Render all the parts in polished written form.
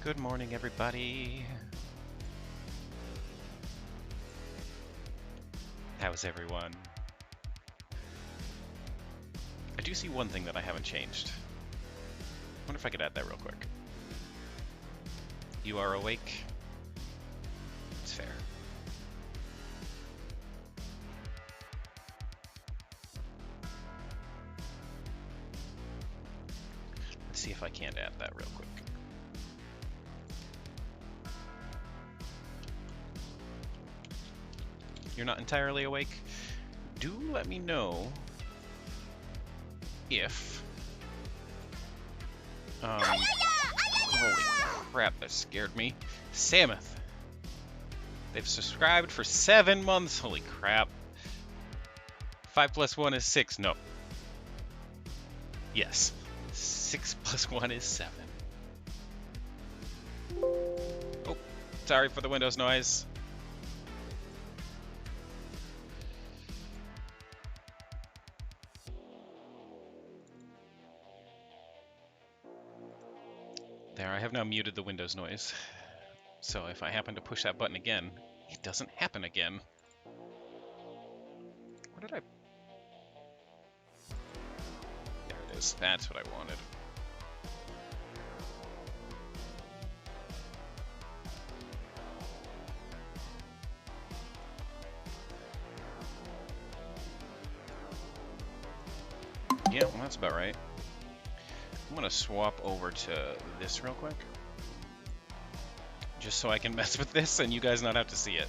Good morning, everybody. How's everyone? I do see one thing that I haven't changed. I wonder if I could add that real quick. You are awake? It's fair. Let's see if I can't add that real quick. You're not entirely awake? Do let me know if... holy crap, that scared me. Samoth. They've subscribed for 7 months. Holy crap. 5 plus 1 is 6. No. Yes. 6 plus 1 is 7. Oh, sorry for the Windows noise. There, I have now muted the Windows noise. So if I happen to push that button again, it doesn't happen again. Where did I... There it is. That's what I wanted. Yeah, well, that's about right. I'm gonna swap over to this real quick. Just so I can mess with this and you guys not have to see it.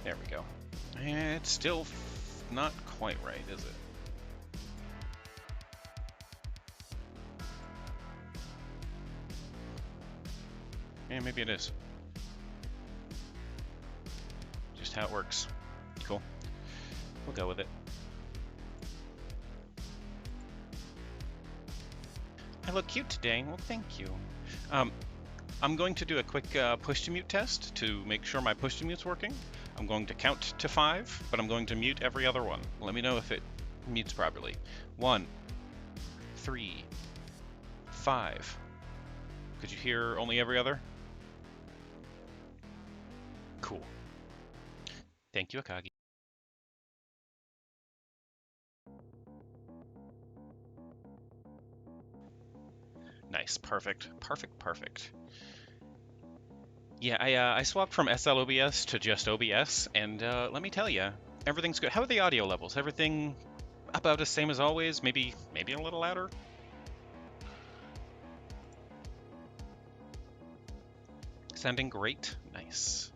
There we go. It's still not quite right, is it? Yeah, maybe it is. Just how it works. Cool. We'll go with it. I look cute today. Well, thank you. I'm going to do a quick push to mute test to make sure my push to mute's working. I'm going to count to 5, but I'm going to mute every other one. Let me know if it mutes properly. 1, 3, 5. Could you hear only every other? Cool. Thank you, Akagi. Nice, perfect, perfect, perfect. Yeah, I swapped from SLOBS to just OBS, and let me tell you, everything's good. How are the audio levels? Everything about the same as always? Maybe a little louder? Sounding great. Nice.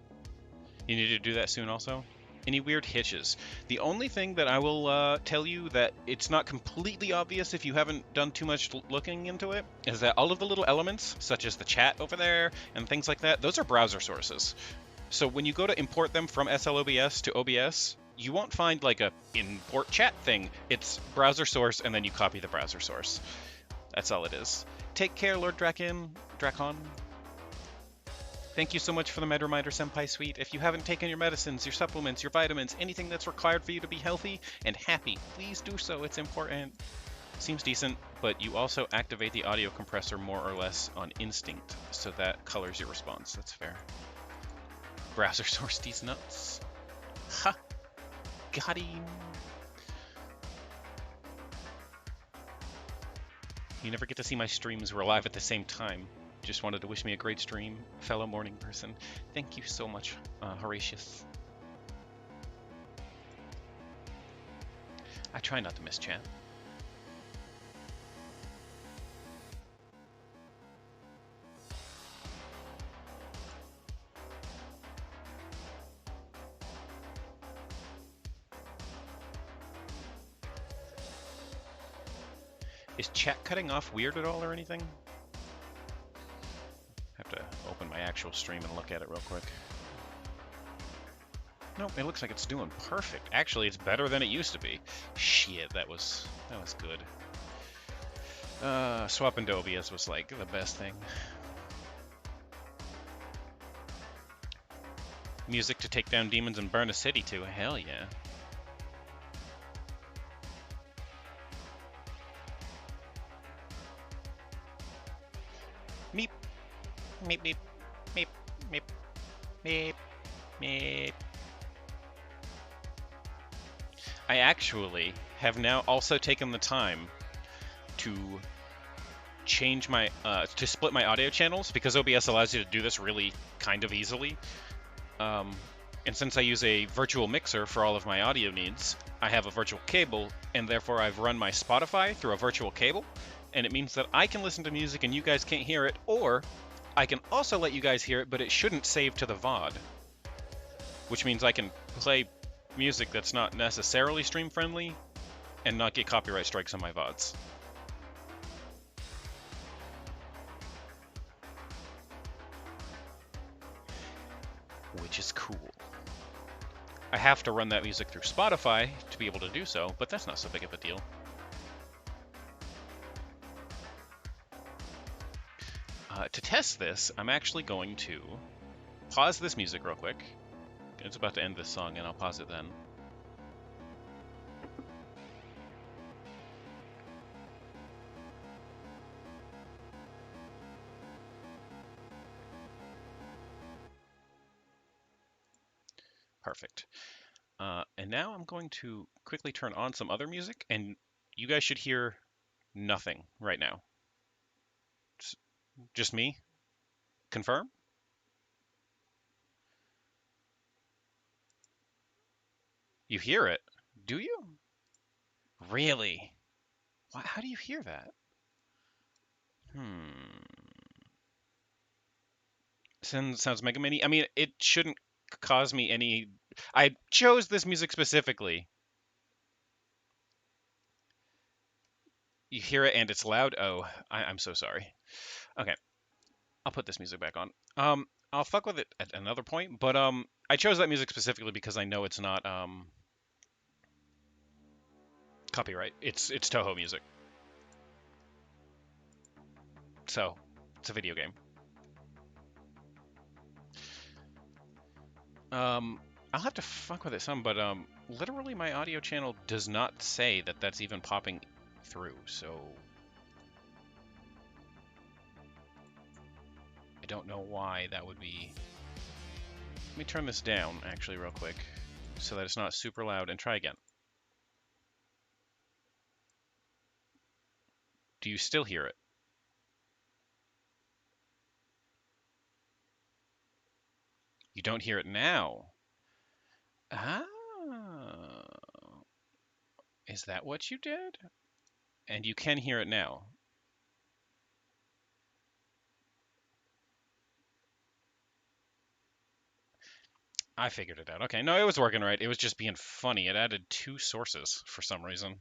You need to do that soon also? Any weird hitches? The only thing that I will tell you that it's not completely obvious if you haven't done too much looking into it is that all of the little elements, such as the chat over there and things like that, those are browser sources. So when you go to import them from SLOBS to OBS, you won't find like a import chat thing. It's browser source and then you copy the browser source. That's all it is. Take care, Lord Drakon. Thank you so much for the Med Reminder Senpai Suite. If you haven't taken your medicines, your supplements, your vitamins, anything that's required for you to be healthy and happy, please do so. It's important. Seems decent, but you also activate the audio compressor more or less on instinct, so that colors your response. That's fair. Browser source these nuts. Ha! Got him! You never get to see my streams. We're live at the same time. Just wanted to wish me a great stream, fellow morning person. Thank you so much, Horatius. I try not to miss chat. Is chat cutting off weird at all or anything? Have to open my actual stream and look at it real quick. Nope, it looks like it's doing perfect. Actually, it's better than it used to be. Shit, that was good. Swapping to OBS was like the best thing. Music to take down demons and burn a city to. Hell yeah. Meep. Meep, meep. Meep, meep. Meep, meep. I actually have now also taken the time to change my, to split my audio channels, because OBS allows you to do this really kind of easily. And since I use a virtual mixer for all of my audio needs, I have a virtual cable, and therefore I've run my Spotify through a virtual cable, and it means that I can listen to music and you guys can't hear it, or I can also let you guys hear it, but it shouldn't save to the VOD, which means I can play music that's not necessarily stream friendly and not get copyright strikes on my VODs. Which is cool. I have to run that music through Spotify to be able to do so, but that's not so big of a deal. To test this, I'm actually going to pause this music real quick. It's about to end this song, and I'll pause it then. Perfect. And now I'm going to quickly turn on some other music, and you guys should hear nothing right now. Just me. Confirm? You hear it? Do you? Really? How do you hear that? Sounds Mega Mini. I mean, it shouldn't cause me any... I chose this music specifically. You hear it and it's loud? Oh, I'm so sorry. Okay, I'll put this music back on. I'll fuck with it at another point, but I chose that music specifically because I know it's not copyright. It's Toho music. So, it's a video game. I'll have to fuck with it some, but literally my audio channel does not say that that's even popping through, so I don't know why that would be. Let me turn this down actually real quick so that it's not super loud and try again. Do you still hear it? You don't hear it now. Ah, is that what you did? And you can hear it now. I figured it out. Okay, no, it was working right. It was just being funny. It added 2 sources for some reason.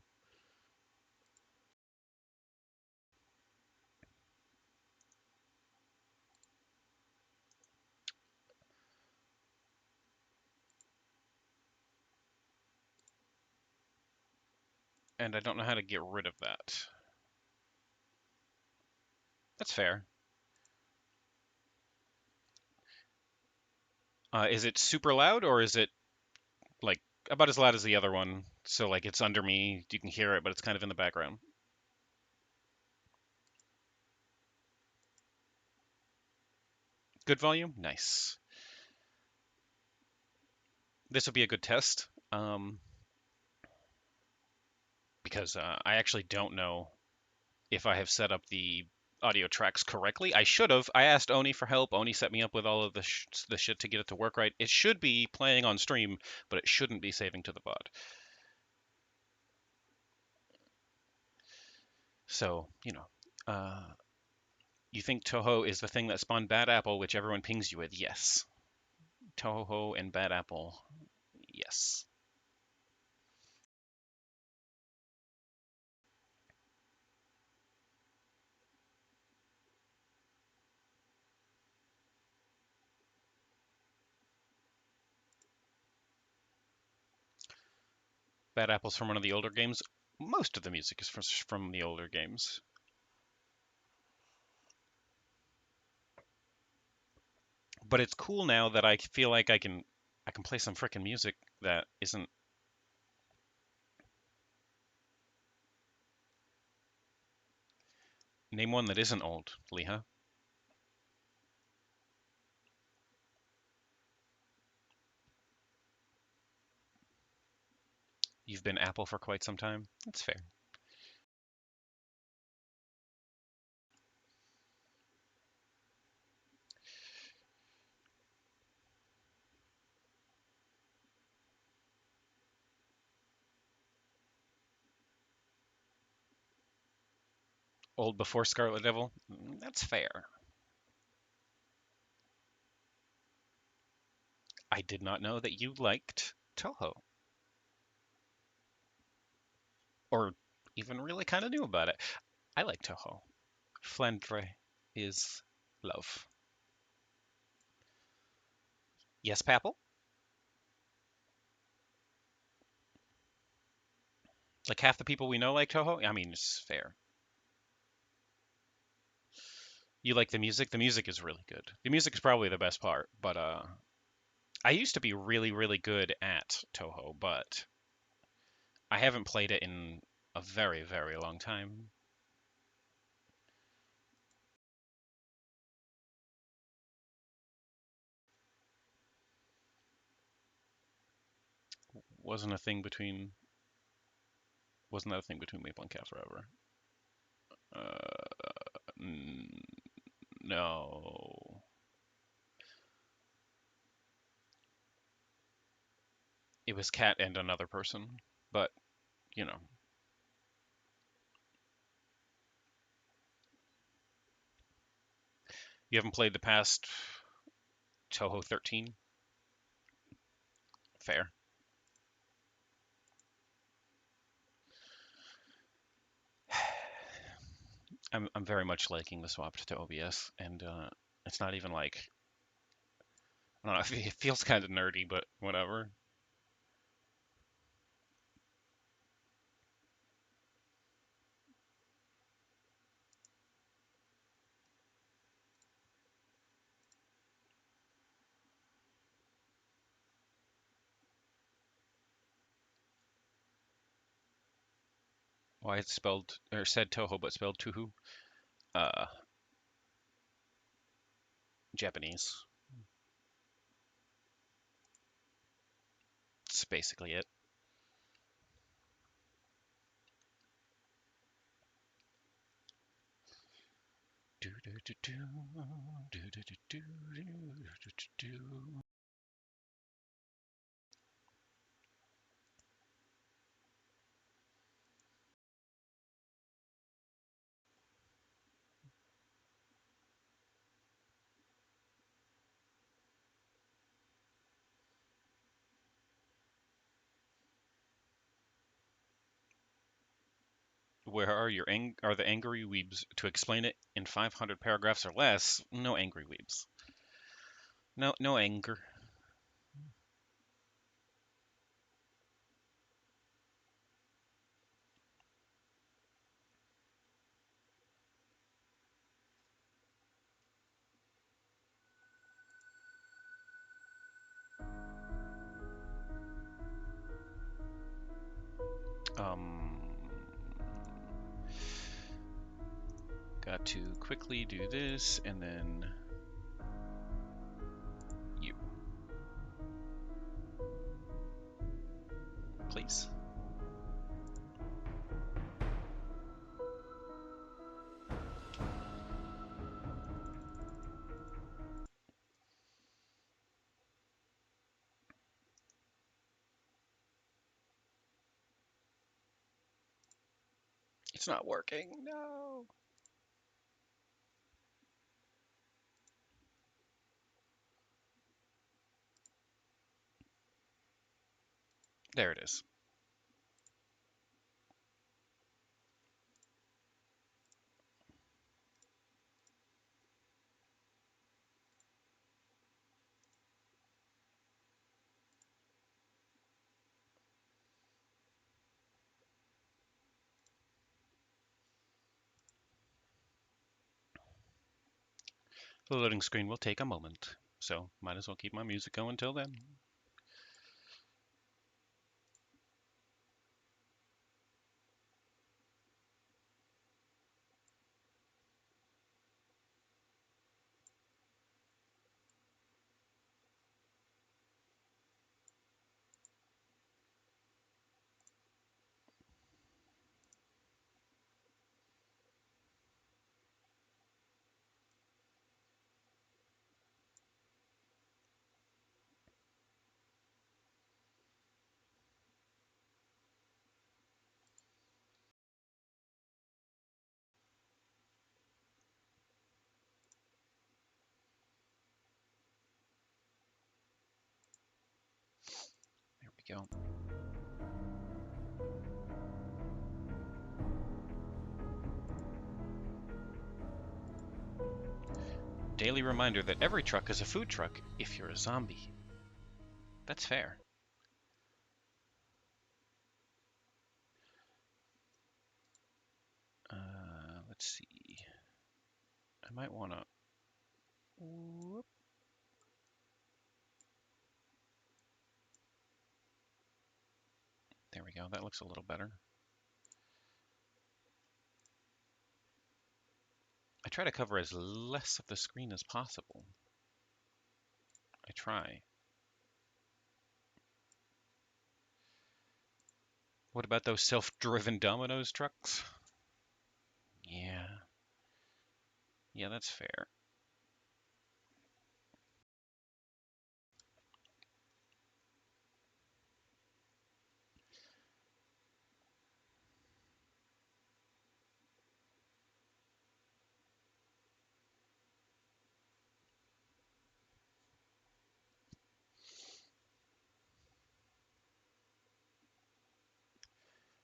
And I don't know how to get rid of that. That's fair. Is it super loud, or is it like about as loud as the other one? So like it's under me, you can hear it, but it's kind of in the background. Good volume? Nice. This would be a good test, because I actually don't know if I have set up the audio tracks correctly. I should have. I asked Oni for help. Oni set me up with all of the shit to get it to work right. It should be playing on stream, but it shouldn't be saving to the VOD. So, you know, you think Toho is the thing that spawned Bad Apple, which everyone pings you with? Yes. Toho and Bad Apple, yes. Bad Apple's from one of the older games. Most of the music is from the older games. But it's cool now that I feel like I can play some frickin' music that isn't. Name one that isn't old, Leha. You've been Apple for quite some time. That's fair. Old before Scarlet Devil. That's fair. I did not know that you liked Toho, or even really kind of knew about it. I like Toho. Flandre is love. Yes, Papple? Like half the people we know like Toho? I mean, it's fair. You like the music? The music is really good. The music is probably the best part, but I used to be really, really good at Toho, but I haven't played it in a very, very long time. Wasn't a thing between wasn't that a thing between Maple and Cat Forever? N- no. It was Cat and another person, but you know, you haven't played the past Toho 13? Fair. I'm very much liking the swap to OBS, and it's not even like I don't know. It feels kind of nerdy, but whatever. Why it's spelled or said Toho but spelled Tuhu? Uh, Japanese. It's basically it. Do do do do do do do do do do do. Where are are the angry weebs? To explain it in 500 paragraphs or less, no angry weebs. No anger. Um, got to quickly do this and then you, please. It's not working. No. There it is. The loading screen will take a moment, so might as well keep my music going till then. There we go. Daily reminder that every truck is a food truck if you're a zombie. That's fair. Let's see. I might want to... There we go. That looks a little better. I try to cover as less of the screen as possible. I try. What about those self-driven Domino's trucks? Yeah. Yeah, that's fair.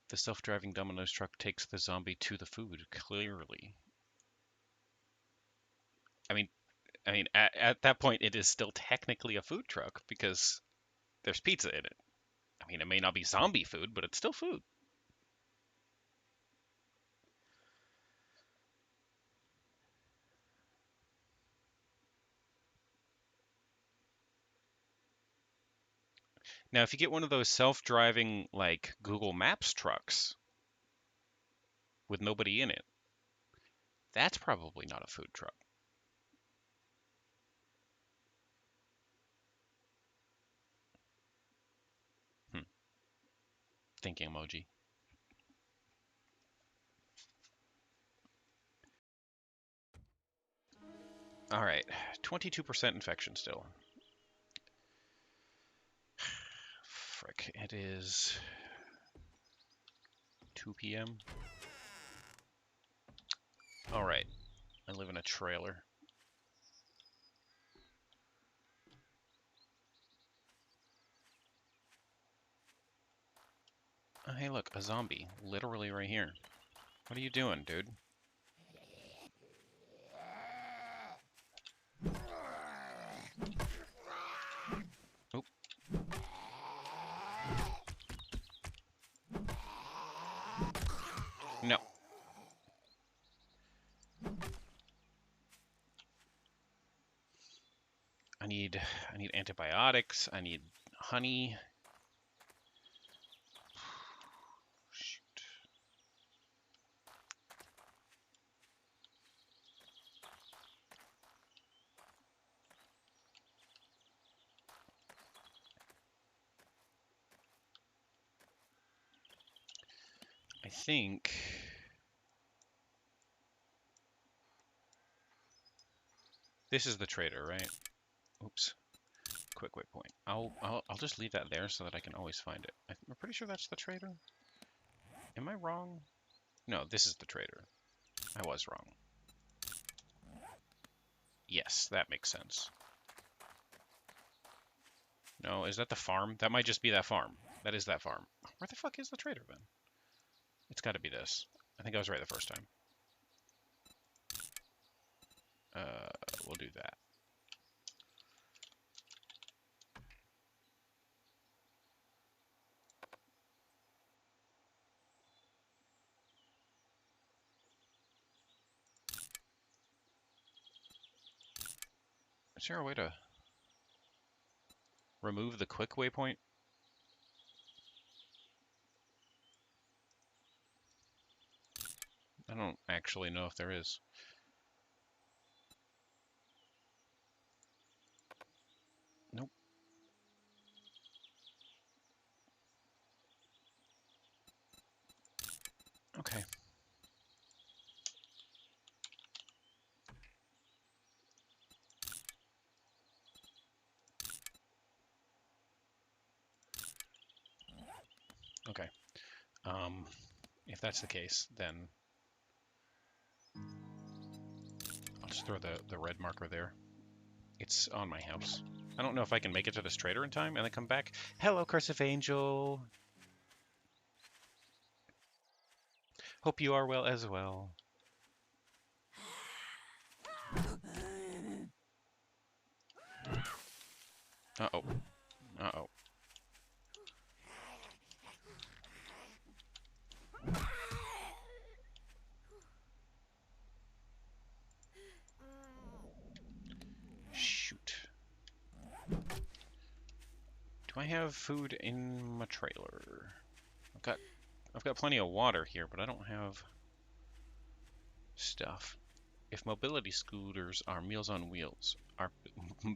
The self-driving Domino's truck takes the zombie to the food, clearly. I mean, at that point, it is still technically a food truck because there's pizza in it. I mean, it may not be zombie food, but it's still food. Now, if you get one of those self-driving, like, Google Maps trucks with nobody in it, that's probably not a food truck. Hmm. Thinking emoji. All right, 22% infection still. Frick, it is 2 p.m. All right, I live in a trailer. Oh, hey, look, a zombie, literally right here. What are you doing, dude? Oop. No. I need antibiotics. I need honey. Shoot. I think this is the trader, right? Oops. Quick waypoint. I'll just leave that there so that I can always find it. I'm pretty sure that's the trader. Am I wrong? No, this is the trader. I was wrong. Yes, that makes sense. No, is that the farm? That might just be that farm. That is that farm. Where the fuck is the trader then? It's got to be this. I think I was right the first time. We'll do that. Is there a way to remove the quick waypoint? I don't actually know if there is. Nope. Okay. Okay. If that's the case, then I'll just throw the red marker there. It's on my house. I don't know if I can make it to this trader in time and then come back. Hello, Cursive Angel. Hope you are well as well. Uh-oh. Uh-oh. Shoot. Do I have food in my trailer? I've got plenty of water here, but I don't have stuff. If mobility scooters are Meals on Wheels, are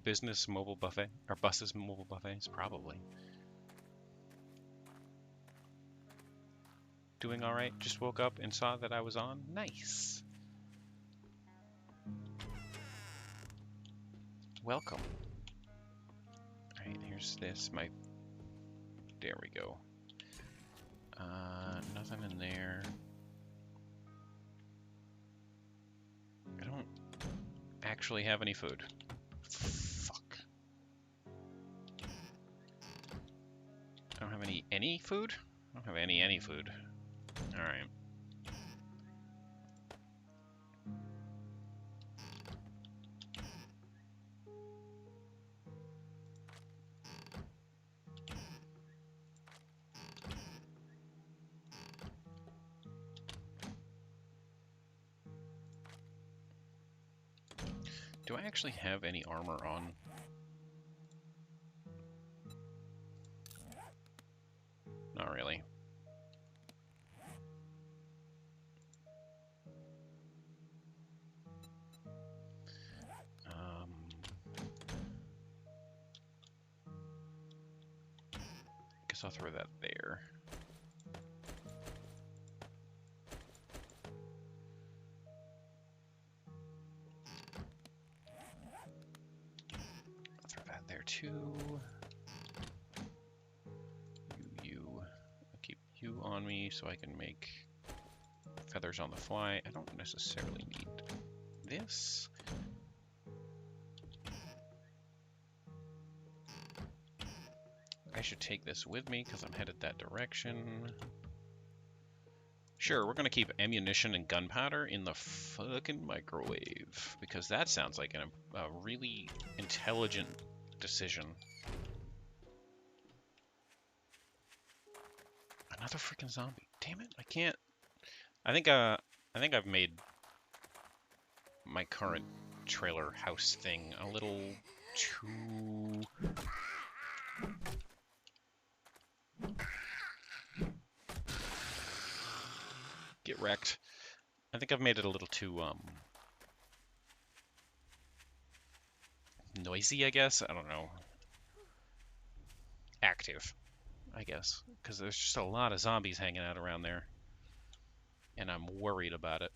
business mobile buffet? Are buses mobile buffets? Probably. Doing all right. Just woke up and saw that I was on. Nice. Welcome. All right, here's this. There we go. Nothing in there. I don't actually have any food. Fuck. I don't have any food? I don't have any food. Alright. Do I actually have any armor on? Not really. Guess I'll throw that there. I'll throw that there too. I'll keep you on me so I can make feathers on the fly. I don't necessarily need this. I should take this with me because I'm headed that direction. Sure, we're going to keep ammunition and gunpowder in the fucking microwave because that sounds like a really intelligent decision. Another freaking zombie. Damn it, I can't. I think I've made my current trailer house thing a little too get wrecked. I think I've made it a little too noisy, I guess. I don't know. Active, I guess, because there's just a lot of zombies hanging out around there, and I'm worried about it.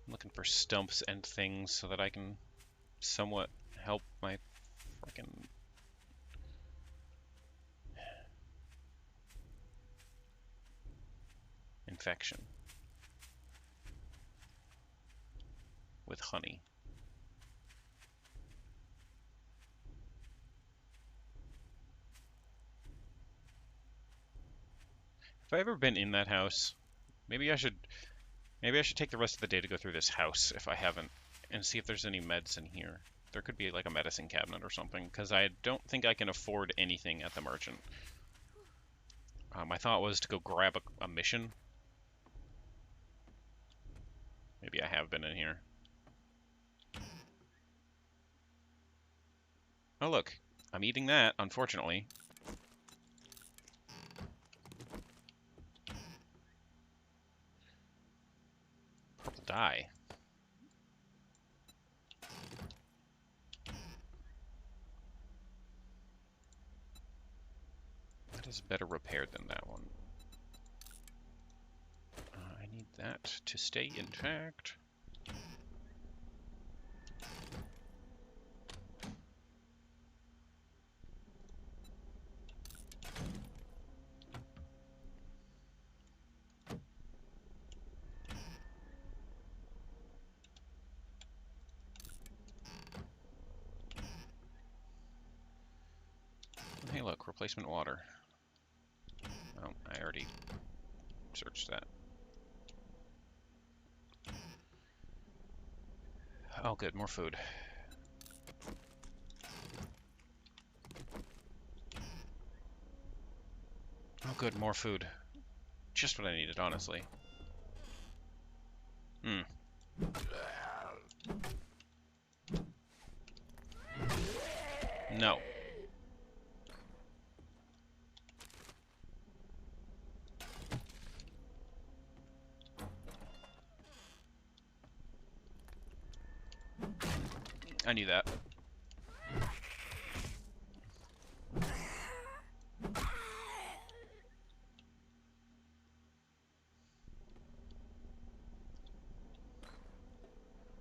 I'm looking for stumps and things so that I can somewhat help my freaking infection with honey. Have I ever been in that house? Maybe I should take the rest of the day to go through this house if I haven't, and see if there's any meds in here. There could be like a medicine cabinet or something, because I don't think I can afford anything at the merchant. My thought was to go grab a mission. Maybe I have been in here. Oh look, I'm eating that, unfortunately. Purple dye. That is better repaired than that one. I need that to stay intact. Hey look, replacement water. Oh, I already searched that. Oh good, more food. Oh good, more food. Just what I needed, honestly. Hmm. No. I knew that.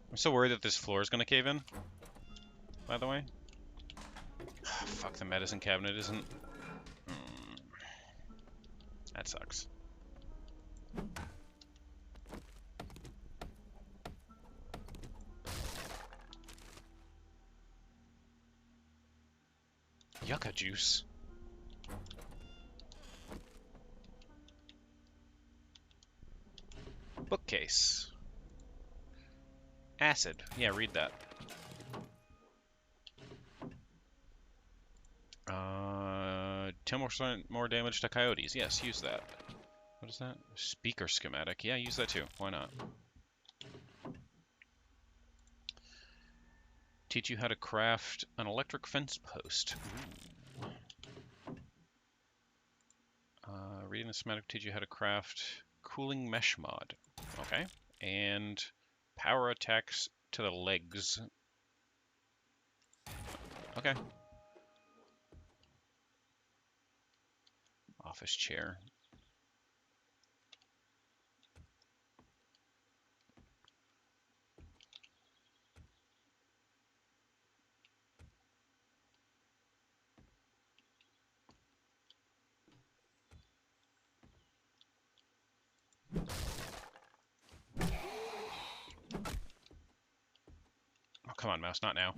I'm so worried that this floor is gonna cave in, by the way. Fuck, the medicine cabinet isn't... That sucks. Yucca juice. Bookcase. Acid. Yeah, read that. 10% more damage to coyotes. Yes, use that. What is that? Speaker schematic. Yeah, use that too. Why not? Teach you how to craft an electric fence post. Reading the schematic teach you how to craft cooling mesh mod. Okay. And power attacks to the legs. Okay. Office chair. Oh, come on, mouse, not now.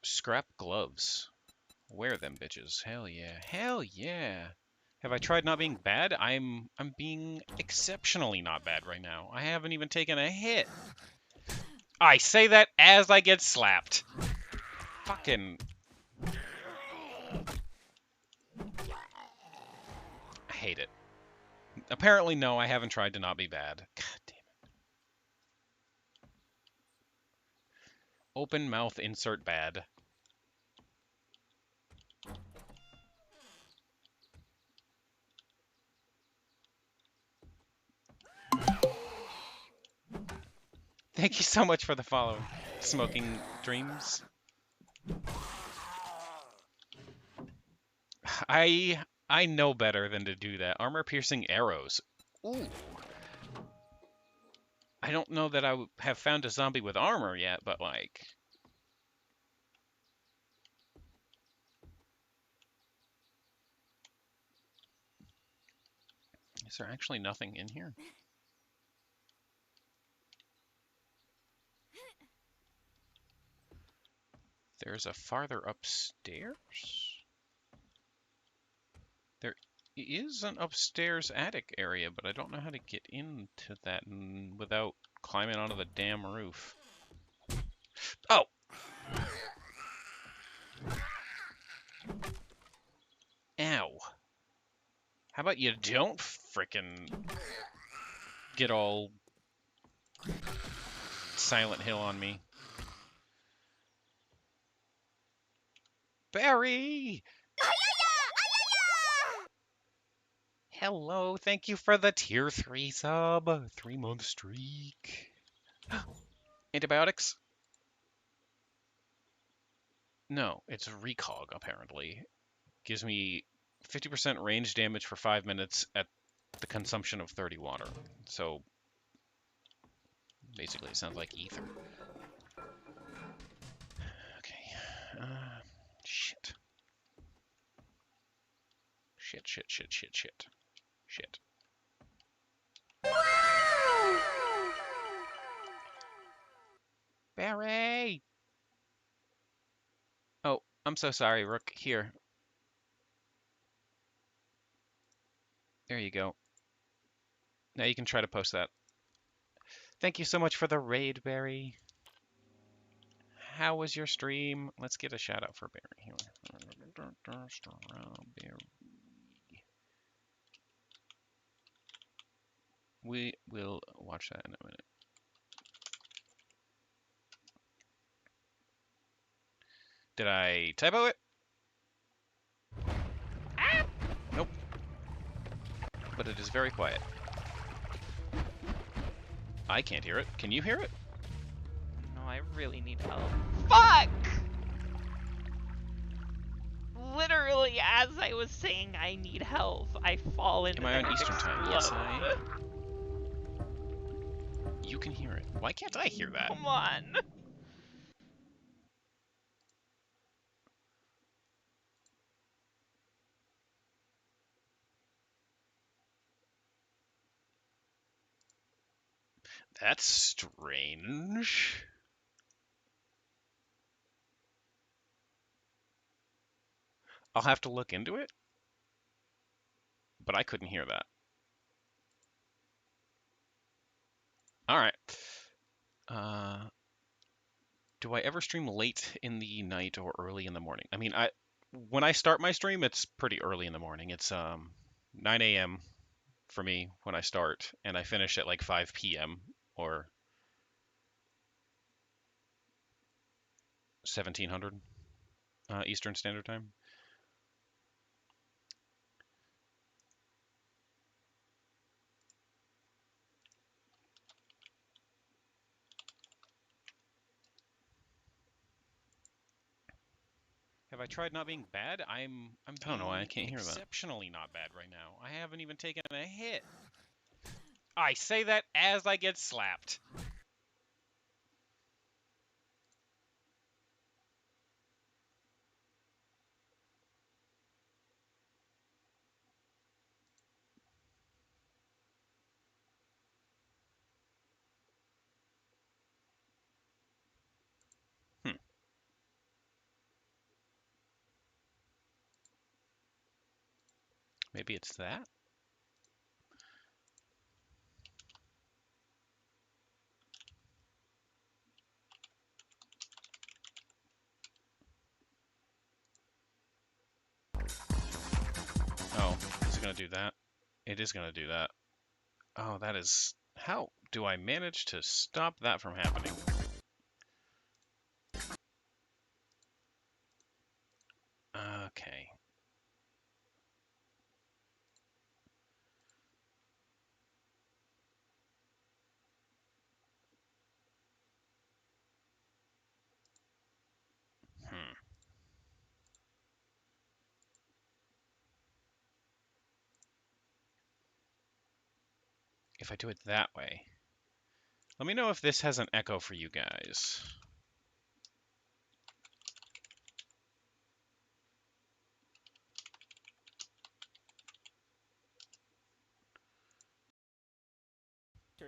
Scrap gloves. Wear them, bitches. Hell yeah. Hell yeah. Have I tried not being bad? I'm being exceptionally not bad right now. I haven't even taken a hit. I say that as I get slapped. Fucking... I hate it. Apparently, no, I haven't tried to not be bad. God damn it. Open mouth, insert bad. Thank you so much for the follow, Smoking Dreams. I know better than to do that. Armor-piercing arrows. Ooh. I don't know that I have found a zombie with armor yet, but like... Is there actually nothing in here? There's a farther upstairs? There is an upstairs attic area, but I don't know how to get into that without climbing onto the damn roof. Oh! Ow. How about you don't frickin' get all Silent Hill on me? Barry! Hello, thank you for the tier 3 sub. 3-month streak. Antibiotics? No, it's Recog, apparently. Gives me 50% range damage for 5 minutes at the consumption of 30 water. So, basically, it sounds like ether. Okay. Shit. Shit. Barry! Oh, I'm so sorry, Rook. Here. There you go. Now you can try to post that. Thank you so much for the raid, Barry. How was your stream? Let's get a shout out for Barry. We will watch that in a minute. Did I typo it? Ah! Nope. But it is very quiet. I can't hear it. Can you hear it? No, I really need help. Fuck! Literally, as I was saying I need help, I fall into Am I on Eastern time? Yes, I am. You can hear it. Why can't I hear that? Come on. That's strange. I'll have to look into it. But I couldn't hear that. Alright. Do I ever stream late in the night or early in the morning? I mean, when I start my stream, it's pretty early in the morning. It's 9 a.m. for me when I start, and I finish at like 5 p.m. or 1700 Eastern Standard Time. Have I tried not being bad? I'm I don't know why I can't hear that. exceptionally not bad right now. I haven't even taken a hit. I say that as I get slapped. Maybe it's that? Oh, is it going to do that? It is going to do that. Oh, that is... How do I manage to stop that from happening? Okay. Hmm. If I do it that way. Let me know if this has an echo for you guys.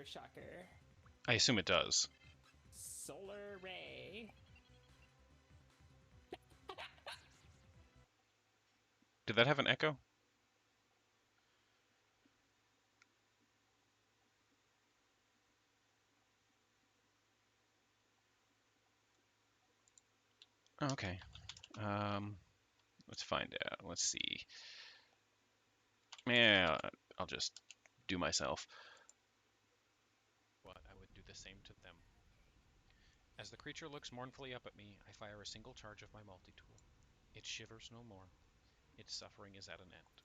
Shocker. I assume it does. Solar ray. Did that have an echo? Oh, okay. Let's find out. Let's see. Yeah, I'll just do myself. But I would do the same to them. As the creature looks mournfully up at me, I fire a single charge of my multi-tool. It shivers no more. Its suffering is at an end.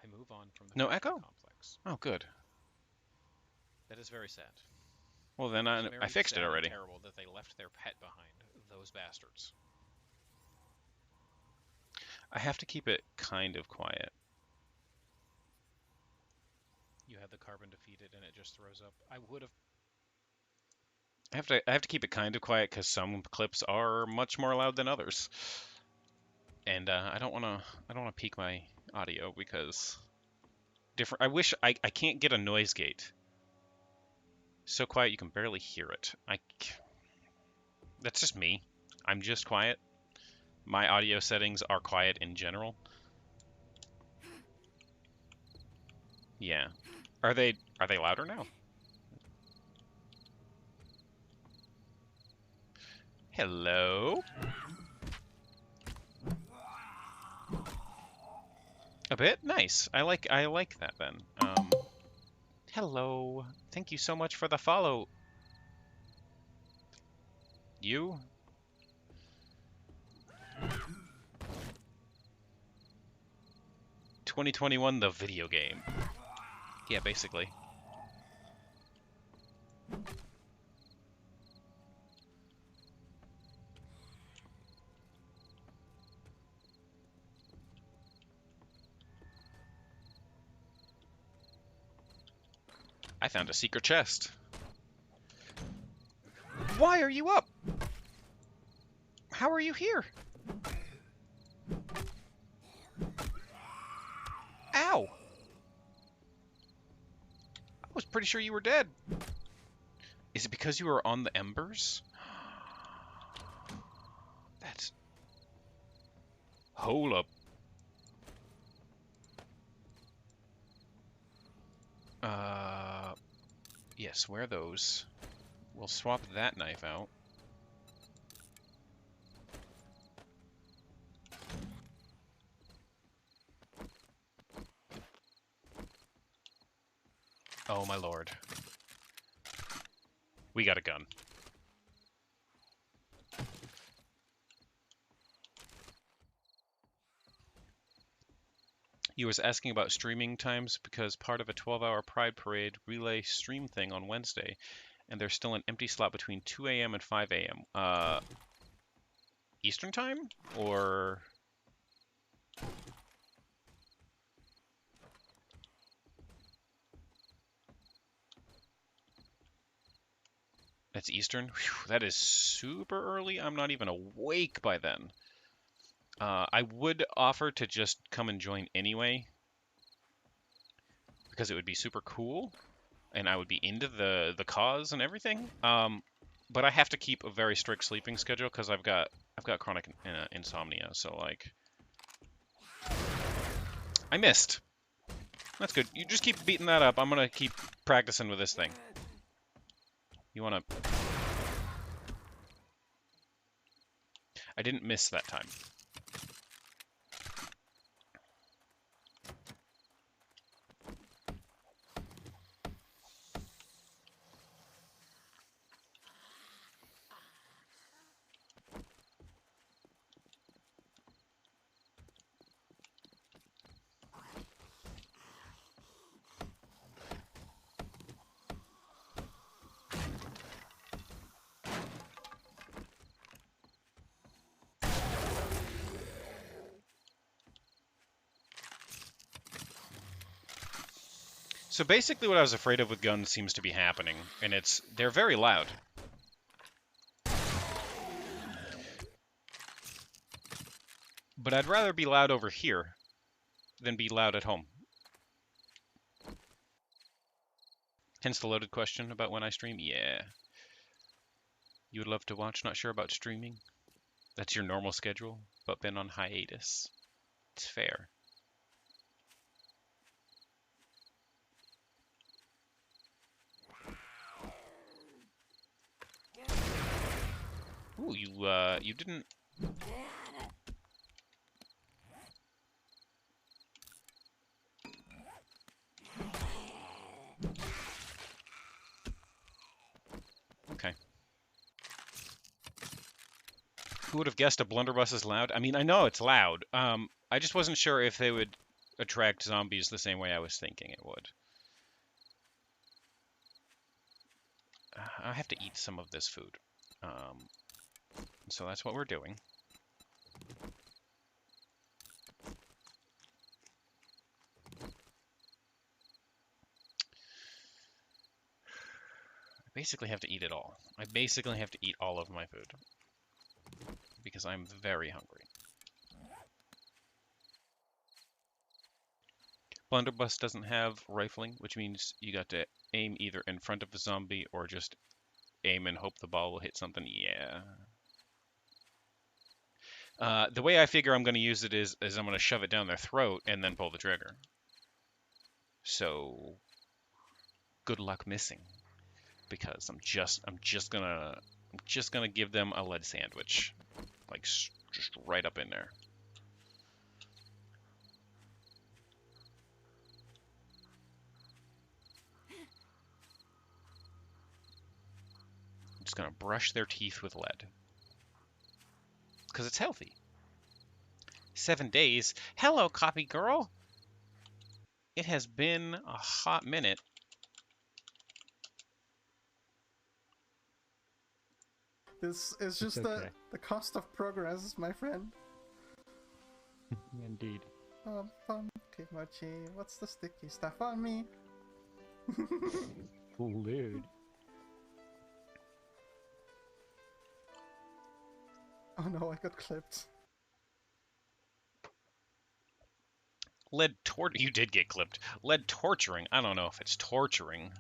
I move on from the No factory echo? complex. Oh, good. That is very sad. Well, then It's I very fixed it sad and already. terrible that they left their pet behind, those bastards. I have to keep it kind of quiet. You had the carbon defeated and it just throws up. I would have. I have to keep it kind of quiet because some clips are much more loud than others, and I don't want to peak my audio because different. I wish I can't get a noise gate. So quiet you can barely hear it. That's just me. I'm just quiet. My audio settings are quiet in general. Yeah. Are they louder now? Hello? A bit? Nice. I like that then. Hello. Thank you so much for the follow. You? "2021 the video game." Yeah, basically. I found a secret chest. Why are you up? How are you here? Ow! I was pretty sure you were dead. Is it because you were on the embers? That's... Hold up. Yes, where are those? We'll swap that knife out. Oh my lord. We got a gun. You was asking about streaming times because part of a 12-hour Pride Parade relay stream thing on Wednesday, and there's still an empty slot between 2 a.m. and 5 a.m. Eastern time? Or... That's Eastern? Whew, that is super early. I'm not even awake by then. I would offer to just come and join anyway, because it would be super cool, and I would be into the cause and everything. But I have to keep a very strict sleeping schedule because I've got chronic insomnia. So like, I missed. That's good. You just keep beating that up. I'm gonna keep practicing with this thing. You wanna? I didn't miss that time. So basically what I was afraid of with guns seems to be happening, and they're very loud. But I'd rather be loud over here than be loud at home. Hence the loaded question about when I stream. Yeah. You would love to watch, not sure about streaming? That's your normal schedule, but been on hiatus. It's fair. Ooh, you didn't... Okay. Who would have guessed a blunderbuss is loud? I mean, I know it's loud. I just wasn't sure if they would attract zombies the same way I was thinking it would. I have to eat some of this food. So that's what we're doing. I basically have to eat it all. I basically have to eat all of my food. Because I'm very hungry. Blunderbuss doesn't have rifling, which means you got to aim either in front of the zombie or just aim and hope the ball will hit something. Yeah. The way I figure I'm going to use it is I'm going to shove it down their throat and then pull the trigger. So good luck missing, because I'm just gonna give them a lead sandwich, like just right up in there. I'm just gonna brush their teeth with lead, because it's healthy. 7 days. Hello, copy girl. It has been a hot minute. This is just okay. the cost of progress, my friend. Indeed. Kimochi, what's the sticky stuff on me? Lewd. Oh no, I got clipped. Lead You did get clipped. Lead torturing. I don't know if it's torturing.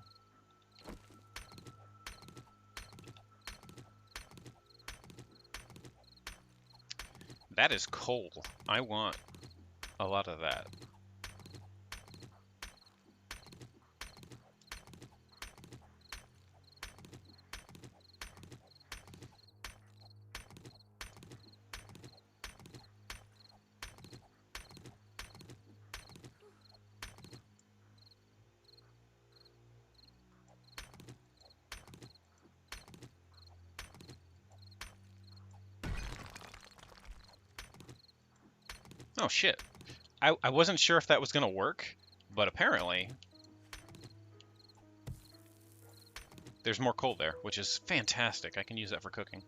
That is coal. I want a lot of that. Oh shit. I wasn't sure if that was gonna work, but apparently there's more coal there, which is fantastic. I can use that for cooking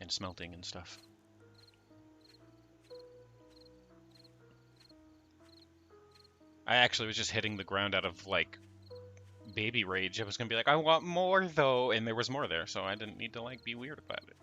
and smelting and stuff. I actually was just hitting the ground out of, like, baby rage. I was gonna be like, I want more though, and there was more there, so I didn't need to, like, be weird about it.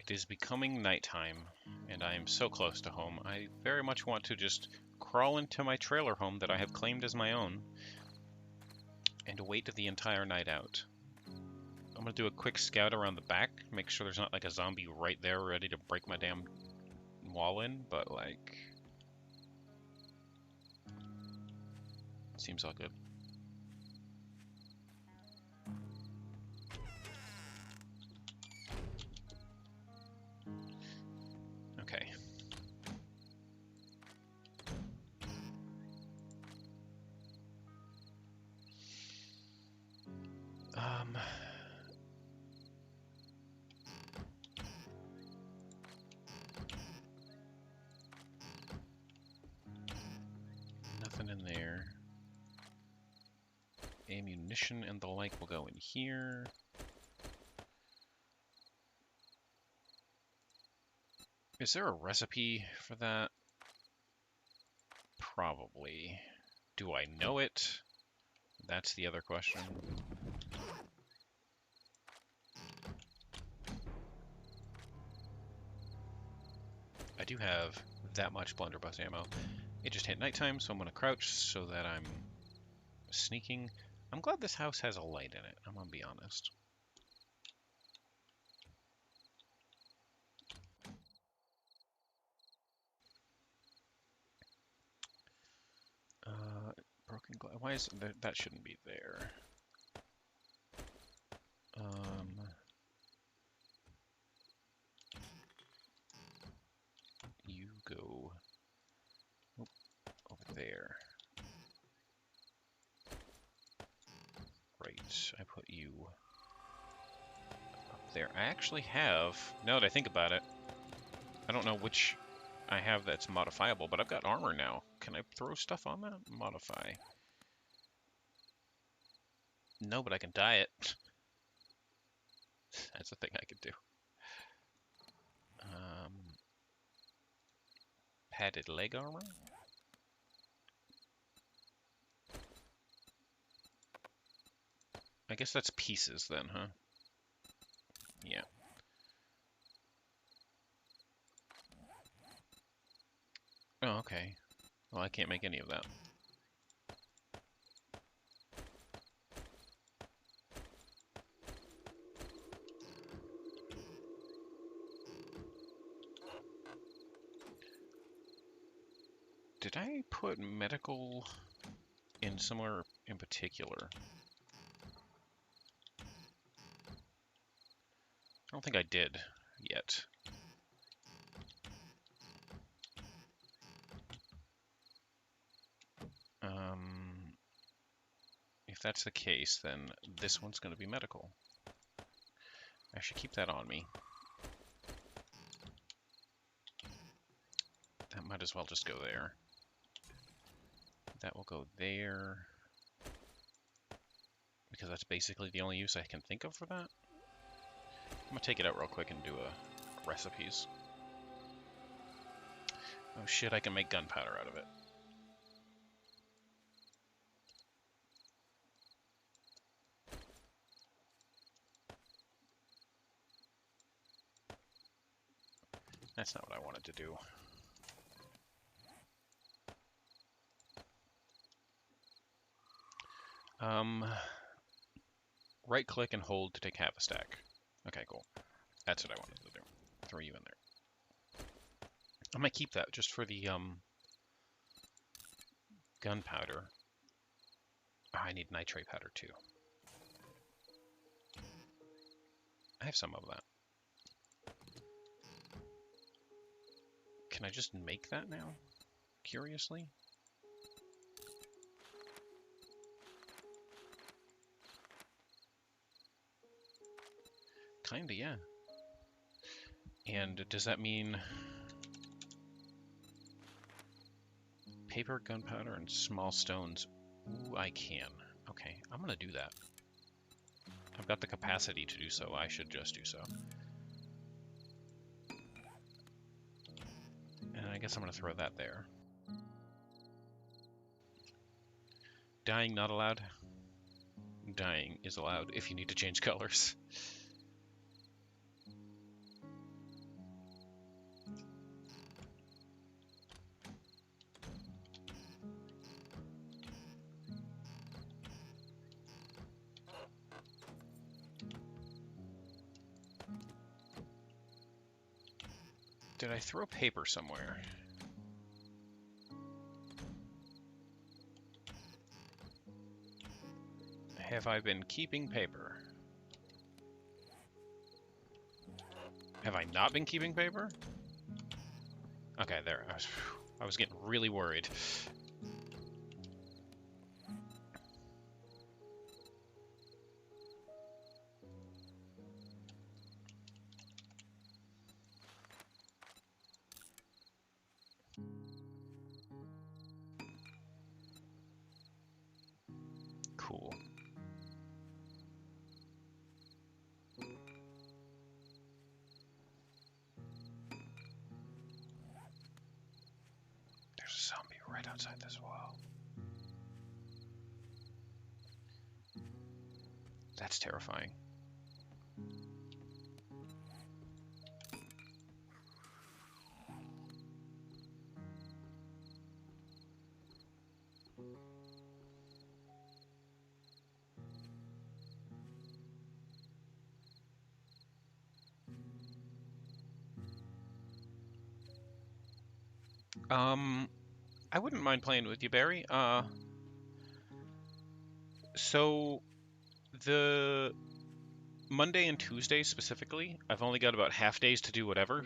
It is becoming nighttime, and I am so close to home. I very much want to just crawl into my trailer home that I have claimed as my own and wait the entire night out. I'm gonna do a quick scout around the back, make sure there's not like a zombie right there ready to break my damn wall in, but like, seems all good. Okay. Nothing in there. ammunition and the like will go in here. Is there a recipe for that? Probably. Do I know it? That's the other question. I do have that much blunderbuss ammo. It just hit nighttime, so I'm gonna crouch so that I'm sneaking. I'm glad this house has a light in it, I'm gonna be honest. Broken glass. Why is that shouldn't be there? You go over there. Right, I put you up there. I actually have, now that I think about it, I don't know which I have that's modifiable, but I've got armor now. Can I throw stuff on that? Modify. No, but I can dye it. That's a thing I could do. Padded leg armor? I guess that's pieces then, huh? Yeah. Oh, okay. Well, I can't make any of that. Did I put medical in somewhere in particular? I don't think I did yet. If that's the case, then this one's going to be medical. I should keep that on me. That might as well just go there. That will go there. Because that's basically the only use I can think of for that. I'm going to take it out real quick and do recipes. Oh shit, I can make gunpowder out of it. That's not what I wanted to do. Right click and hold to take half a stack. Okay, cool. That's what I wanted to do. Throw you in there. I might keep that just for the gunpowder. Oh, I need nitrate powder too. I have some of that. Can I just make that now? Curiously? Kinda, yeah. And does that mean paper, gunpowder, and small stones? Ooh, I can. Okay, I'm gonna do that. I've got the capacity to do so. I should just do so. And I guess I'm gonna throw that there. Dyeing not allowed? Dyeing is allowed if you need to change colors. Did I throw paper somewhere? Have I been keeping paper? Have I not been keeping paper? Okay, there. I was getting really worried. Cool. outside this wall. That's terrifying. I wouldn't mind playing with you, Barry. So the Monday and Tuesday specifically, I've only got about half days to do whatever.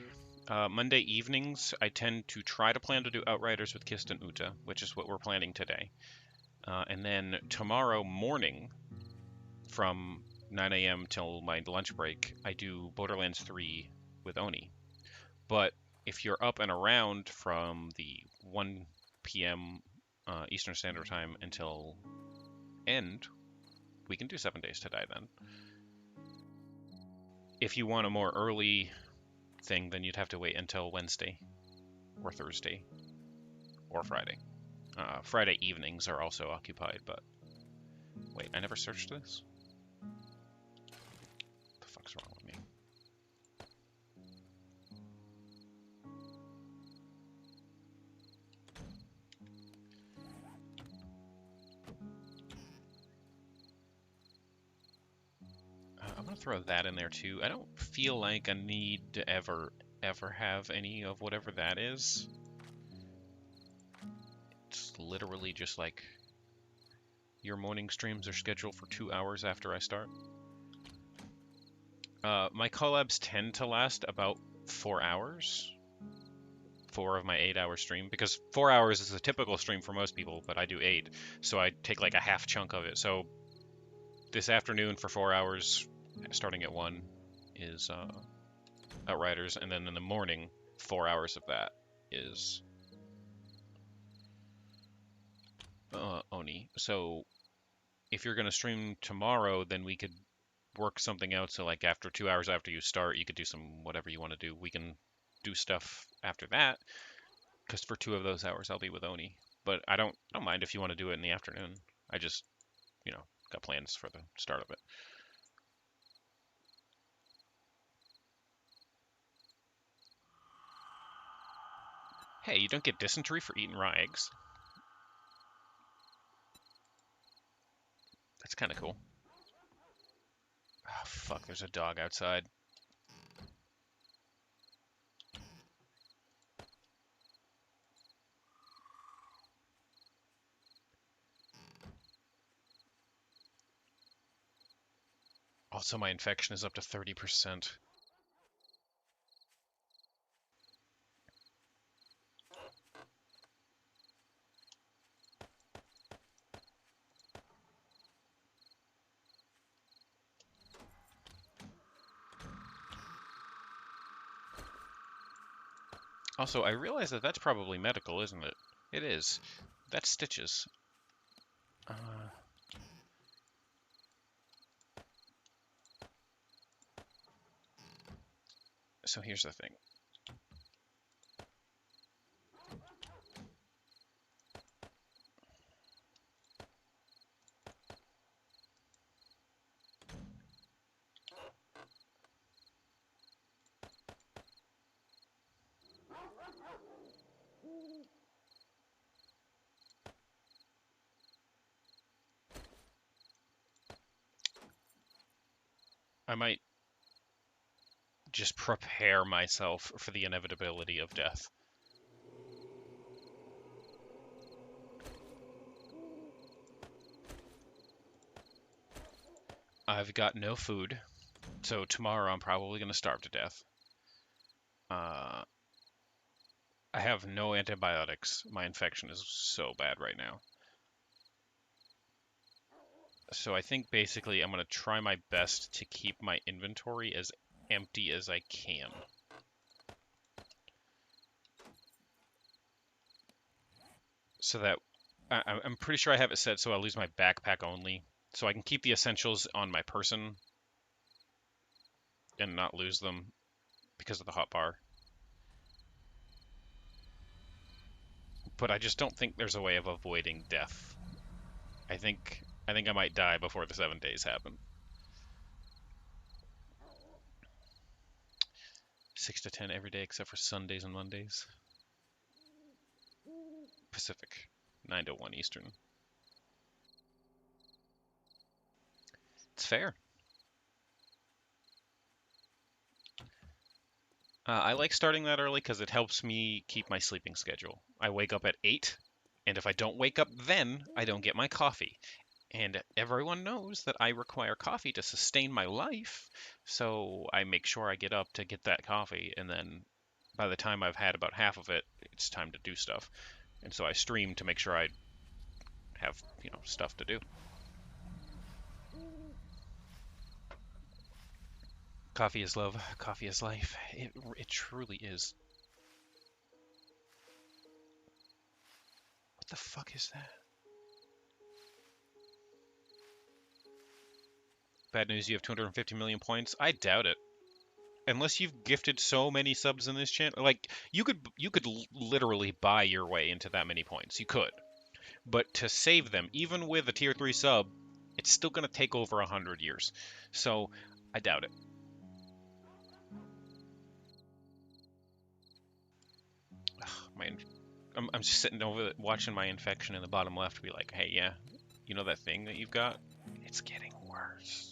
Monday evenings, I tend to try to plan to do Outriders with Kist and Uta, which is what we're planning today. And then tomorrow morning, from 9 a.m. till my lunch break, I do Borderlands 3 with Oni. But if you're up and around from the 1 p.m. Eastern Standard Time until end, we can do 7 days to die then. If you want a more early thing, then you'd have to wait until Wednesday or Thursday or Friday. Friday evenings are also occupied, but wait, I never searched this? What the fuck's wrong with me? I'm gonna throw that in there too. I don't feel like I need to ever have any of whatever that is. It's literally just like your morning streams are scheduled for 2 hours after I start. My collabs tend to last about 4 hours. 4 of my 8-hour stream, because 4 hours is a typical stream for most people, but I do 8, so I take like a half chunk of it. So this afternoon for 4 hours, starting at 1, is Outriders, and then in the morning, 4 hours of that is Oni. So if you're going to stream tomorrow, then we could work something out. So like after 2 hours after you start, you could do some whatever you want to do. We can do stuff after that, because for 2 of those hours I'll be with Oni. But I don't mind if you want to do it in the afternoon. I just, got plans for the start of it. Hey, you don't get dysentery for eating raw eggs. That's kind of cool. Oh, fuck, there's a dog outside. Also, my infection is up to 30%. Also, I realize that that's probably medical, isn't it? It is. That's stitches. So here's the thing. I might just prepare myself for the inevitability of death. I've got no food, so tomorrow I'm probably going to starve to death. I have no antibiotics. My infection is so bad right now. So I think basically I'm going to try my best to keep my inventory as empty as I can. So that I'm pretty sure I have it set so I'll use my backpack only. So I can keep the essentials on my person and not lose them because of the hotbar. but I just don't think there's a way of avoiding death. I think I might die before the 7 days happen. 6 to 10 every day except for Sundays and Mondays. Pacific. 9 to 1 Eastern. It's fair. I like starting that early because it helps me keep my sleeping schedule. I wake up at 8, and if I don't wake up then, I don't get my coffee. And everyone knows that I require coffee to sustain my life, so I make sure I get up to get that coffee, and then by the time I've had about half of it, it's time to do stuff. And so I stream to make sure I have, stuff to do. Coffee is love. Coffee is life. It truly is. What the fuck is that? Bad news, you have 250 million points. I doubt it. Unless you've gifted so many subs in this channel. Like, you could literally buy your way into that many points. You could. But to save them, even with a tier 3 sub, it's still going to take over 100 years. So, I doubt it. I'm just sitting over watching my infection in the bottom left be like, hey, yeah, you know that thing that you've got? It's getting worse.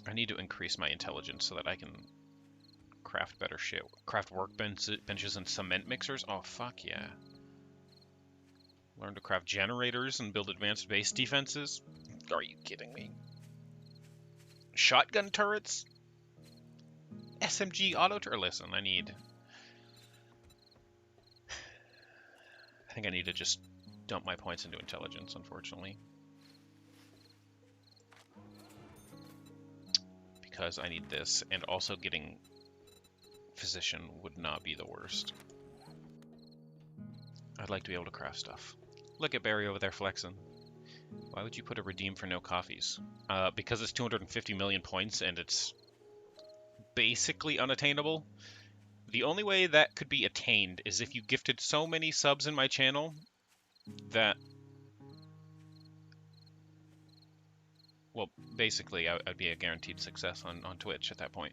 I need to increase my intelligence so that I can craft better shit. Craft workbenches and cement mixers? Oh, fuck yeah. Learn to craft generators and build advanced base defenses? Are you kidding me? Shotgun turrets? SMG auto turret? Listen, I think I need to just dump my points into intelligence, unfortunately. Because I need this, and also getting physician would not be the worst. I'd like to be able to craft stuff. Look at Barry over there flexing. Why would you put a redeem for no coffees? Because it's 250 million points and it's basically unattainable. The only way that could be attained is if you gifted so many subs in my channel that, well, basically I'd be a guaranteed success on Twitch at that point.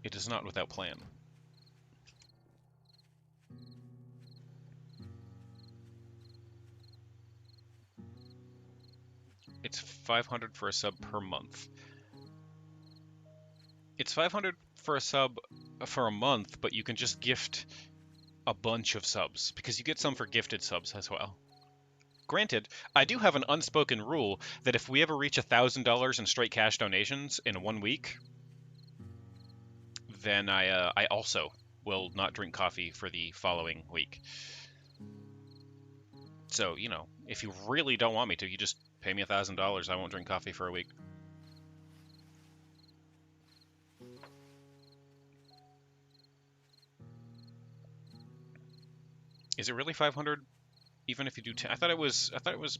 It is not without plan. It's 500 for a sub per month. It's 500 for a sub for a month, but you can just gift a bunch of subs, because you get some for gifted subs as well. Granted, I do have an unspoken rule that if we ever reach $1,000 in straight cash donations in 1 week, then I also will not drink coffee for the following week. So, if you really don't want me to, you just pay me $1,000. I won't drink coffee for a week. Is it really 500? Even if you do 10? I thought it was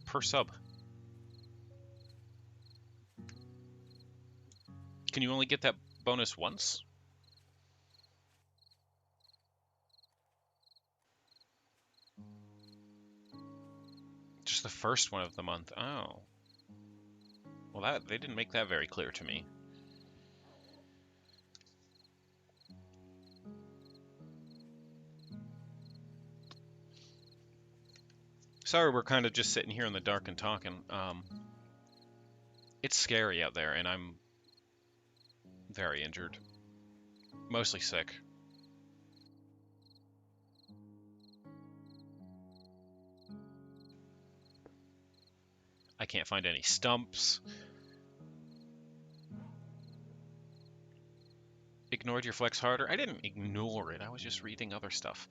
per sub. Can you only get that bonus once? Just the first one of the month. Oh. Well, they didn't make that very clear to me. Sorry, we're kind of just sitting here in the dark and talking. It's scary out there, and I'm very injured. Mostly sick. I can't find any stumps. Ignored your flex harder? I didn't ignore it. I was just reading other stuff.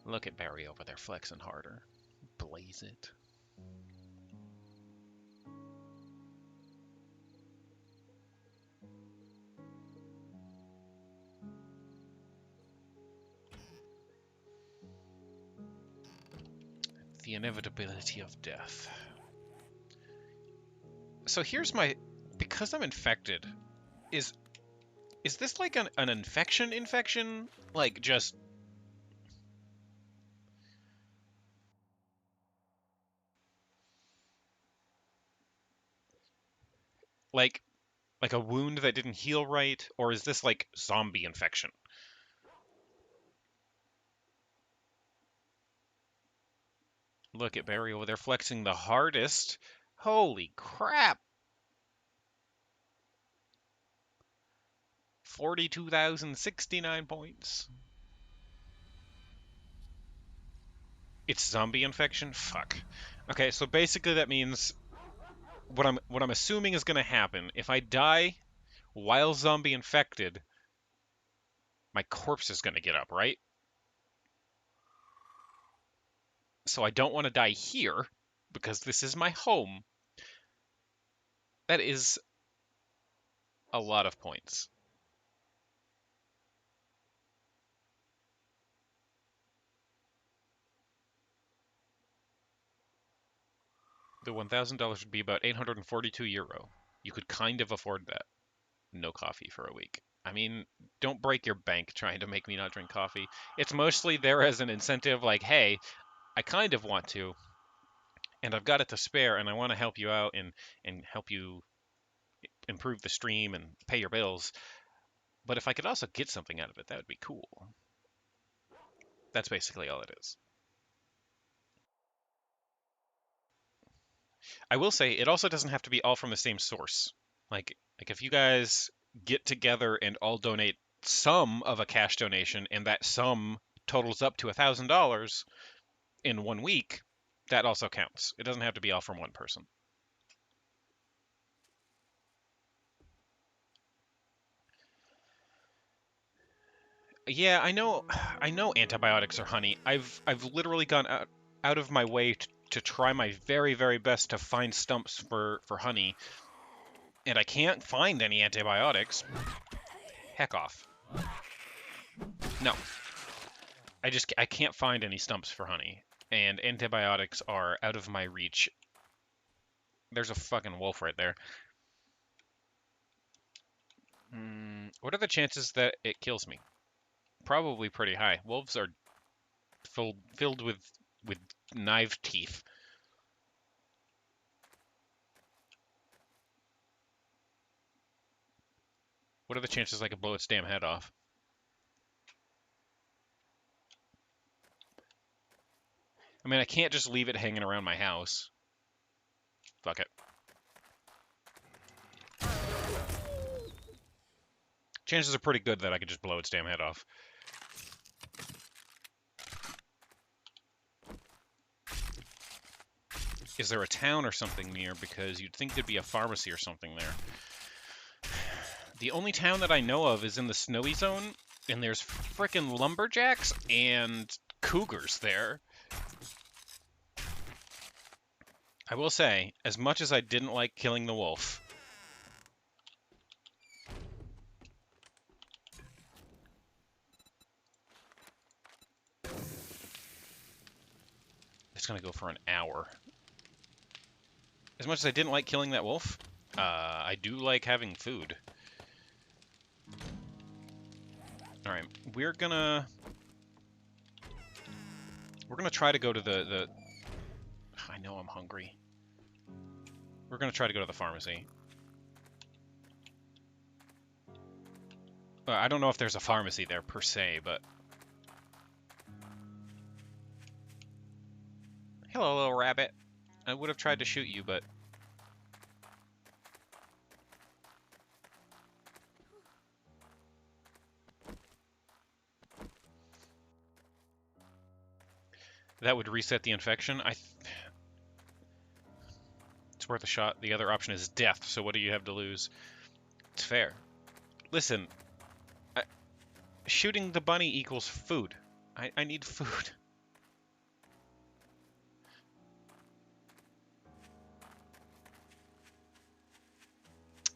Look at Barry over there flexing harder. Blaze it. The inevitability of death. So here's my... because I'm infected, is this like an infection? Like just like a wound that didn't heal right, or is this like zombie infection? Look at Barry over there flexing the hardest. Holy crap! 42,069 points. It's zombie infection? Fuck. Okay, so basically that means what I'm assuming is going to happen if I die while zombie infected, my corpse is going to get up, right? So I don't want to die here because this is my home. That is a lot of points. The $1,000 would be about 842 euro. You could kind of afford that. No coffee for a week. I mean, don't break your bank trying to make me not drink coffee. It's mostly there as an incentive, like, hey, I kind of want to, and I've got it to spare, and I want to help you out and help you improve the stream and pay your bills. But if I could also get something out of it, that would be cool. That's basically all it is. I will say it also doesn't have to be all from the same source. Like if you guys get together and all donate some of a cash donation, and that sum totals up to $1,000 in 1 week, that also counts. It doesn't have to be all from one person. Yeah, I know antibiotics are honey. I've literally gone out of my way to try my very, very best to find stumps for honey, and I can't find any antibiotics. Heck off. No. I can't find any stumps for honey, and antibiotics are out of my reach. There's a fucking wolf right there. What are the chances that it kills me? Probably pretty high. Wolves are filled with knife teeth. What are the chances I could blow its damn head off? I mean, I can't just leave it hanging around my house. Fuck it. Chances are pretty good that I could just blow its damn head off. Is there a town or something near? Because you'd think there'd be a pharmacy or something there. The only town that I know of is in the snowy zone, and there's frickin' lumberjacks and cougars there. I will say, as much as I didn't like killing the wolf, it's gonna go for an hour. As much as I didn't like killing that wolf, I do like having food. Alright, we're gonna try to go to the I know I'm hungry. We're gonna try to go to the pharmacy. I don't know if there's a pharmacy there per se, but... Hello, little rabbit. I would have tried to shoot you, but... That would reset the infection. It's worth a shot. The other option is death, so what do you have to lose? It's fair. Listen, shooting the bunny equals food. I need food.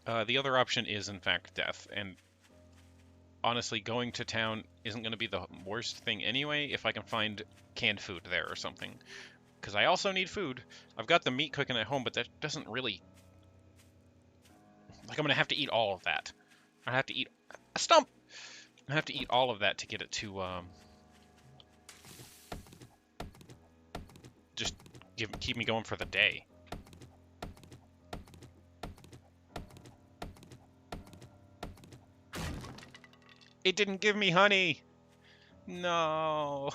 The other option is, in fact, death, and honestly, going to town isn't going to be the worst thing anyway if I can find canned food there or something. Because I also need food. I've got the meat cooking at home, but that doesn't really Like, I'm gonna have to eat all of that. I have to eat a stump. I have to eat all of that to get it to just keep me going for the day. It didn't give me honey. No.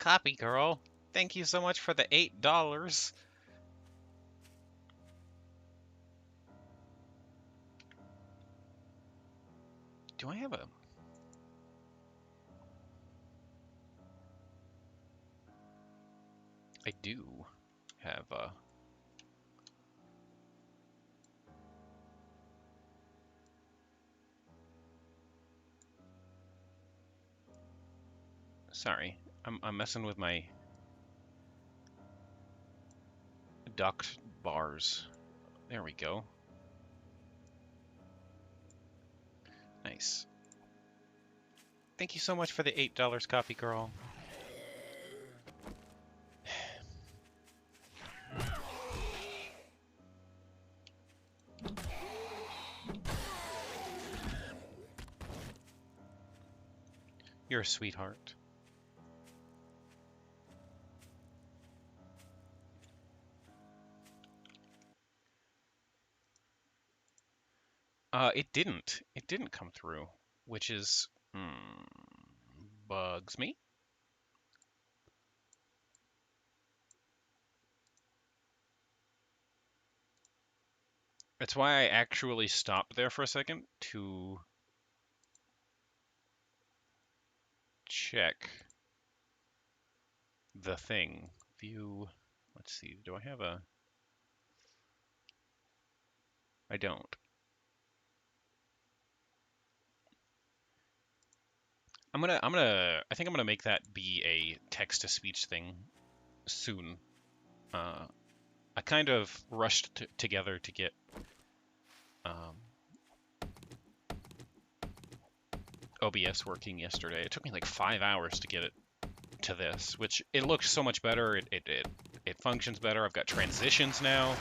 Copy girl. Thank you so much for the $8. Do I have a... I do have a... Sorry, I'm messing with my duct bars. There we go. Nice. Thank you so much for the $8, copy girl. You're a sweetheart. It didn't. It didn't come through, which is bugs me. That's why I actually stopped there for a second to check the thing. View. Let's see. Do I have a? I don't. I think I'm gonna make that be a text-to-speech thing soon. I kind of rushed together to get OBS working yesterday. It took me like 5 hours to get it to this, which it looks so much better. It functions better. I've got transitions now,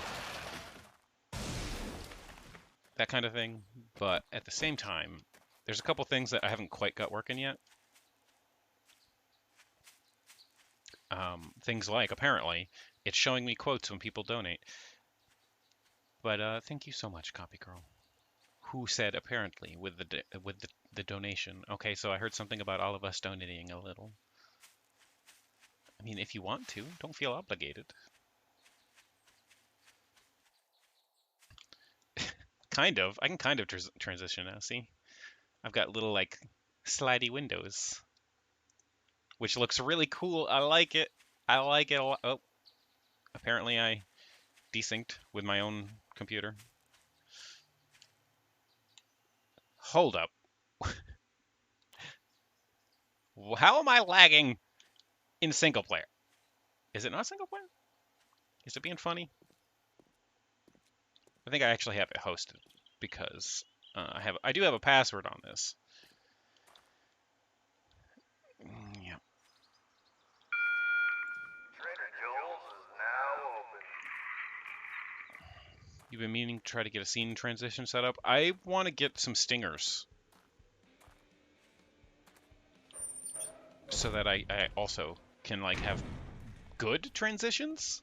that kind of thing. But at the same time, there's a couple things that I haven't quite got working yet. Things like, apparently, it's showing me quotes when people donate. But thank you so much, Copy Girl. Who said apparently with the donation? Okay, so I heard something about all of us donating a little. I mean, if you want to, don't feel obligated. Kind of. I can kind of transition now. See, I've got little like slidey windows, which looks really cool. I like it. I like it a lot. Oh, apparently I desynced with my own computer. Hold up. How am I lagging in single player? Is it not single player? Is it being funny? I think I actually have it hosted because I do have a password on this. Yeah. Trader Joel's is now open. You've been meaning to try to get a scene transition set up. I want to get some stingers so that I also can like have good transitions.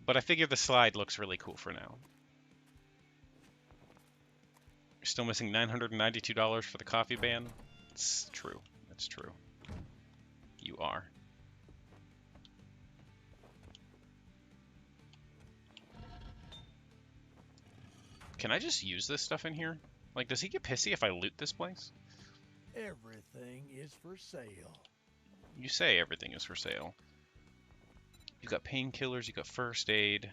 But I figure the slide looks really cool for now. You're still missing $992 for the coffee ban? It's true. It's true. You are. Can I just use this stuff in here? Like, does he get pissy if I loot this place? Everything is for sale. You say everything is for sale. You got painkillers, you got first aid,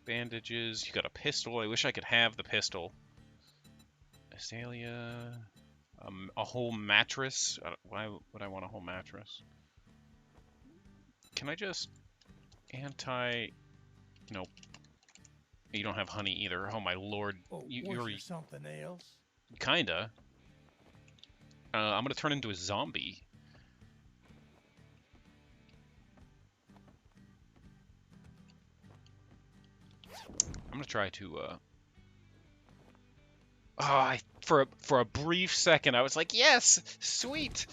bandages, you got a pistol. I wish I could have the pistol. Azalea, a whole mattress. Why would I want a whole mattress? Can I just Nope. You don't have honey either. Oh my lord. Oh, You're something else? kinda. I'm gonna turn into a zombie I'm gonna try to. For a brief second, I was like, yes, sweet.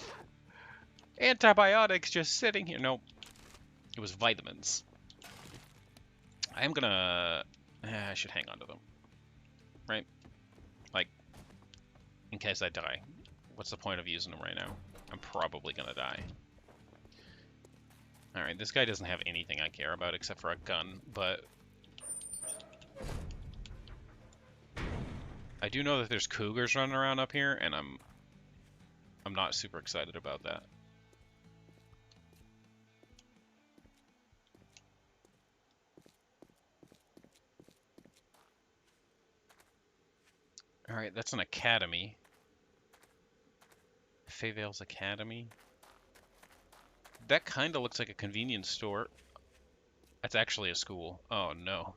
Antibiotics just sitting here. Nope, it was vitamins. I am gonna. I should hang on to them, right? Like, in case I die. What's the point of using them right now? I'm probably gonna die. Alright, this guy doesn't have anything I care about except for a gun, but... I do know that there's cougars running around up here, and I'm not super excited about that. Alright, that's an academy. Fayvale's Academy. That kind of looks like a convenience store. That's actually a school. Oh no.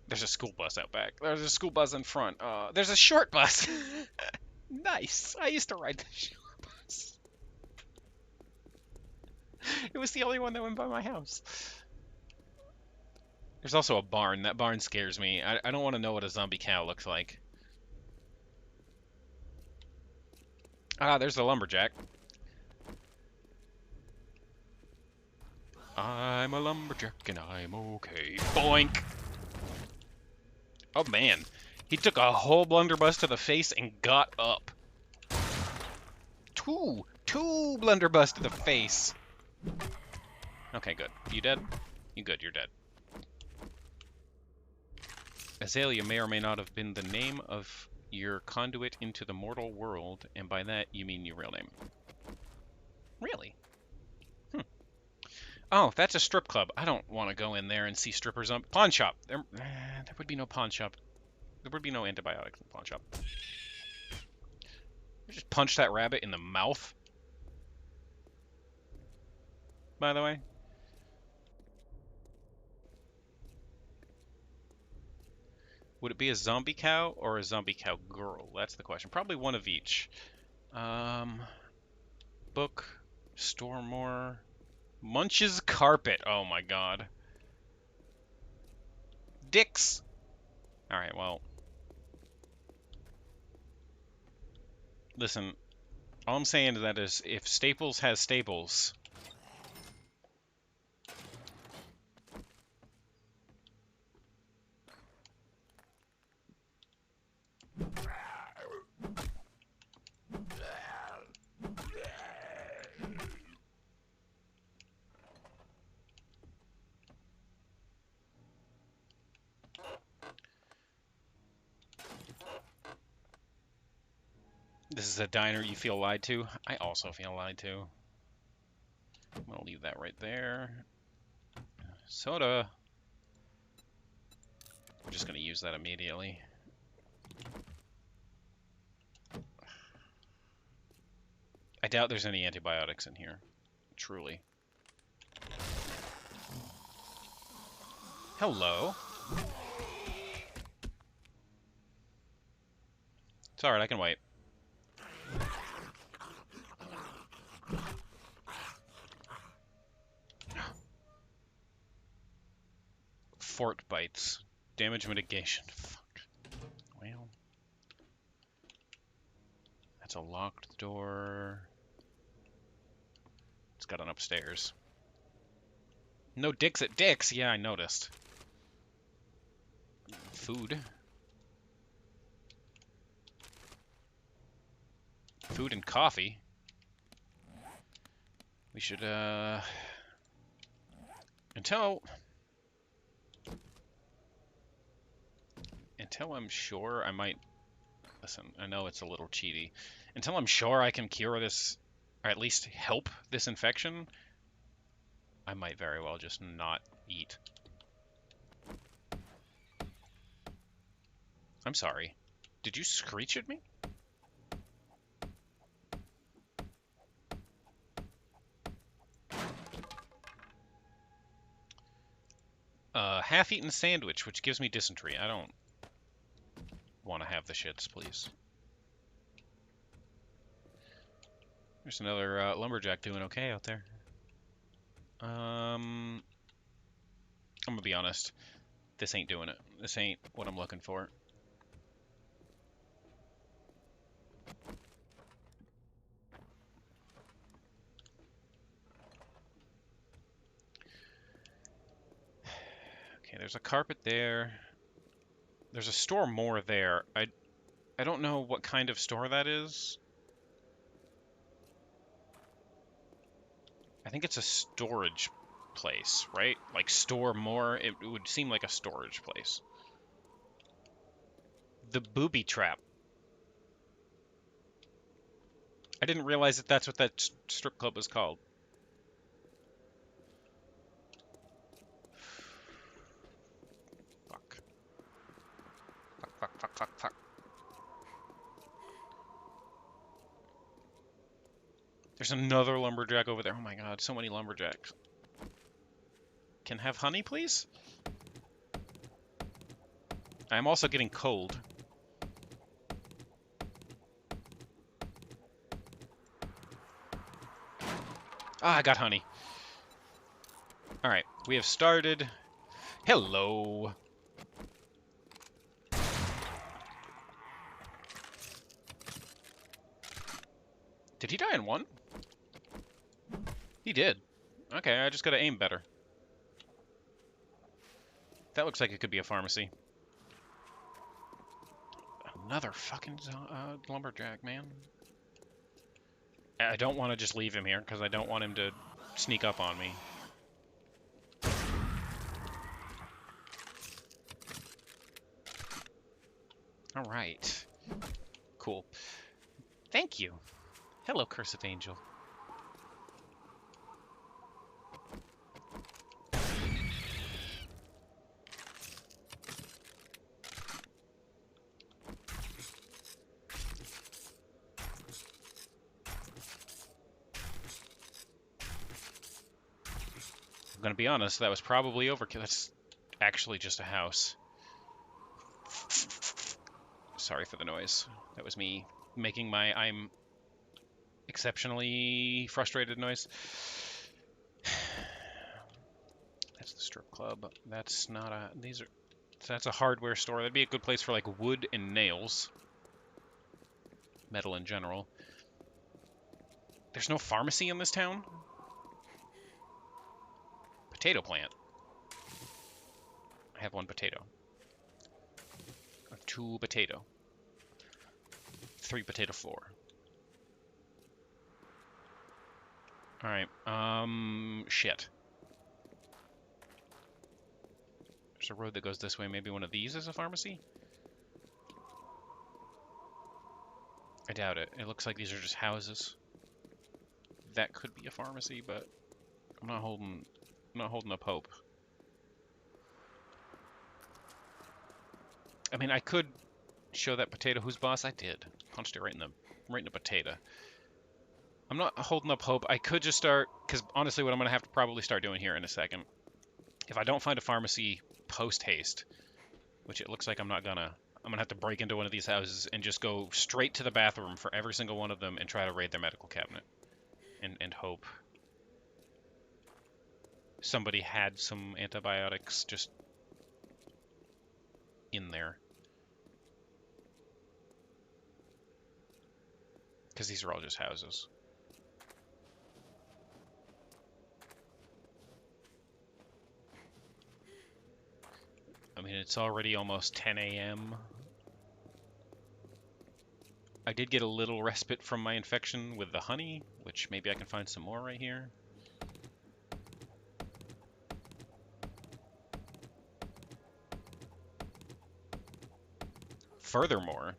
There's a school bus out back. There's a school bus in front. There's a short bus. Nice. I used to ride the short bus. It was the only one that went by my house. There's also a barn. That barn scares me. I don't want to know what a zombie cow looks like. Ah, there's the lumberjack. I'm a lumberjack and I'm okay. Boink! Oh man, he took a whole blunderbuss to the face and got up. Two blunderbuss to the face. Okay, good. You dead? You good, you're dead. Azalea may or may not have been the name of your conduit into the mortal world, and by that you mean your real name. Really? Oh, that's a strip club. I don't want to go in there and see strippers on... Pawn shop! There would be no pawn shop. There would be no antibiotics in the pawn shop. Just punch that rabbit in the mouth. By the way. Would it be a zombie cow or a zombie cow girl? That's the question. Probably one of each. Book. Store more. Munches carpet. Oh my god. Dicks. Alright, well. Listen. All I'm saying to that is if Staples has Staples. This is a diner you feel lied to. I also feel lied to. I'm gonna leave that right there. Soda. We're just gonna use that immediately. I doubt there's any antibiotics in here. Truly. Hello. It's alright, I can wait. Fort bites. Damage mitigation. Fuck. Well. That's a locked door. It's got an upstairs. No dicks at dicks! Yeah, I noticed. Food. Food and coffee. We should, Until I'm sure I might... Listen, I know it's a little cheaty. Until I'm sure I can cure this, or at least help this infection, I might very well just not eat. I'm sorry. Did you screech at me? Half-eaten sandwich, which gives me dysentery. I don't want to have the shits, please. There's another lumberjack doing okay out there. I'm gonna be honest. This ain't doing it. This ain't what I'm looking for. Okay, there's a carpet there. There's a store more there. I don't know what kind of store that is. I think it's a storage place, right? Like store more. It would seem like a storage place. The booby trap. I didn't realize that that's what that strip club was called. Fuck. Fuck. There's another lumberjack over there. Oh my god, so many lumberjacks. Can have honey, please? I'm also getting cold. Ah, I got honey. Alright, we have started. Hello. Did he die in one? He did. Okay, I just gotta aim better. That looks like it could be a pharmacy. Another fucking lumberjack, man. I don't want to just leave him here, because I don't want him to sneak up on me. Alright. Cool. Thank you. Hello, Cursed Angel. I'm gonna be honest, that was probably overkill. That's actually just a house. Sorry for the noise. That was me making my I'm exceptionally frustrated noise. That's the strip club. That's not a... These are... That's a hardware store. That'd be a good place for, like, wood and nails. Metal in general. There's no pharmacy in this town? Potato plant. I have 1 potato. Or 2 potato. 3 potato 4. Alright, shit. There's a road that goes this way. Maybe one of these is a pharmacy? I doubt it. It looks like these are just houses. That could be a pharmacy, but I'm not holding up hope. I mean, I could show that potato who's boss. I did. Punched it right in the potato. I'm not holding up hope. I could just start, because honestly what I'm going to have to probably start doing here in a second, if I don't find a pharmacy post-haste, which it looks like I'm not gonna, I'm going to have to break into one of these houses and just go straight to the bathroom for every single one of them and try to raid their medical cabinet. And hope somebody had some antibiotics just in there. Because these are all just houses. I mean, it's already almost 10 a.m. I did get a little respite from my infection with the honey, which maybe I can find some more right here. Furthermore,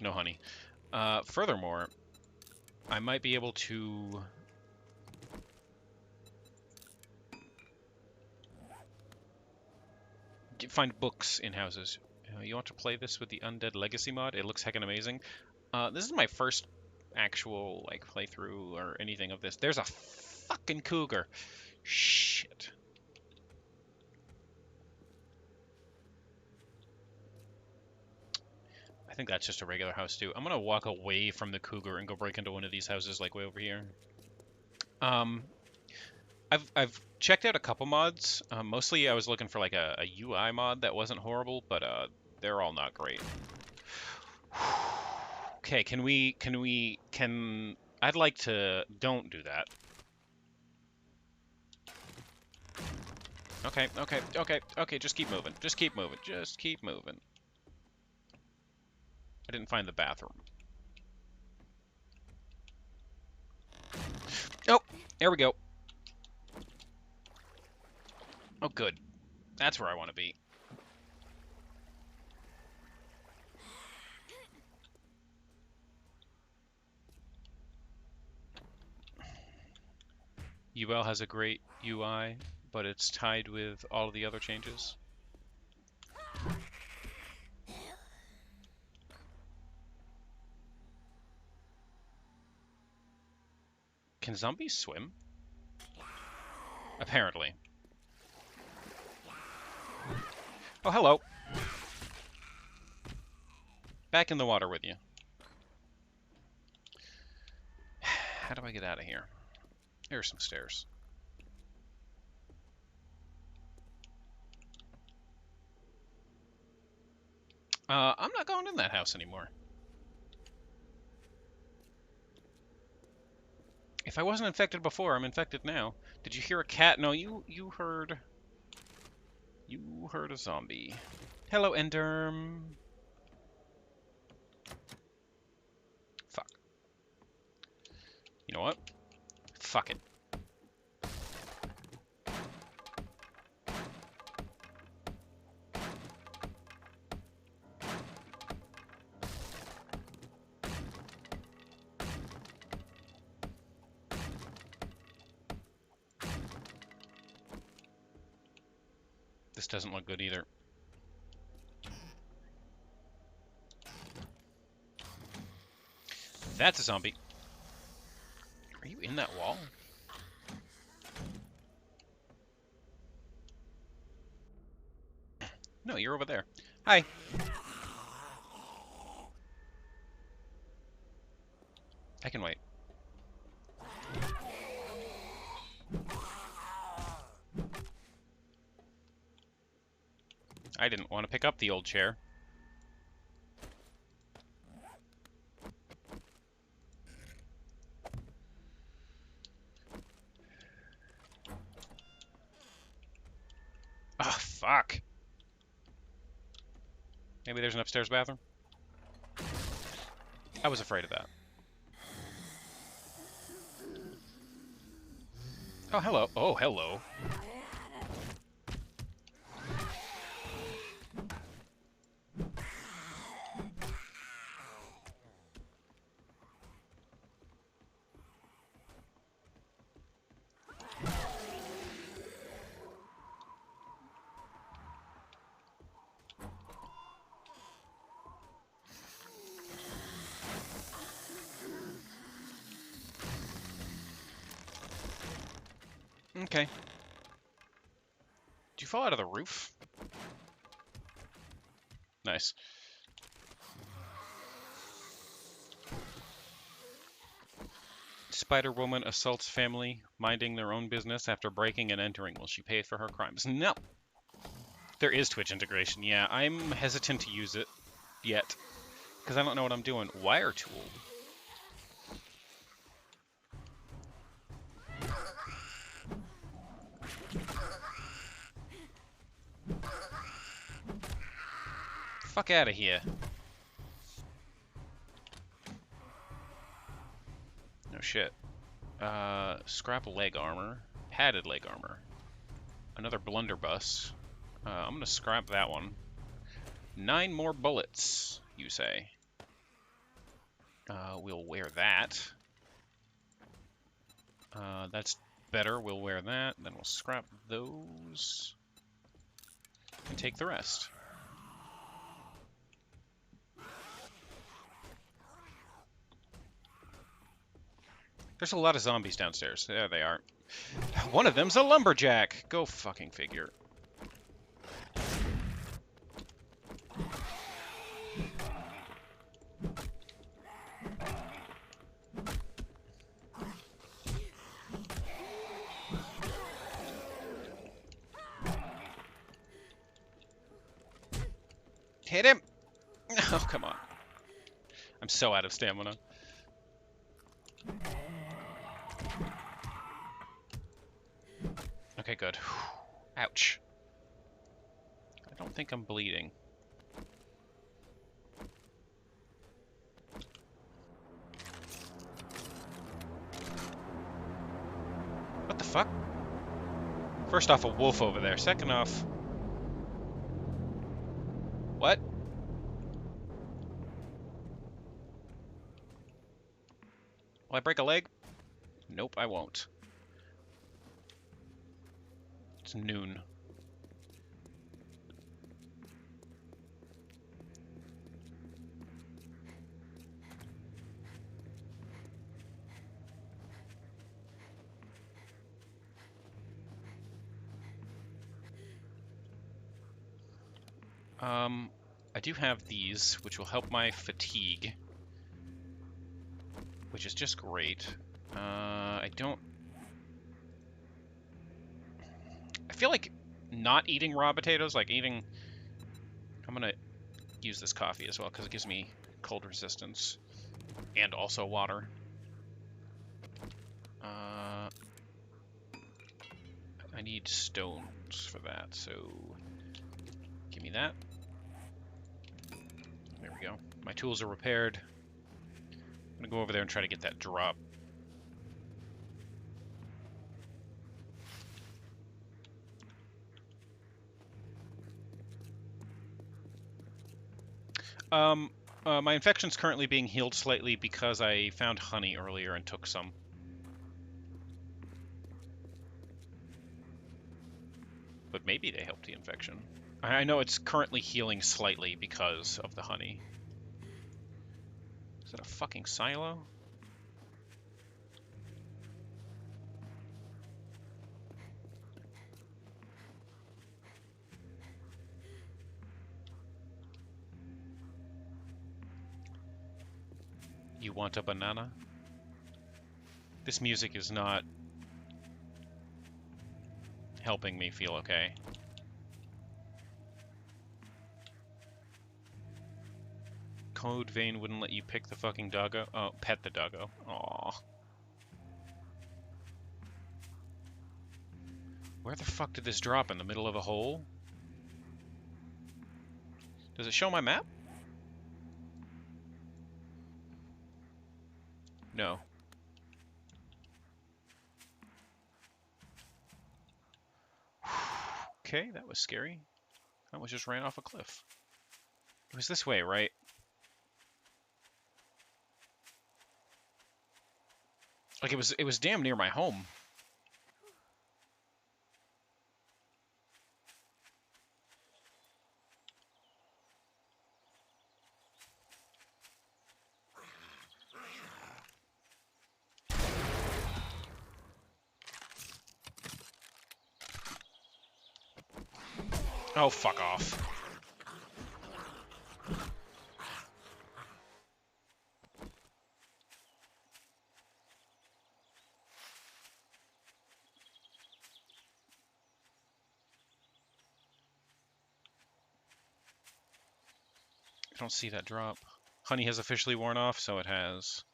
no honey. Furthermore, I might be able to find books in houses. You want to play this with the Undead Legacy mod? It looks heckin' amazing. This is my first actual like playthrough or anything of this. There's a fucking cougar. Shit. I think that's just a regular house too. I'm gonna walk away from the cougar and go break into one of these houses like way over here. I've checked out a couple mods. Mostly I was looking for like a UI mod that wasn't horrible, but they're all not great. Okay, can I'd like to don't do that. Okay, just keep moving. Just keep moving. Just keep moving. I didn't find the bathroom. Oh, there we go. Oh, good. That's where I want to be. UL has a great UI, but it's tied with all of the other changes. Can zombies swim? Apparently. Oh, hello. Back in the water with you. How do I get out of here? There are some stairs. I'm not going in that house anymore. If I wasn't infected before, I'm infected now. Did you hear a cat? No, you heard... You heard a zombie. Hello, Enderm. Fuck. You know what? Fuck it. This doesn't look good either. That's a zombie. Are you in that wall? No, you're over there. Hi. I can wait. I didn't want to pick up the old chair. Ah, fuck. Maybe there's an upstairs bathroom? I was afraid of that. Oh, hello. Oh, hello. Okay. Did you fall out of the roof? Nice. Spider-Woman assaults family minding their own business after breaking and entering. Will she pay for her crimes? No. There is Twitch integration. Yeah, I'm hesitant to use it yet because I don't know what I'm doing. Wire tool. Fuck out of here. No shit. Scrap leg armor. Padded leg armor. Another blunderbuss. I'm gonna scrap that one. 9 more bullets, you say. We'll wear that. That's better. We'll wear that. Then we'll scrap those. And take the rest. There's a lot of zombies downstairs. There they are. One of them's a lumberjack. Go fucking figure. Hit him! Oh, come on. I'm so out of stamina. Okay, good. Ouch. I don't think I'm bleeding. What the fuck? First off, a wolf over there. Second off... What? Will I break a leg? Nope, I won't. It's noon. I do have these, which will help my fatigue, which is just great. I feel like not eating raw potatoes, like eating... I'm gonna use this coffee as well, because it gives me cold resistance, and also water. I need stones for that, so give me that. There we go. My tools are repaired. I'm gonna go over there and try to get that drop. My infection's currently being healed slightly because I found honey earlier and took some. But maybe they helped the infection. I know it's currently healing slightly because of the honey. Is that a fucking silo? You want a banana? This music is not helping me feel okay. Code vein wouldn't let you pick the fucking doggo. Oh, pet the doggo. Aww. Where the fuck did this drop? In the middle of a hole? Does it show my map? No. Okay, that was scary. I almost just ran off a cliff. It was this way, right? Like it was damn near my home. Oh, fuck off. I don't see that drop. Honey has officially worn off, so it has.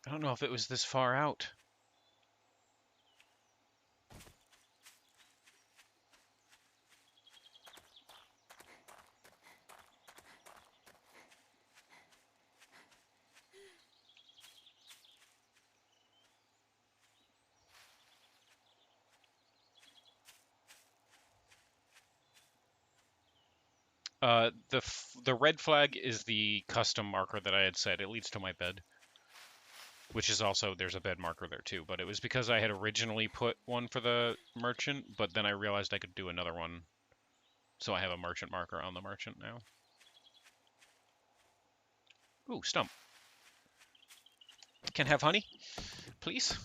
I don't know if it was this far out. The red flag is the custom marker that I had said. It leads to my bed, which is also, there's a bed marker there too. But it was because I had originally put one for the merchant, but then I realized I could do another one. So I have a merchant marker on the merchant now. Ooh, stump. Can have honey, please?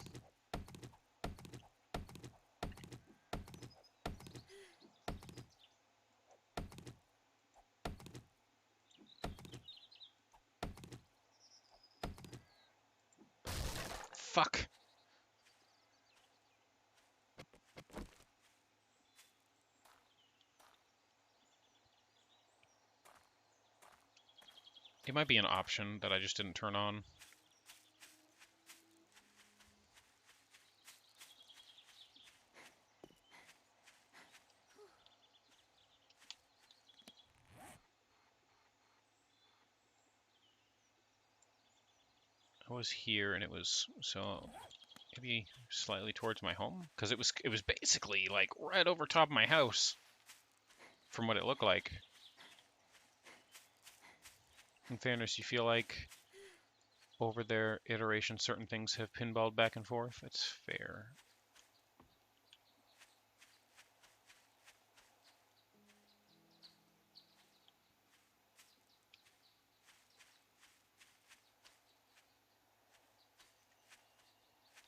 Fuck. It might be an option that I just didn't turn on. I was here and it was, so maybe slightly towards my home, because it was basically like right over top of my house from what it looked like. In fairness, you feel like over their iteration certain things have pinballed back and forth. It's fair.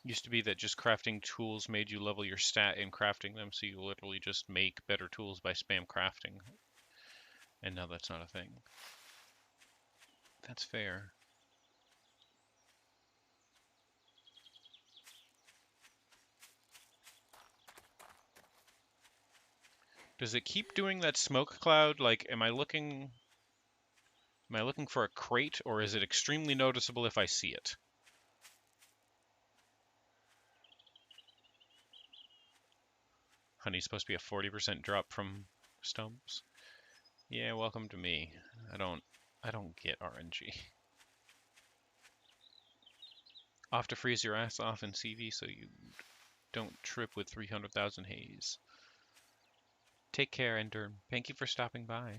Used to be that just crafting tools made you level your stat in crafting them, so you literally just make better tools by spam crafting. And now that's not a thing. That's fair. Does it keep doing that smoke cloud? Like, am I looking for a crate, or is it extremely noticeable if I see it? Honey's supposed to be a 40% drop from stumps. Yeah, welcome to me. I don't get RNG. Off to freeze your ass off in CV so you don't trip with 300,000 haze. Take care, Ender. Thank you for stopping by.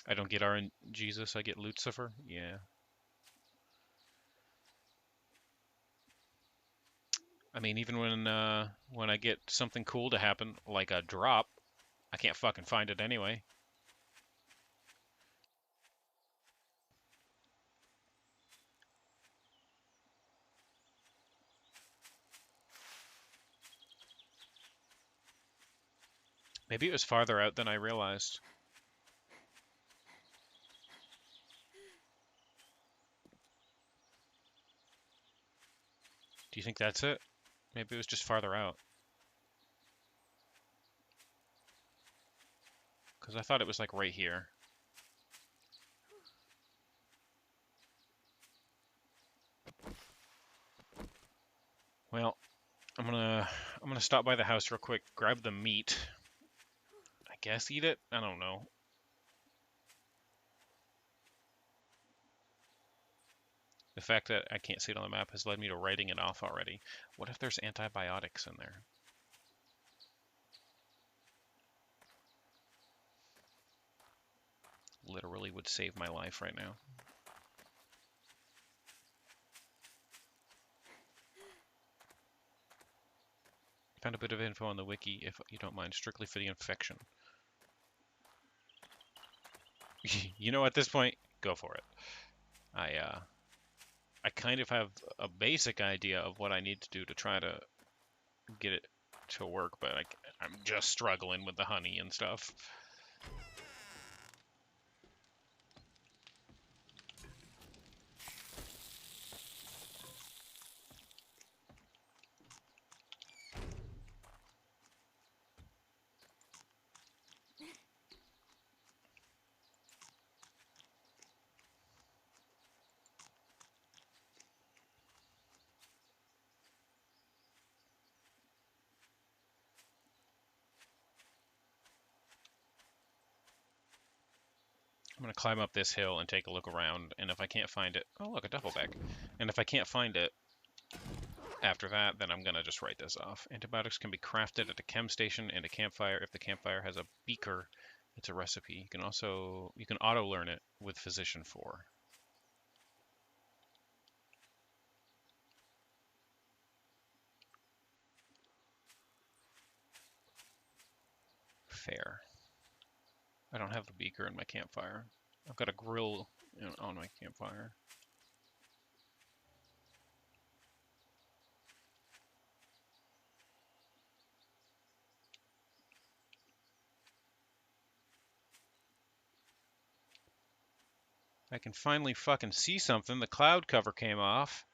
I don't get Jesus, I get Lucifer. Yeah. I mean, even when I get something cool to happen, like a drop, I can't fucking find it anyway. Maybe it was farther out than I realized. Do you think that's it? Maybe it was just farther out. Because I thought it was like right here. Well, I'm gonna stop by the house real quick, grab the meat. I guess eat it? I don't know. The fact that I can't see it on the map has led me to writing it off already. What if there's antibiotics in there? Literally would save my life right now. Found a bit of info on the wiki, if you don't mind, strictly for the infection. You know, at this point, go for it. I kind of have a basic idea of what I need to do to try to get it to work, but I'm just struggling with the honey and stuff. I'm going to climb up this hill and take a look around, and if I can't find it... Oh, look, a duffel bag. And if I can't find it, After that, then I'm gonna just write this off. Antibiotics can be crafted at a chem station and a campfire. If the campfire has a beaker, it's a recipe. You can auto learn it with Physician 4. Fair. I don't have the beaker in my campfire. I've got a grill on my campfire. I can finally fucking see something. The cloud cover came off.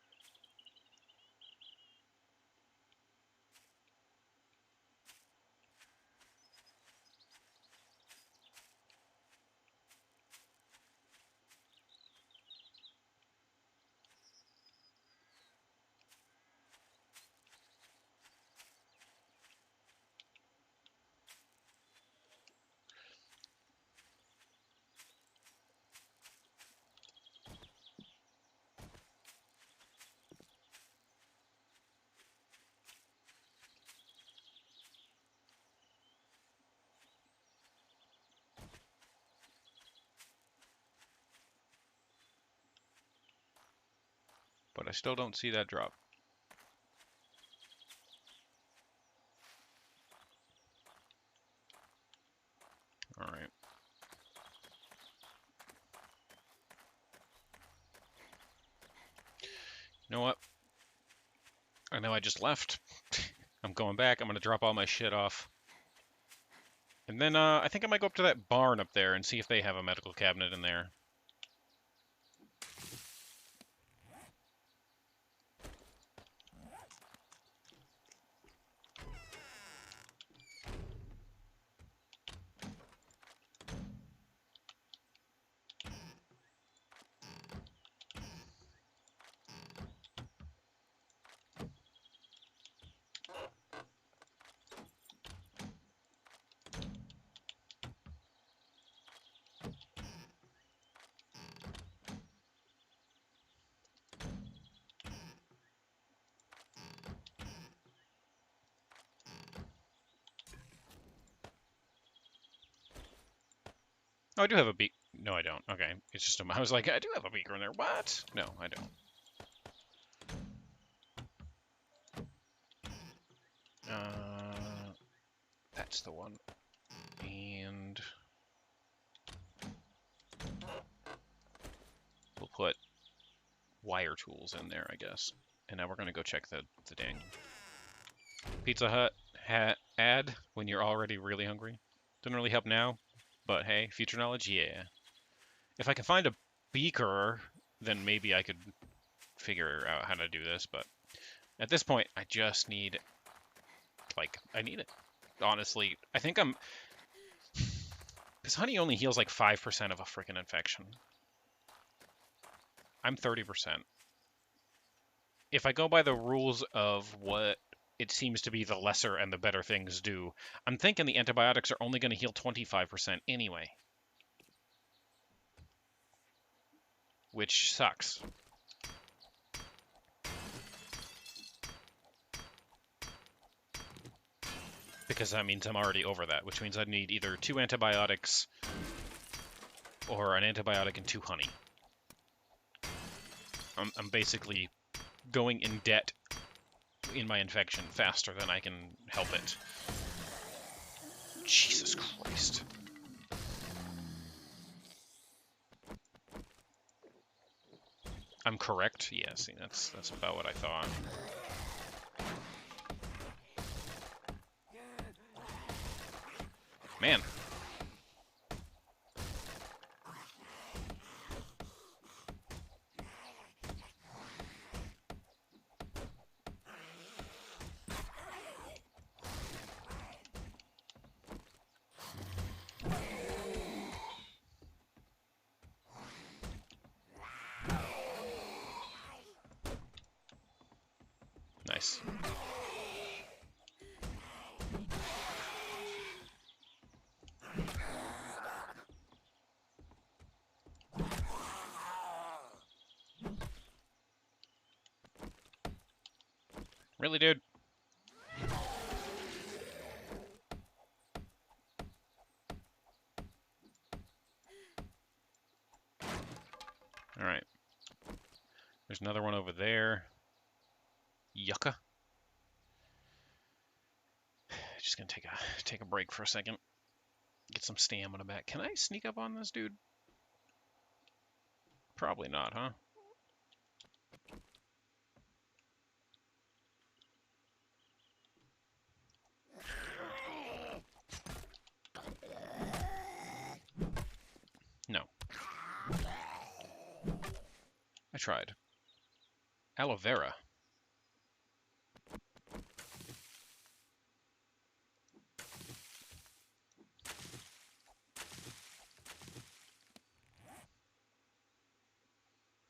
But I still don't see that drop. All right. You know what? I know I just left. I'm going back. I'm going to drop all my shit off. And then I think I might go up to that barn up there and see if they have a medical cabinet in there. Oh, I do have a beak. No, I don't. Okay. It's just, I was like, I do have a beaker in there. What? No, I don't. That's the one. And we'll put wire tools in there, I guess. And now we're going to go check the dang Pizza Hut ad when you're already really hungry. Doesn't really help now, but hey, future knowledge, yeah. If I can find a beaker, then maybe I could figure out how to do this, but at this point, I just need, like, I need it. Honestly, I think because honey only heals like 5% of a freaking infection. I'm 30%. If I go by the rules of what it seems to be the lesser and the better things do, I'm thinking the antibiotics are only going to heal 25% anyway. Which sucks. Because that means I'm already over that, which means I need either 2 antibiotics or an antibiotic and 2 honey. I'm basically going in debt in my infection faster than I can help it. Jesus Christ. I'm correct? Yeah, see, that's about what I thought. Man. Nice. Really, dude? Alright. There's another one over there. Yucca. Just gonna take a break for a second. Get some stamina back. Can I sneak up on this dude? Probably not, huh? No. I tried. Aloe vera.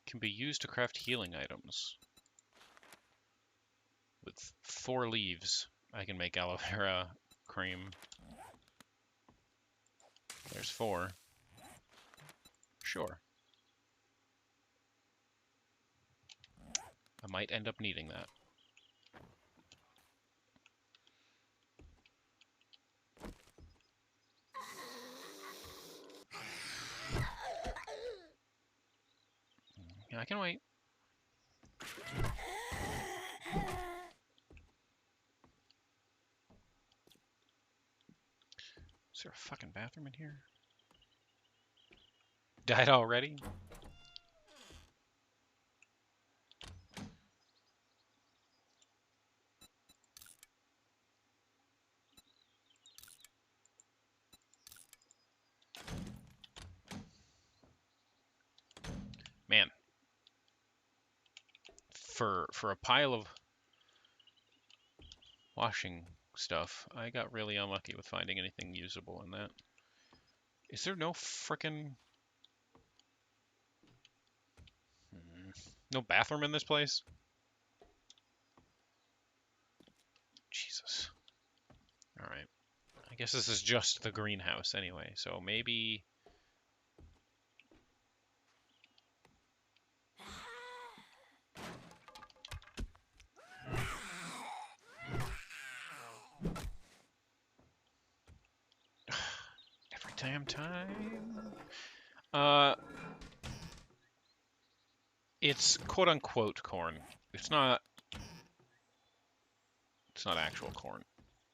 Can be used to craft healing items. With 4 leaves, I can make aloe vera cream. There's 4. Sure. I might end up needing that. Yeah, I can wait. Is there a fucking bathroom in here? Died already? Man. For a pile of washing stuff, I got really unlucky with finding anything usable in that. Is there no frickin' no bathroom in this place? Jesus. Alright. I guess this is just the greenhouse anyway, so maybe... Every damn time. It's quote-unquote corn. It's not actual corn.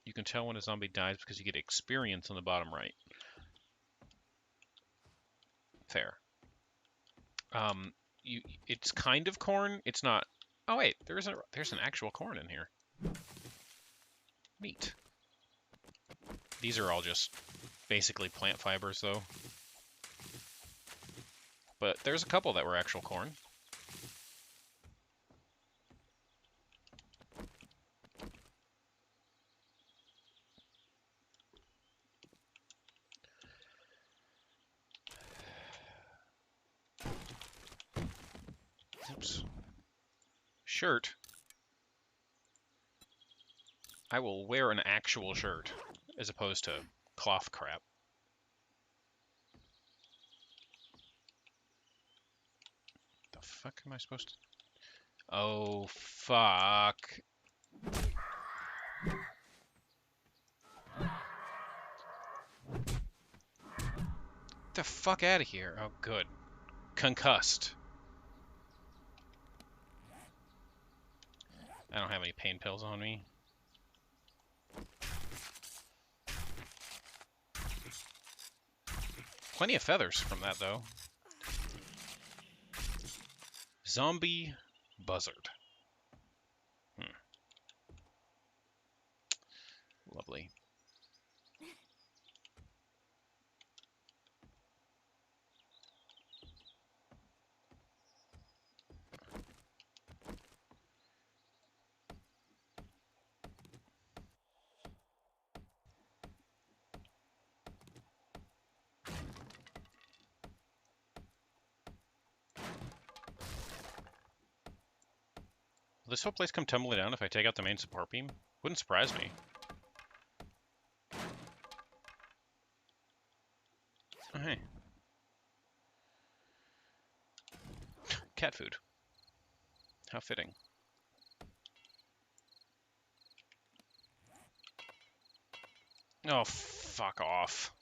You can tell when a zombie dies because you get experience on the bottom right. Fair. It's kind of corn. It's not. Oh wait, there's an actual corn in here. Neat. These are all just basically plant fibers, though. But there's a couple that were actual corn. Oops. Shirt. I will wear an actual shirt as opposed to cloth crap. The fuck am I supposed to... Oh, fuck. Get the fuck out of here. Oh, good. Concussed. I don't have any pain pills on me. Plenty of feathers from that, though. Zombie buzzard. Lovely. Will this whole place come tumbling down if I take out the main support beam? Wouldn't surprise me. Oh, hey. Cat food. How fitting. Oh, fuck off.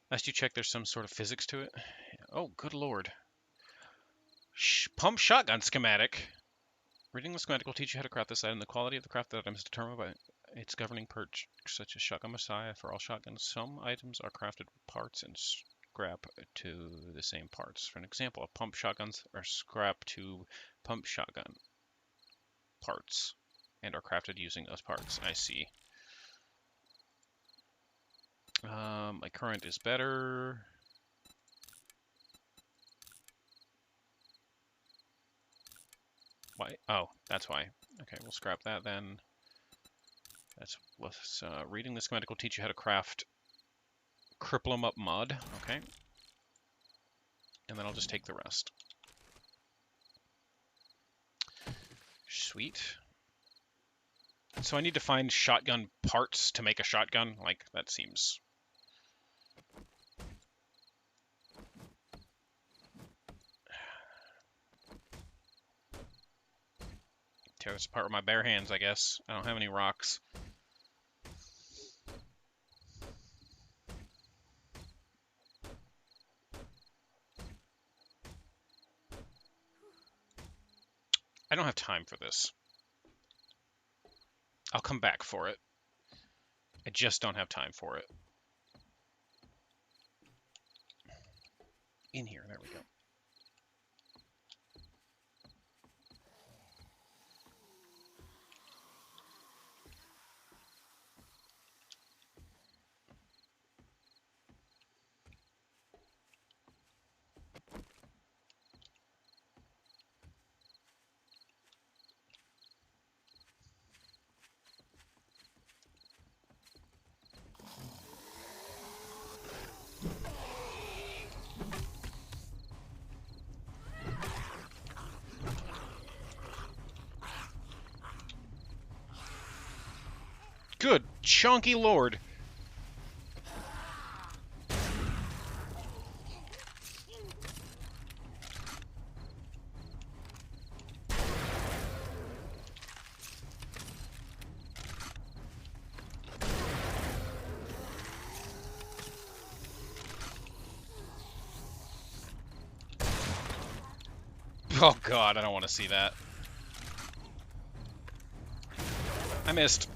Last you check, there's some sort of physics to it. Oh, good lord. Pump shotgun schematic. Reading the schematic will teach you how to craft this item. The quality of the crafted item is determined by its governing perch, such as Shotgun Messiah. For all shotguns, some items are crafted with parts and scrap to the same parts. For an example, pump shotguns are scrap to pump shotgun parts and are crafted using those parts. I see. My current is better. Why? Oh, that's why. Okay, we'll scrap that then. That's what's reading the schematic will teach you how to craft cripple 'em up mod. Okay. And then I'll just take the rest. Sweet. So I need to find shotgun parts to make a shotgun? Like, that seems... Tear this apart with my bare hands, I guess. I don't have any rocks. I don't have time for this. I'll come back for it. I just don't have time for it. In here, there we go. Good chunky lord. Oh god, I don't want to see that. I missed.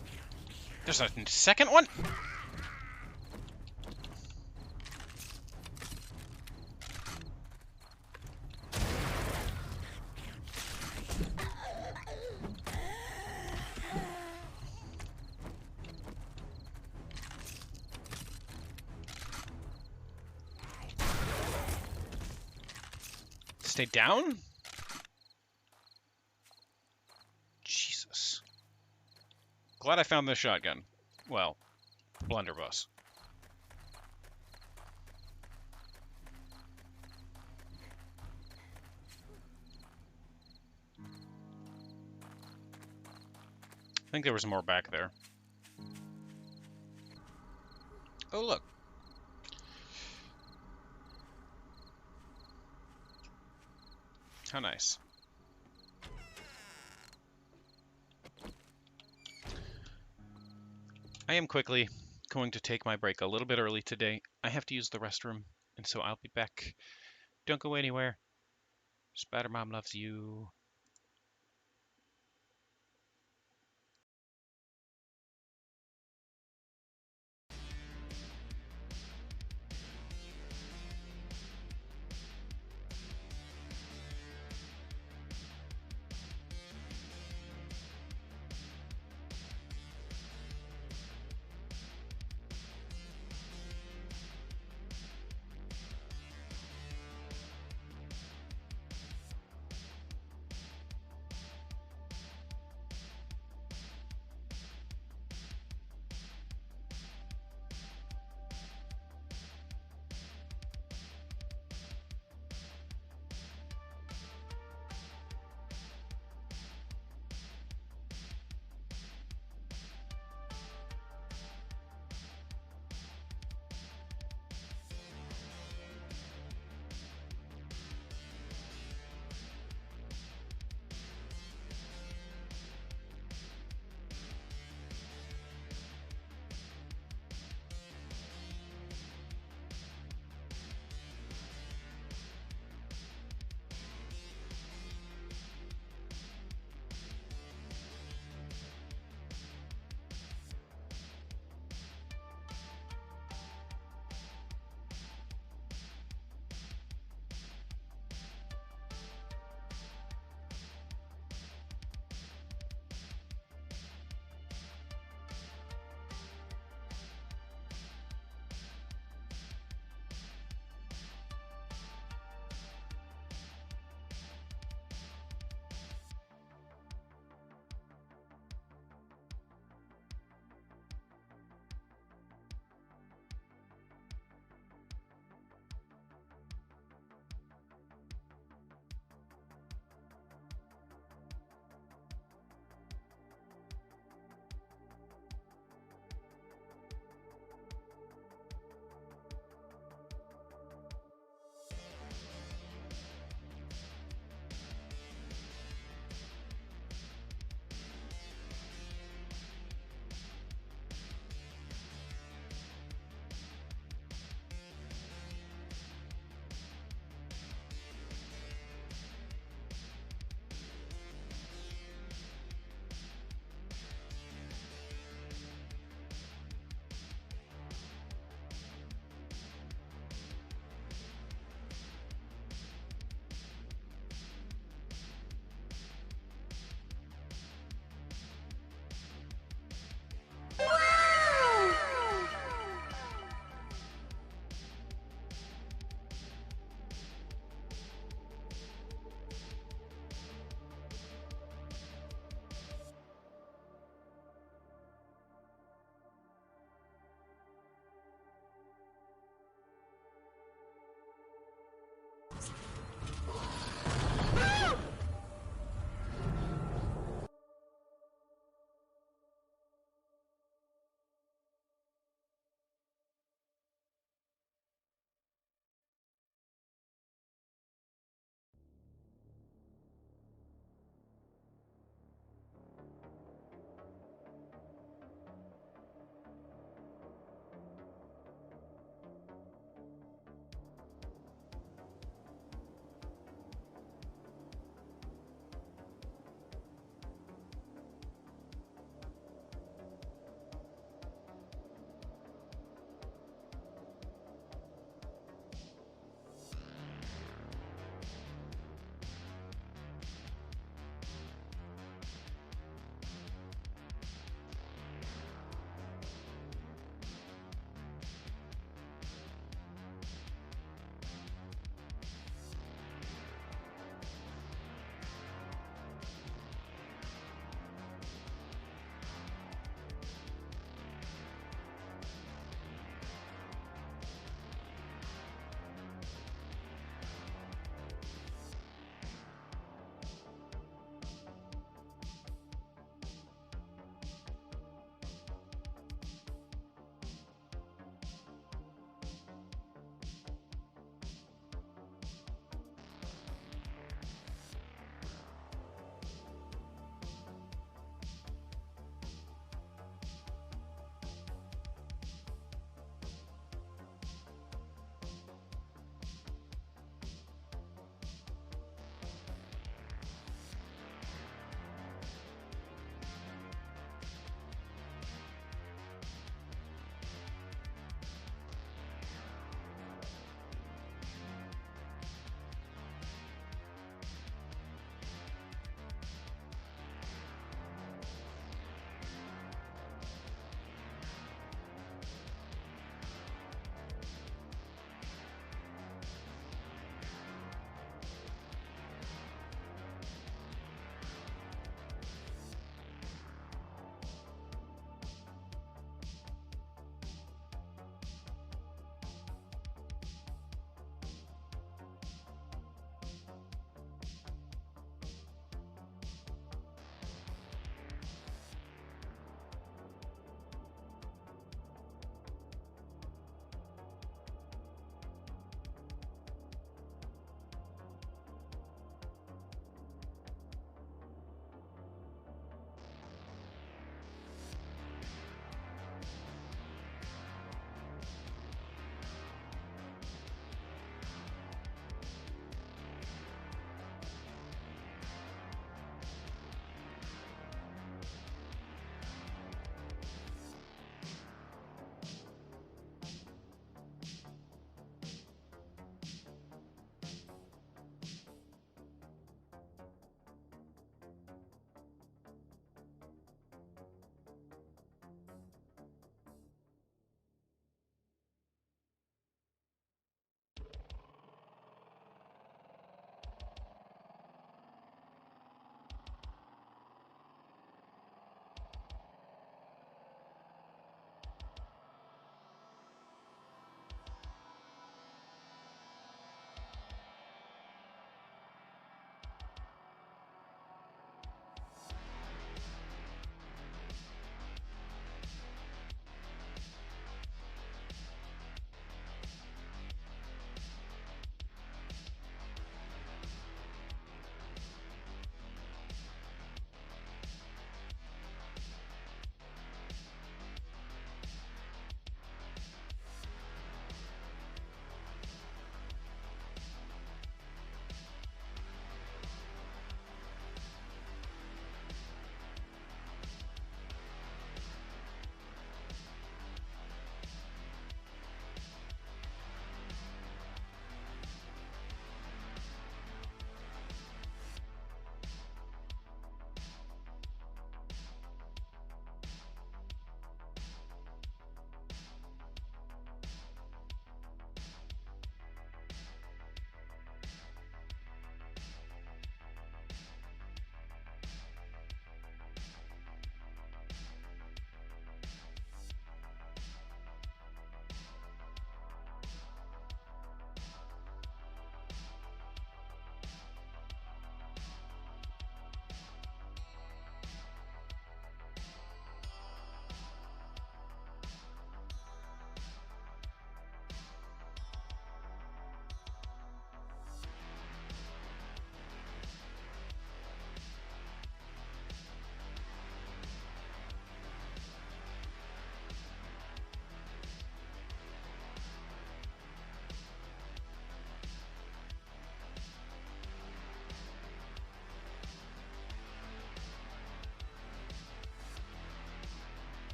There's a second one? Stay down? Jesus. Glad I found this shotgun. Well, blunderbuss. I think there was more back there. Oh, look. How nice. I am quickly going to take my break a little bit early today. I have to use the restroom, and so I'll be back. Don't go anywhere. Spider Mom loves you.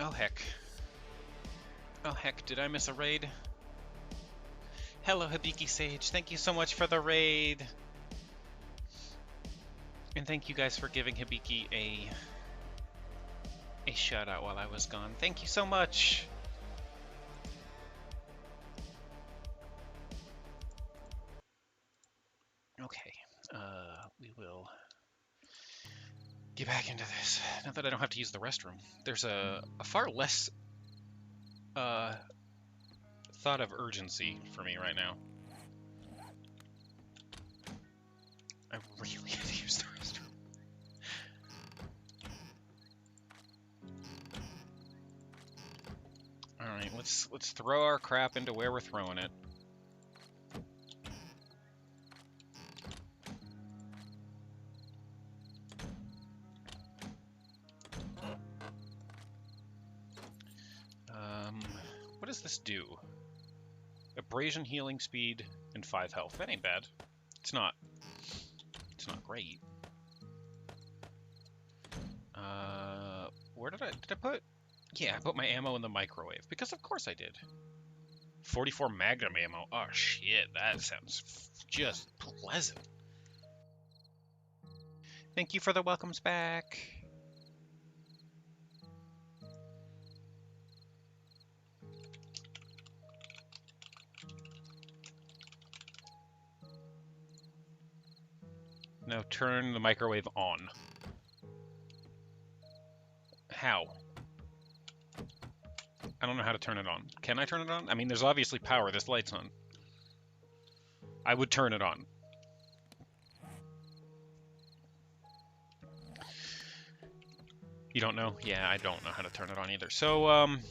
Oh heck. Oh heck, did I miss a raid? Hello Hibiki Sage, thank you so much for the raid! And thank you guys for giving Hibiki a shout out while I was gone. Thank you so much! Okay, we will get back into this. Now that I don't have to use the restroom. There's a far less thought of urgency for me right now. I really had to use the restroom. Alright, let's throw our crap into where we're throwing it. What does this do? Abrasion, healing speed, and 5 health. That ain't bad. It's not great. Where did I put? Yeah, I put my ammo in the microwave because of course I did. 44 Magnum ammo. Oh shit, that sounds just pleasant. Thank you for the welcomes back. Now turn the microwave on. How? I don't know how to turn it on. Can I turn it on? I mean, there's obviously power. This light's on. I would turn it on. You don't know? Yeah, I don't know how to turn it on either. So, I'm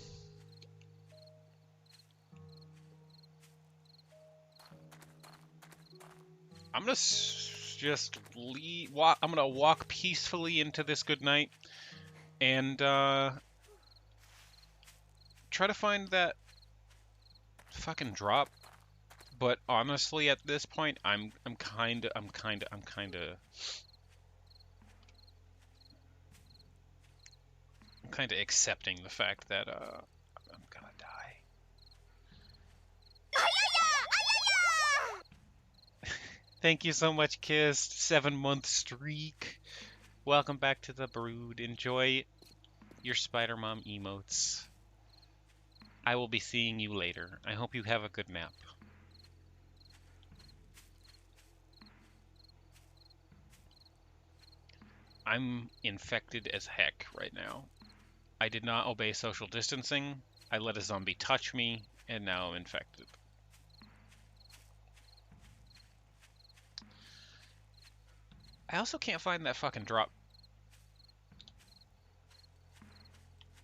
gonna just walk. I'm gonna walk peacefully into this good night, and try to find that fucking drop. But honestly, at this point, I'm kind of accepting the fact that I'm gonna die. Thank you so much, Kissed. 7-month streak. Welcome back to the Brood. Enjoy your Spider Mom emotes. I will be seeing you later. I hope you have a good nap. I'm infected as heck right now. I did not obey social distancing. I let a zombie touch me, and now I'm infected. I also can't find that fucking drop.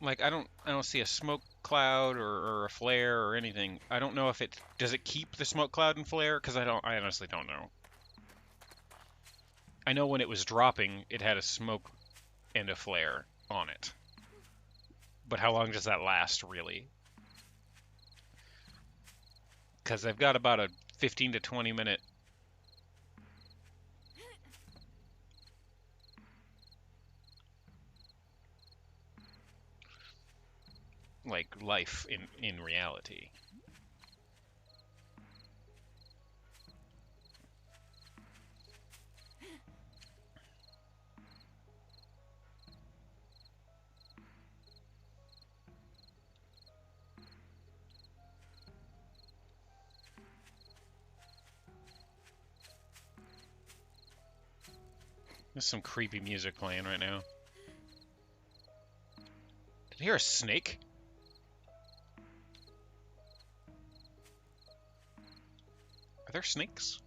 Like, I don't see a smoke cloud or a flare or anything. I don't know if does it keep the smoke cloud and flare? Because I honestly don't know. I know when it was dropping, it had a smoke and a flare on it. But how long does that last, really? Because I've got about a 15 to 20 minute like life in reality. There's some creepy music playing right now. Did I hear a snake? Are there snakes?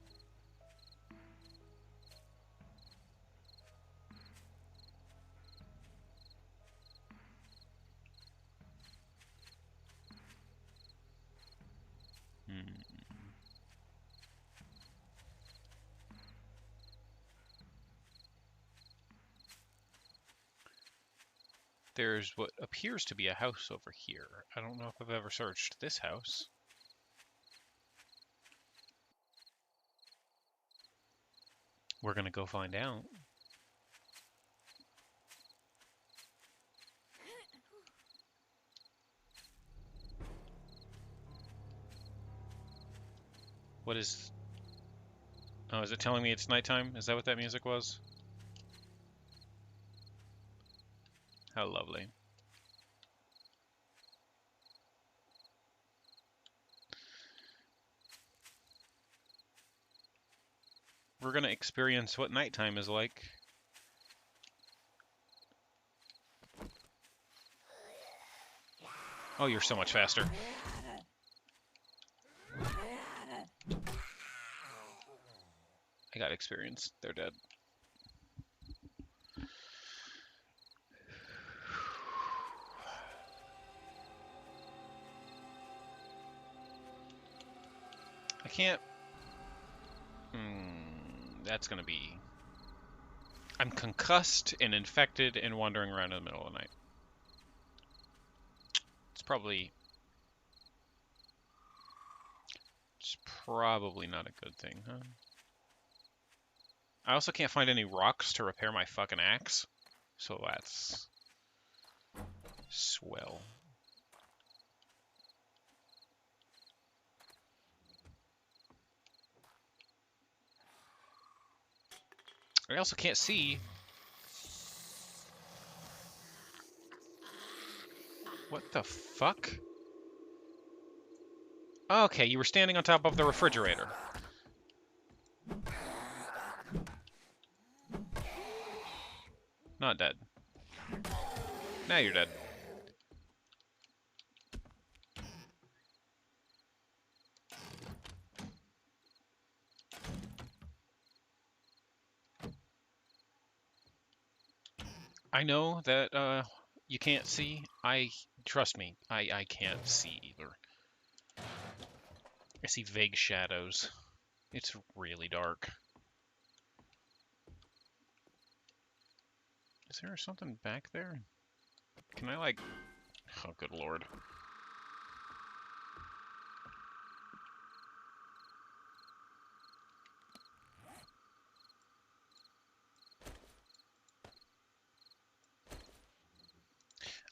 There's what appears to be a house over here. I don't know if I've ever searched this house. We're gonna go find out. What is... Oh, is it telling me it's nighttime? Is that what that music was? How lovely. We're gonna experience what nighttime is like. Oh, you're so much faster. I got experience. They're dead. I can't... that's gonna be... I'm concussed and infected and wandering around in the middle of the night. It's probably not a good thing, huh? I also can't find any rocks to repair my fucking axe, so that's swell. I also can't see. What the fuck? Okay, you were standing on top of the refrigerator. Not dead. Now you're dead. I know that you can't see. Trust me, I can't see either. I see vague shadows. It's really dark. Is there something back there? Can I like... Oh, good lord.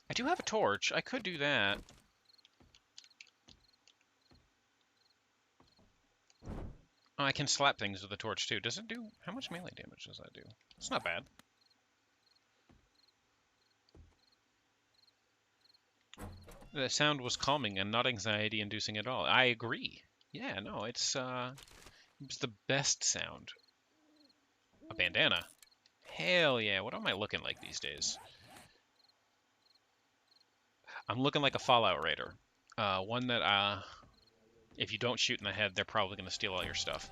I do have a torch. I could do that. Oh, I can slap things with a torch too. Does it do... How much melee damage does that do? It's not bad. The sound was calming and not anxiety-inducing at all. I agree. Yeah, no, it's the best sound. A bandana. Hell yeah, what am I looking like these days? I'm looking like a Fallout Raider. One that, if you don't shoot in the head, they're probably going to steal all your stuff.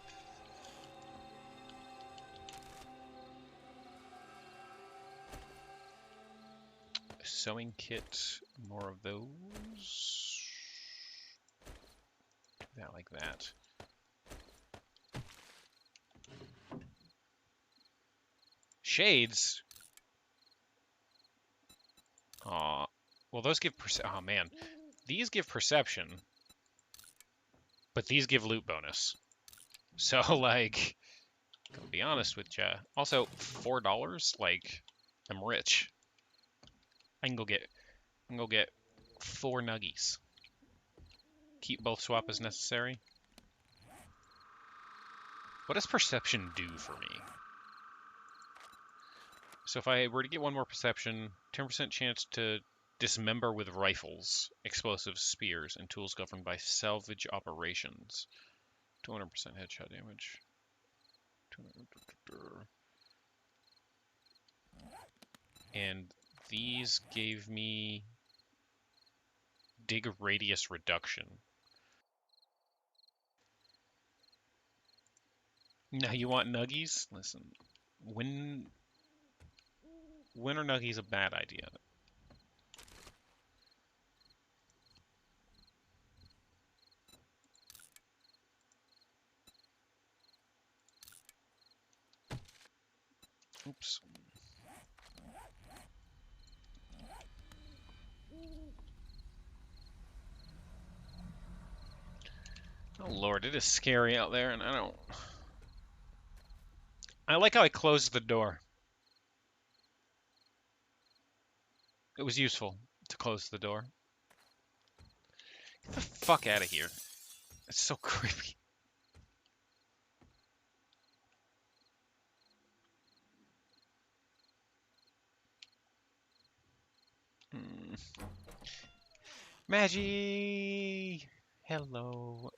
Sewing kit, more of those. Do that like that. Shades? Aw. Well, those give oh man. These give perception, but these give loot bonus. So, like, to be honest with ya. Also, $4? Like, I'm rich. I can go get 4 nuggies. Keep both swap as necessary. What does perception do for me? So if I were to get one more perception, 10% chance to dismember with rifles, explosives, spears, and tools governed by salvage operations. 200% headshot damage. And these gave me dig radius reduction. Now you want nuggies? Listen, when are nuggies a bad idea? Oops. Oh lord, it is scary out there, and I like how I closed the door. It was useful to close the door. Get the fuck out of here. It's so creepy. Maggie! Hello.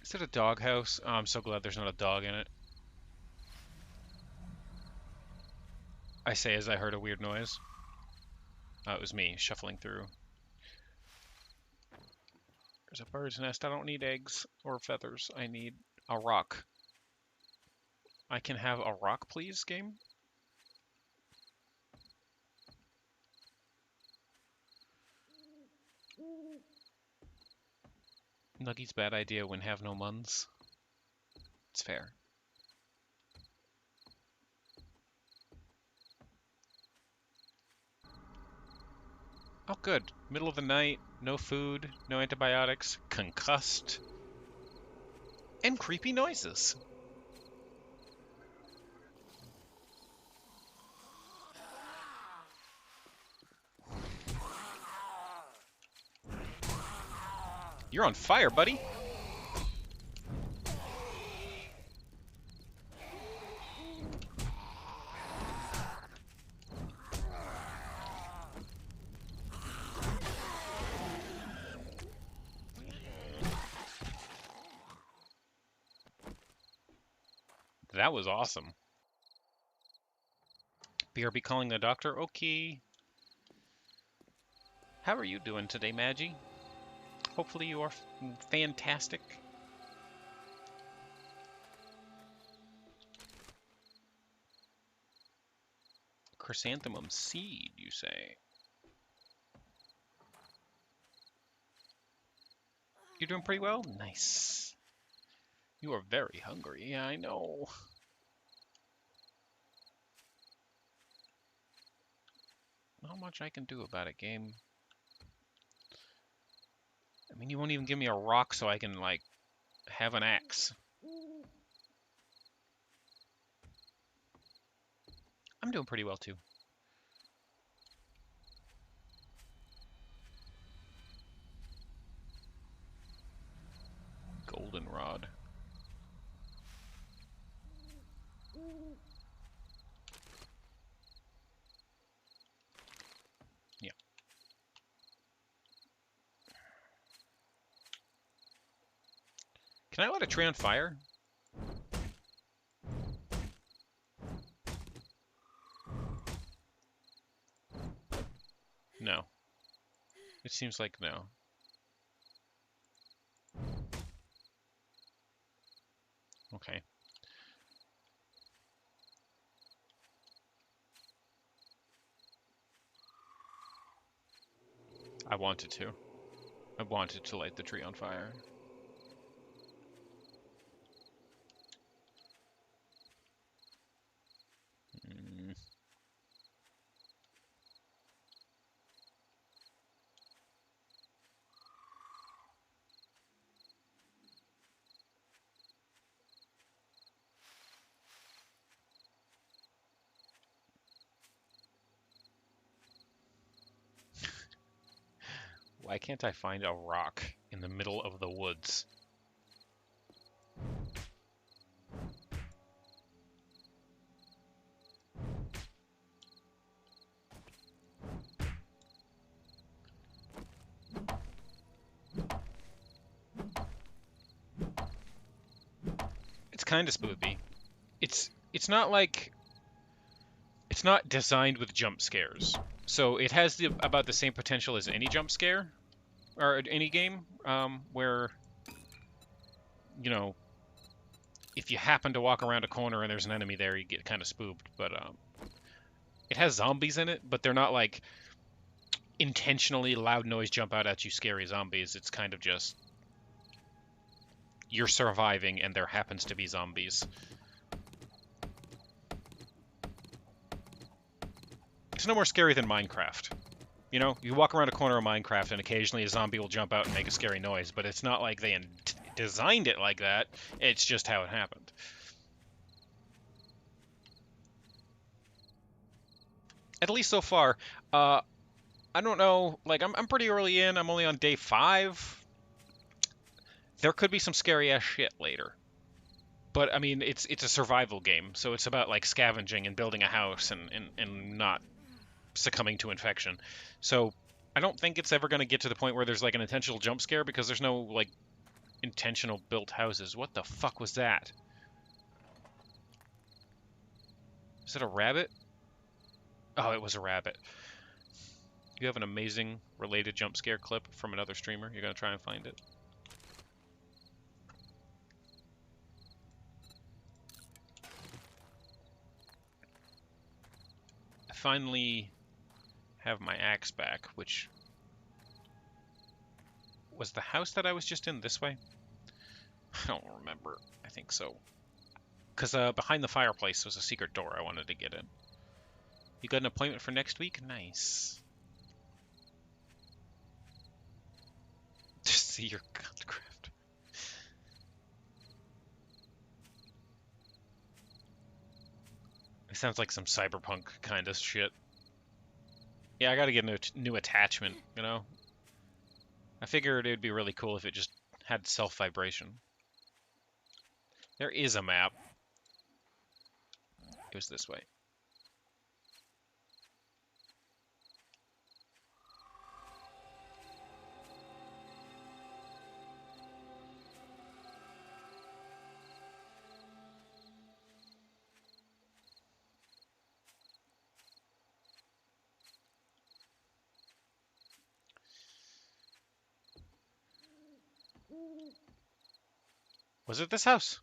Is it a doghouse? Oh, I'm so glad there's not a dog in it. I say as I heard a weird noise. Oh, it was me shuffling through. There's a bird's nest. I don't need eggs or feathers. I need a rock. I can have a rock, please, game? Nuggy's bad idea when have no muns. It's fair. Oh, good. Middle of the night, no food, no antibiotics, concussed, and creepy noises. You're on fire, buddy. That was awesome. BRB calling the doctor. Okay. How are you doing today, Maggie? Hopefully you are fantastic. Chrysanthemum seed, you say? You're doing pretty well? Nice. You are very hungry. Yeah, I know. Not much I can do about it, game. I mean, you won't even give me a rock so I can, like, have an axe. I'm doing pretty well, too. Goldenrod. Yeah. Can I light a tree on fire? No. It seems like no. Okay. I wanted to. I wanted to light the tree on fire. Mm. Why can't I find a rock in the middle of the woods? It's kind of spoopy. It's not like it's not designed with jump scares. So it has about the same potential as any jump scare or any game where you know, if you happen to walk around a corner and there's an enemy there, you get kind of spooked. But it has zombies in it, but they're not like intentionally loud noise jump out at you scary zombies. It's kind of just you're surviving and there happens to be zombies. It's no more scary than Minecraft. You know, you walk around a corner of Minecraft and occasionally a zombie will jump out and make a scary noise, but it's not like they designed it like that. It's just how it happened. At least so far. I don't know, like I'm pretty early in. I'm only on day 5. There could be some scary ass shit later. But I mean, it's a survival game, so it's about like scavenging and building a house and not succumbing to infection. So I don't think it's ever going to get to the point where there's like an intentional jump scare because there's no like intentional built houses. What the fuck was that? Is it a rabbit? Oh, it was a rabbit. You have an amazing related jump scare clip from another streamer. You're going to try and find it. I finally have my axe back, which was the house that I was just in this way? I don't remember. I think so. Because behind the fireplace was a secret door I wanted to get in. You got an appointment for next week? Nice. Just see your Godcraft. It sounds like some cyberpunk kind of shit. Yeah, I gotta get a new attachment, you know? I figured it would be really cool if it just had self-vibration. There is a map. It was this way. Was it this house?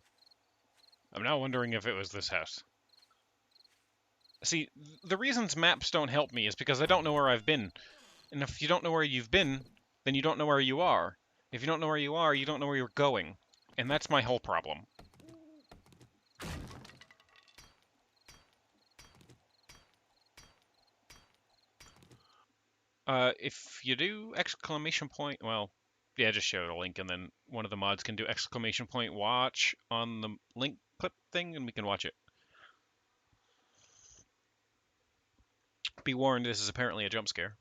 I'm now wondering if it was this house. See, the reasons maps don't help me is because I don't know where I've been. And if you don't know where you've been, then you don't know where you are. If you don't know where you are, you don't know where you're going. And that's my whole problem. If you do exclamation point, well, yeah, just share the link, and then one of the mods can do exclamation point watch on the link clip thing, and we can watch it. Be warned, this is apparently a jump scare.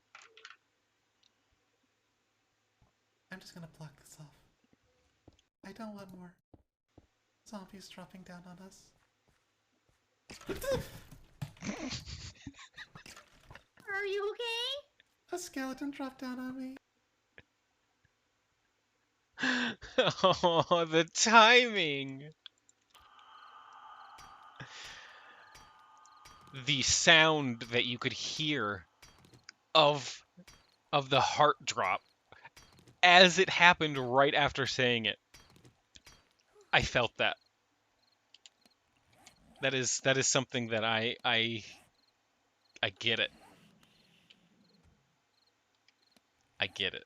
I'm just gonna block this off. I don't want more zombies dropping down on us. Are you okay? A skeleton dropped down on me. Oh, the timing! The sound that you could hear of the heart drop as it happened right after saying it. I felt that. That is something that I get it. I get it.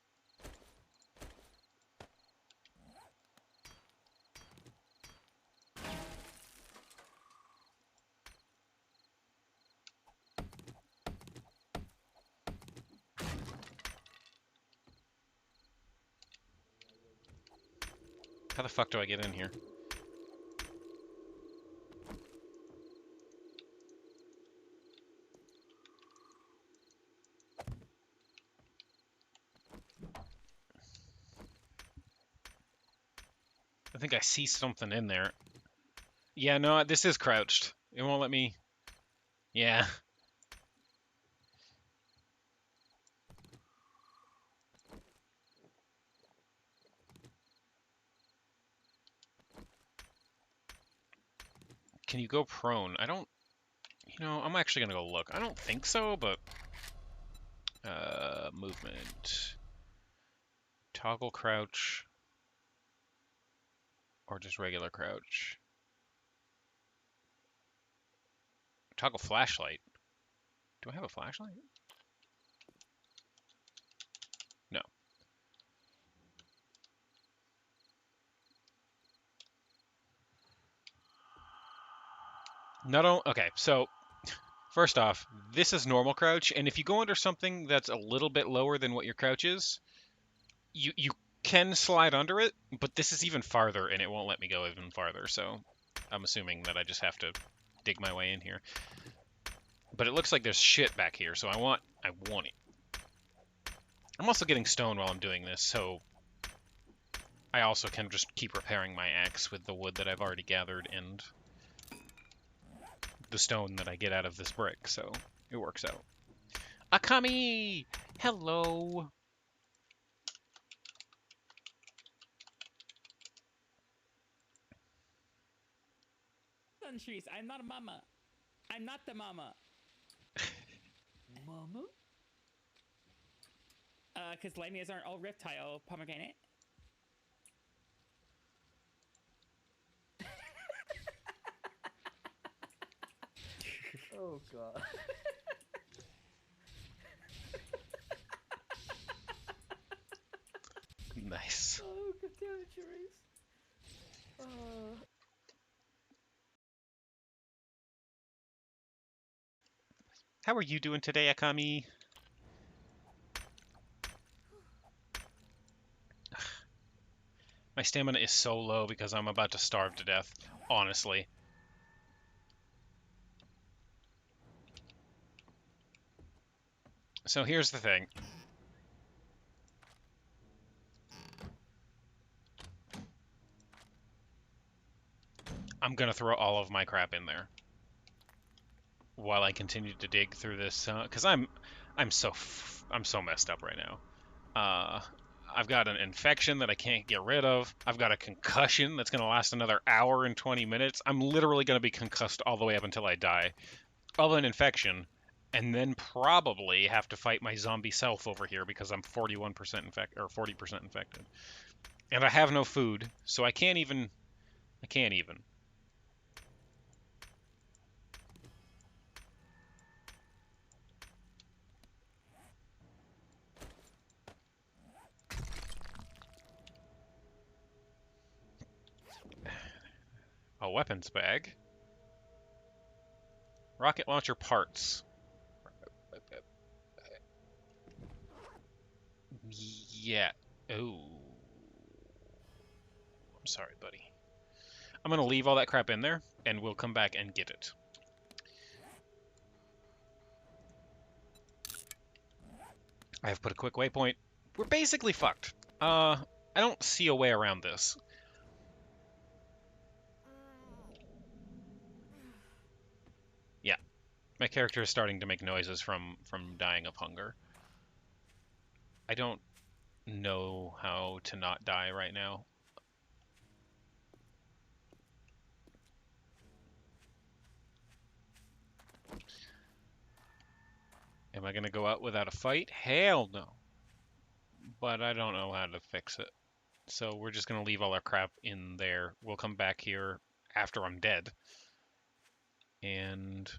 How the fuck do I get in here? I think I see something in there. Yeah, no, this is crouched. It won't let me... Yeah. Can you go prone? I don't... You know, I'm actually gonna go look. I don't think so, but... Movement. Toggle crouch. Or just regular crouch. Toggle flashlight. Do I have a flashlight? No. Okay, so first off, this is normal crouch, and if you go under something that's a little bit lower than what your crouch is, you can slide under it, but this is even farther, and it won't let me go even farther, so I'm assuming that I just have to dig my way in here. But it looks like there's shit back here, so I want it. I'm also getting stoned while I'm doing this, so I also can just keep repairing my axe with the wood that I've already gathered and the stone that I get out of this brick, so it works out. Akami! Hello! Trees. I'm not a mama. I'm not the mama. Mama? Because Lamias aren't all reptile pomegranate. Oh god. Nice. Oh god damn it, Cherise. How are you doing today, Akami? My stamina is so low because I'm about to starve to death, honestly. So here's the thing. I'm gonna throw all of my crap in there while I continue to dig through this, because I'm so messed up right now. I've got an infection that I can't get rid of. I've got a concussion that's gonna last another hour and 20 minutes. I'm literally gonna be concussed all the way up until I die of an infection, and then probably have to fight my zombie self over here because I'm 41% infected or 40% infected, and I have no food, so I can't even. A weapons bag. Rocket launcher parts. Yeah. Oh. I'm sorry, buddy. I'm going to leave all that crap in there, and we'll come back and get it. I have put a quick waypoint. We're basically fucked. I don't see a way around this. Yeah. My character is starting to make noises from dying of hunger. I don't know how to not die right now. Am I going to go out without a fight? Hell no. But I don't know how to fix it. So we're just going to leave all our crap in there. We'll come back here after I'm dead. And...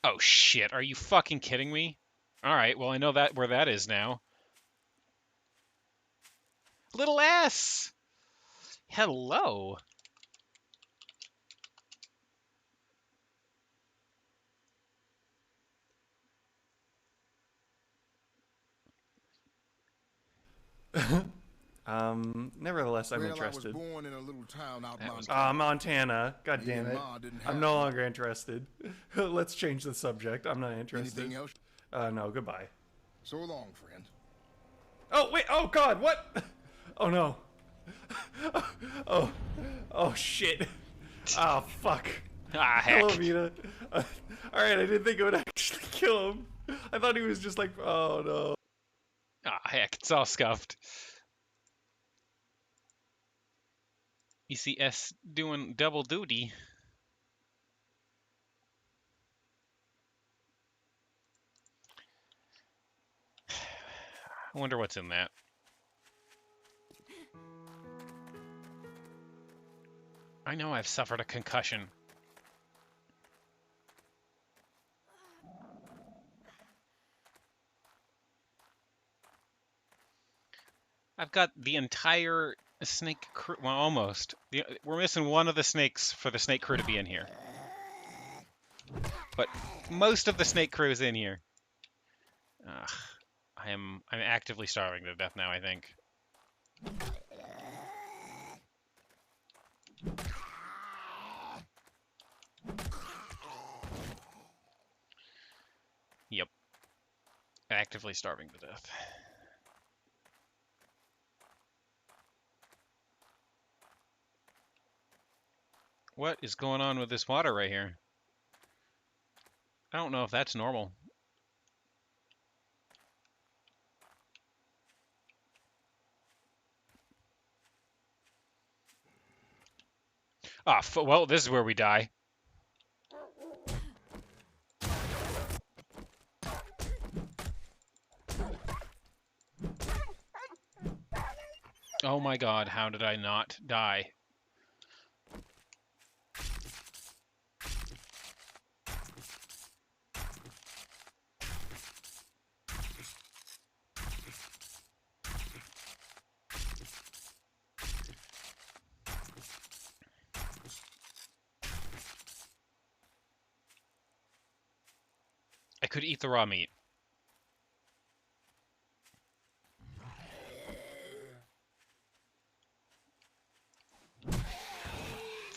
oh shit, are you fucking kidding me? Alright, well I know that where that is now. Little S! Hello! Nevertheless, I'm Well, interested. I was born in a little town out That was Montana. Montana. God Me damn and it. Ma didn't I'm have no one. longer interested. Let's change the subject. I'm not interested. Anything else? No, goodbye. So long, friend. Oh, wait. Oh, God. What? Oh, no. Oh, shit. Oh, fuck. Ah, heck. Hello, Vita. Alright, I didn't think it would actually kill him. I thought he was just like, oh, no. Ah, heck, it's all scuffed. You see S doing double duty. I wonder what's in that. I know I've suffered a concussion. I've got the entire snake crew, well, almost. We're missing one of the snakes for the snake crew to be in here. But most of the snake crew is in here. Ugh, I'm actively starving to death now, I think. Yep. Actively starving to death. What is going on with this water right here? I don't know if that's normal. Ah, well, this is where we die. Oh my god, how did I not die? I could eat the raw meat.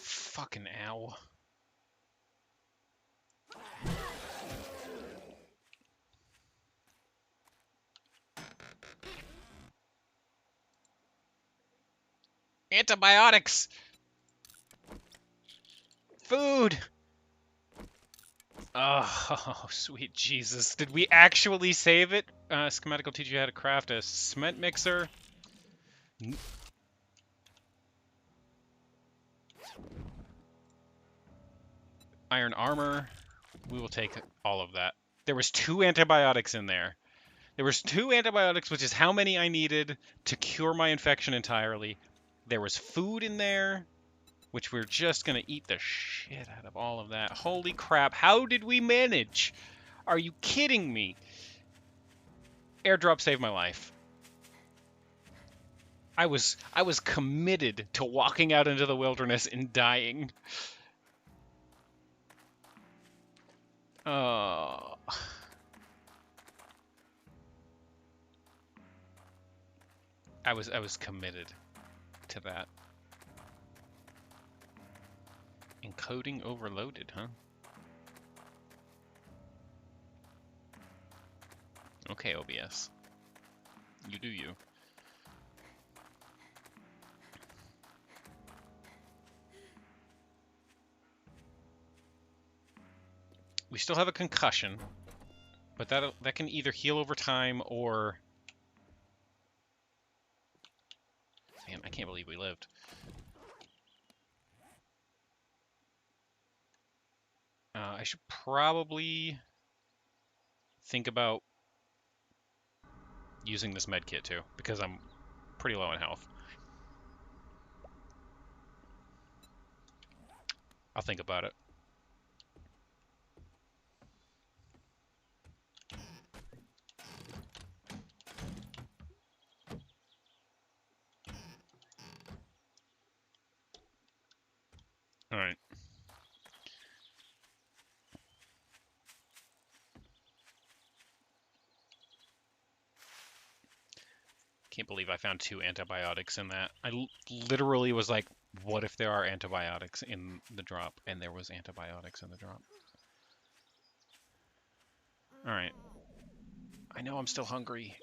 Fucking ow. Antibiotics! Food! Oh, sweet Jesus. Did we actually save it? Schematic will teach you how to craft a cement mixer. Iron armor. We will take all of that. There was 2 antibiotics in there. There was 2 antibiotics, which is how many I needed to cure my infection entirely. There was food in there, which we're just going to eat the shit out of all of that. Holy crap. How did we manage? Are you kidding me? Airdrop saved my life. I was committed to walking out into the wilderness and dying. Oh. I was committed to that. Encoding overloaded, huh? Okay, OBS. You do you. We still have a concussion, but that can either heal over time or... Man, I can't believe we lived. I should probably think about using this med kit too, because I'm pretty low in health. I'll think about it. All right. Can't believe I found 2 antibiotics in that. I literally was like, what if there are antibiotics in the drop? And there was antibiotics in the drop. All right. I know I'm still hungry.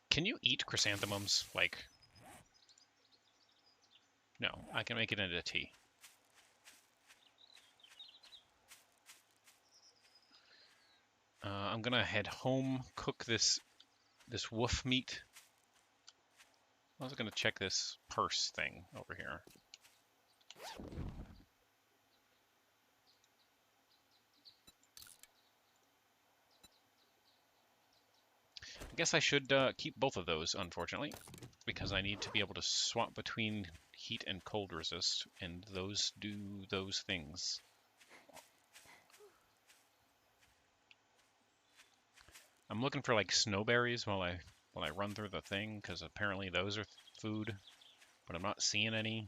Can you eat chrysanthemums? Like, no, I can make it into tea. I'm gonna head home, cook this wolf meat. I was gonna check this purse thing over here. I guess I should keep both of those, unfortunately, because I need to be able to swap between heat and cold resist, and those do those things. I'm looking for like snowberries while I run through the thing, because apparently those are food, but I'm not seeing any.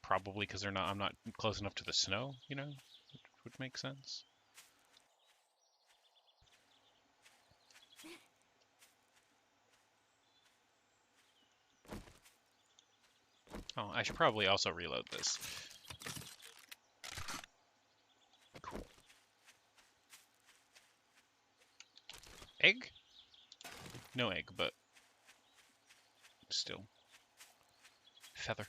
Probably because I'm not close enough to the snow, you know, which would make sense. Oh, I should probably also reload this. Cool. Egg? No egg, but still. Feather.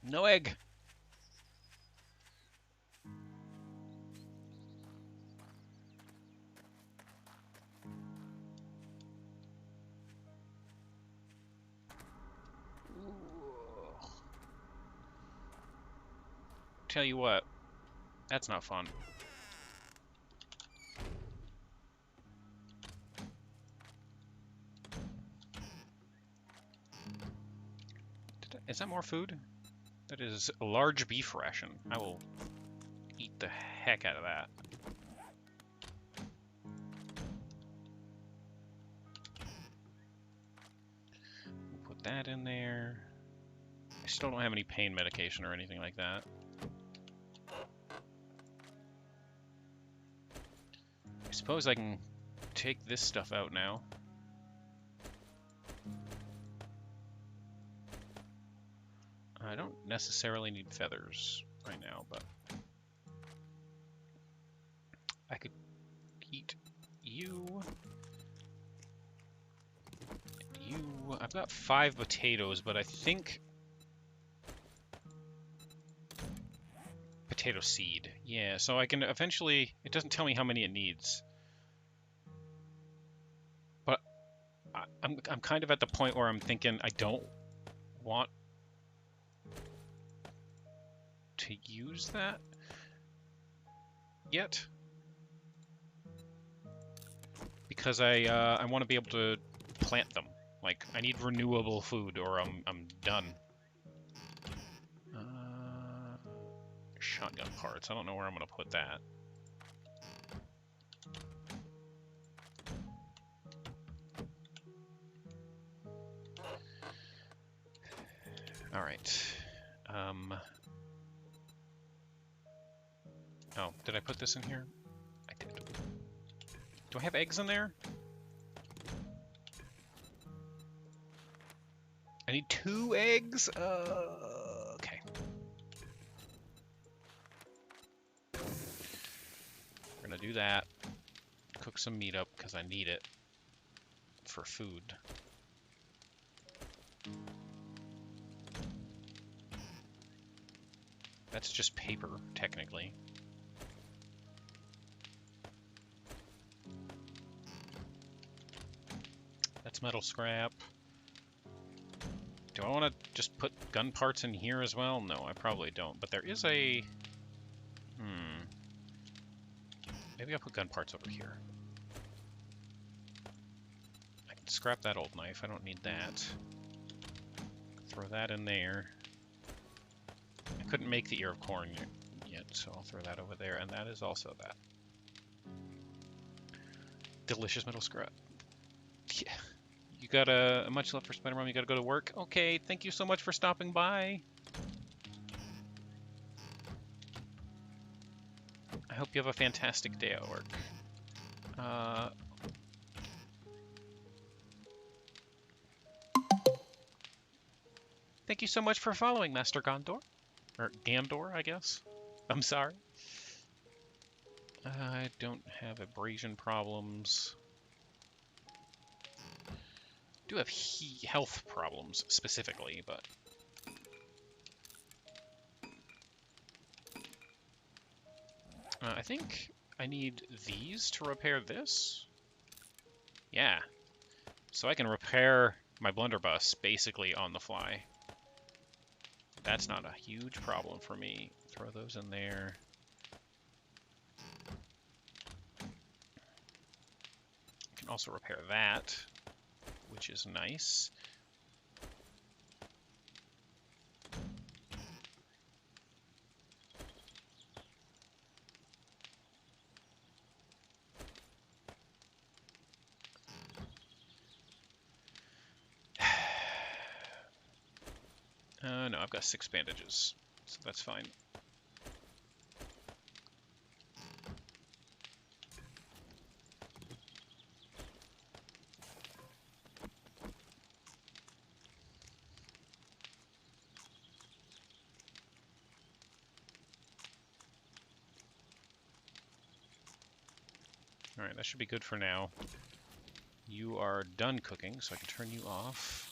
No egg. Tell you what, that's not fun. Is that more food? That is a large beef ration. I will eat the heck out of that. We'll put that in there. I still don't have any pain medication or anything like that. I suppose I can take this stuff out now. I don't necessarily need feathers right now, but I could eat you. You. I've got 5 potatoes, but I think potato seed. Yeah, so I can eventually. It doesn't tell me how many it needs, but I'm kind of at the point where I'm thinking I don't want to use that yet, because I want to be able to plant them. Like, I need renewable food or I'm done. Shotgun parts. I don't know where I'm gonna put that. All right. Oh, did I put this in here? I did. Do I have eggs in there? I need 2 eggs? Okay. We're gonna do that. Cook some meat up, because I need it for food. That's just paper, technically. That's metal scrap. Do I want to just put gun parts in here as well? No, I probably don't. But there is a... Maybe I'll put gun parts over here. I can scrap that old knife. I don't need that. Throw that in there. I couldn't make the ear of corn yet, so I'll throw that over there. And that is also that. Delicious metal scrap. Yeah. You got a much love for Spider-Man. You got to go to work. Okay, thank you so much for stopping by. I hope you have a fantastic day at work. Thank you so much for following, Master Gondor. Or Gandor, I guess. I'm sorry. I don't have abrasion problems. I do have health problems specifically, but I think I need these to repair this. Yeah, so I can repair my blunderbuss basically on the fly. That's not a huge problem for me. Throw those in there. also repair that, which is nice. No, I've got 6 bandages, so that's fine. Alright, that should be good for now. You are done cooking, so I can turn you off.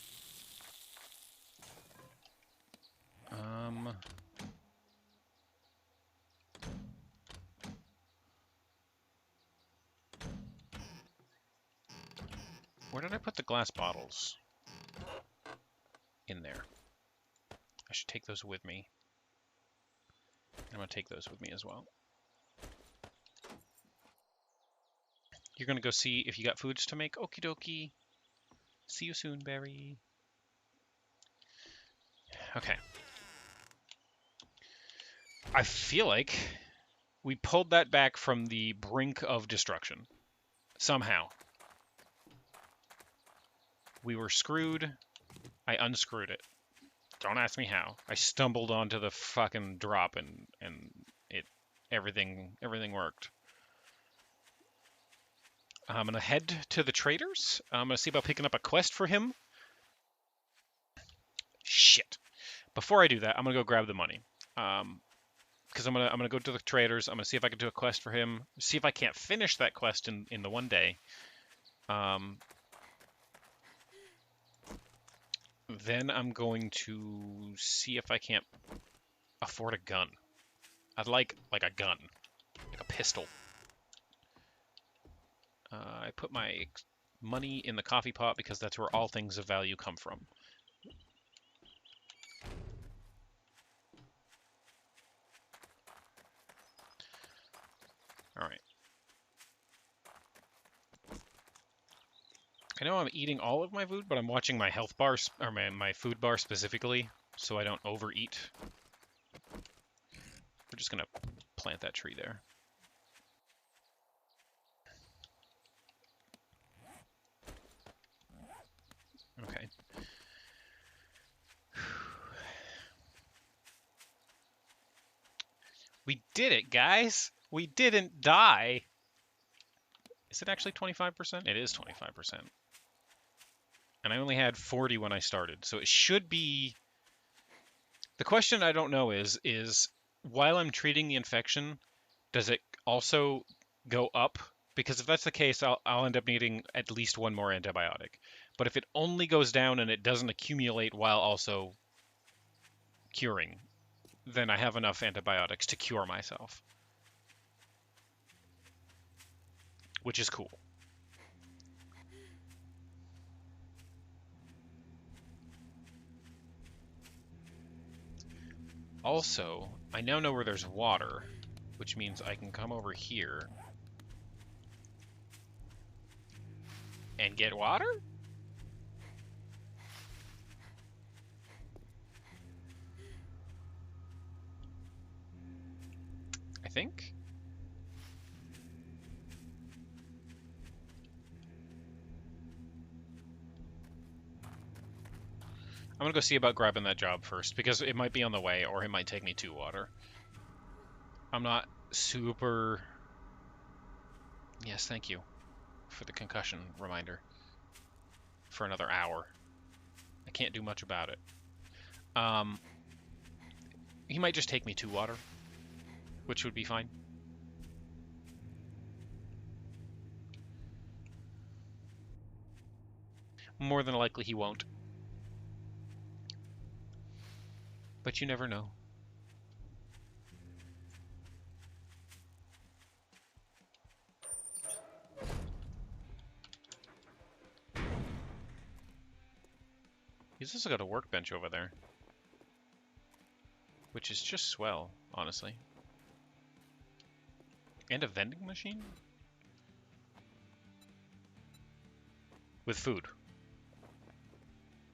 Where did I put the glass bottles? In there. I should take those with me. I'm going to take those with me as well. You're going to go see if you got foods to make? Okie dokie. See you soon, Barry. Okay. I feel like we pulled that back from the brink of destruction. Somehow. We were screwed. I unscrewed it. Don't ask me how. I stumbled onto the fucking drop and everything worked. I'm gonna head to the traders. I'm gonna see about picking up a quest for him. Shit. Before I do that, I'm gonna go grab the money. Because I'm gonna go to the traders. I'm gonna see if I can do a quest for him. See if I can't finish that quest in the one day. Then I'm going to see if I can't afford a gun. I'd like a gun, like a pistol. I put my money in the coffee pot because that's where all things of value come from. All right. I know I'm eating all of my food, but I'm watching my health bar, or my food bar specifically, so I don't overeat. We're just gonna plant that tree there. Okay. We did it, guys! We didn't die! Is it actually 25%? It is 25%. And I only had 40 when I started, so it should be... The question I don't know is while I'm treating the infection, does it also go up? Because if that's the case, I'll end up needing at least one more antibiotic. But if it only goes down and it doesn't accumulate while also curing, then I have enough antibiotics to cure myself. Which is cool. Also, I now know where there's water, which means I can come over here and get water? I think? I'm gonna go see about grabbing that job first, because it might be on the way, or it might take me to water. I'm not super... Yes, thank you for the concussion reminder. For another hour. I can't do much about it. He might just take me to water, which would be fine. More than likely he won't. But you never know. He's also got a workbench over there. Which is just swell, honestly. And a vending machine? with food.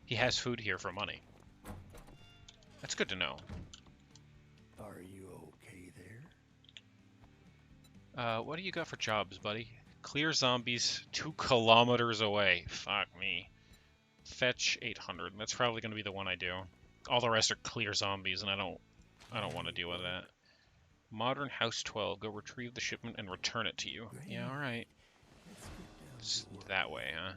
He has food here for money. That's good to know. Are you okay there? What do you got for jobs, buddy? Clear zombies 2 kilometers away. Fuck me. Fetch 800. That's probably going to be the one I do. All the rest are clear zombies, and I don't want to deal with that. Modern House 12. Go retrieve the shipment and return it to you. Yeah, all right. It's that way, huh?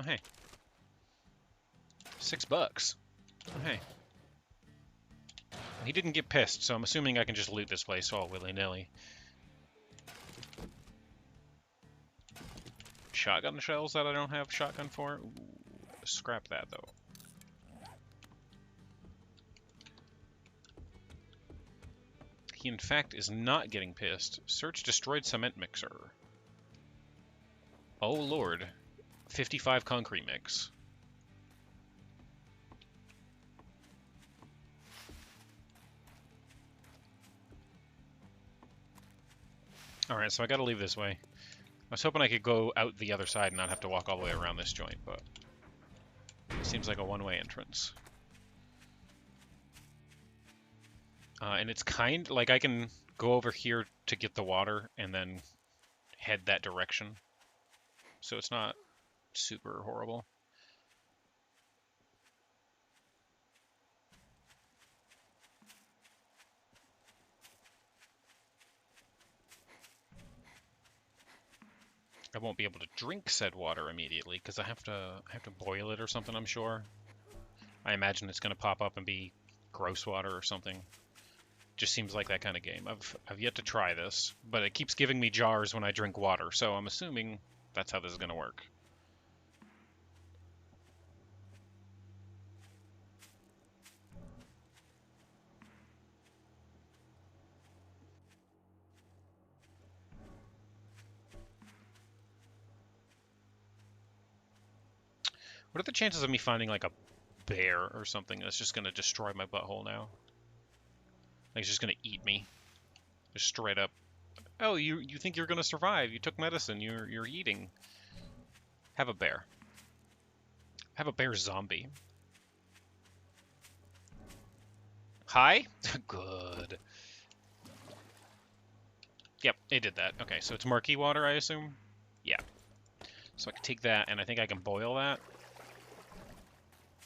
Oh, hey. $6. Oh, hey. He didn't get pissed, so I'm assuming I can just loot this place all willy-nilly. Shotgun shells that I don't have shotgun for? Ooh, scrap that, though. He, in fact, is not getting pissed. Search destroyed cement mixer. Oh, Lord. 55 concrete mix. Alright, so I gotta leave this way. I was hoping I could go out the other side and not have to walk all the way around this joint, but it seems like a one-way entrance. And it's kind like I can go over here to get the water and then head that direction. So it's not super horrible. I won't be able to drink said water immediately because I have to boil it or something, I'm sure. I imagine it's going to pop up and be gross water or something. Just seems like that kind of game. I've yet to try this, but it keeps giving me jars when I drink water, so I'm assuming that's how this is going to work. What are the chances of me finding like a bear or something that's just going to destroy my butthole now? Like, it's just going to eat me. Just straight up. Oh, you think you're going to survive. You took medicine. You're eating. Have a bear. Have a bear zombie. Hi? Good. Yep, it did that. Okay, so it's murky water, I assume? Yeah. So I can take that, and I think I can boil that.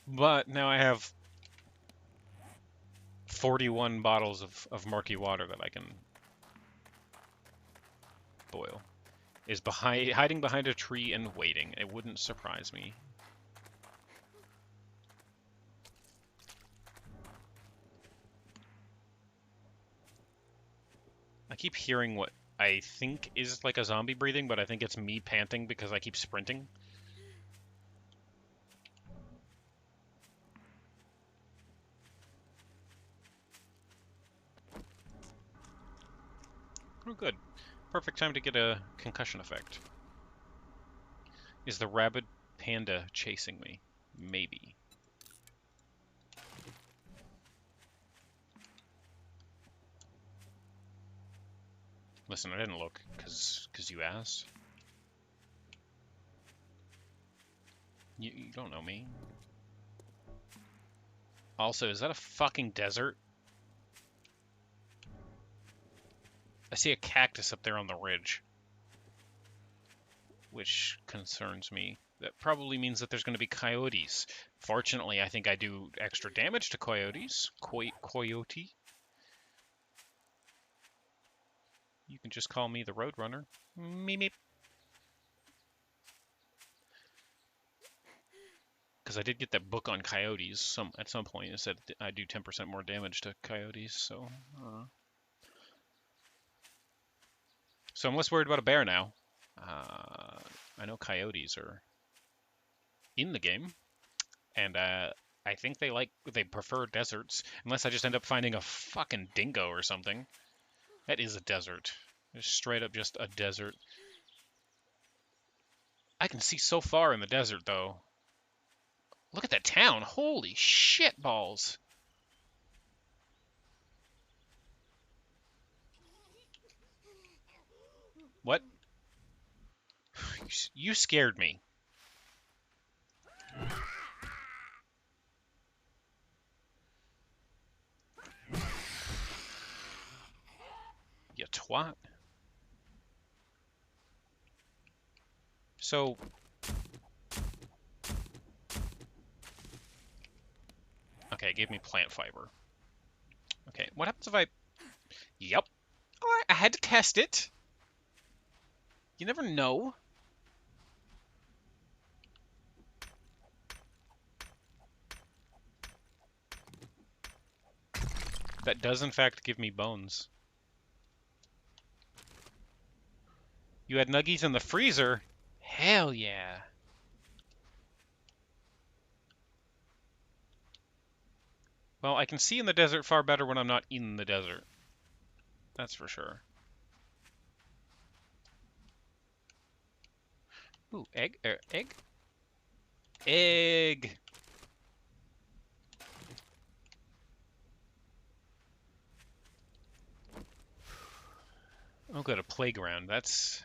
But now I have 41 bottles of murky water that I can boil. Is hiding behind a tree and waiting. It wouldn't surprise me. I keep hearing what I think is like a zombie breathing, but I think it's me panting because I keep sprinting. Oh, good. Perfect time to get a concussion effect. Is the rabid panda chasing me? Maybe. Listen, I didn't look, cause you asked. You don't know me. Also, is that a fucking desert? I see a cactus up there on the ridge, which concerns me. That probably means that there's going to be coyotes. Fortunately, I think I do extra damage to coyotes. Coyote. You can just call me the Roadrunner. Meep meep. Because I did get that book on coyotes. At some point it said I do 10% more damage to coyotes, so... So I'm less worried about a bear now. I know coyotes are in the game, and I think they prefer deserts, unless I just end up finding a fucking dingo or something. That is a desert. It's straight up just a desert. I can see so far in the desert, though. Look at that town. Holy shit balls. What? You scared me. You twat. So... Okay, it gave me plant fiber. Okay, what happens if I... Yep. Oh, I had to test it. You never know. That does, in fact, give me bones. You had nuggies in the freezer? Hell yeah. Well, I can see in the desert far better when I'm not in the desert. That's for sure. Ooh, egg? Egg? Egg! Oh, good, a playground. That's...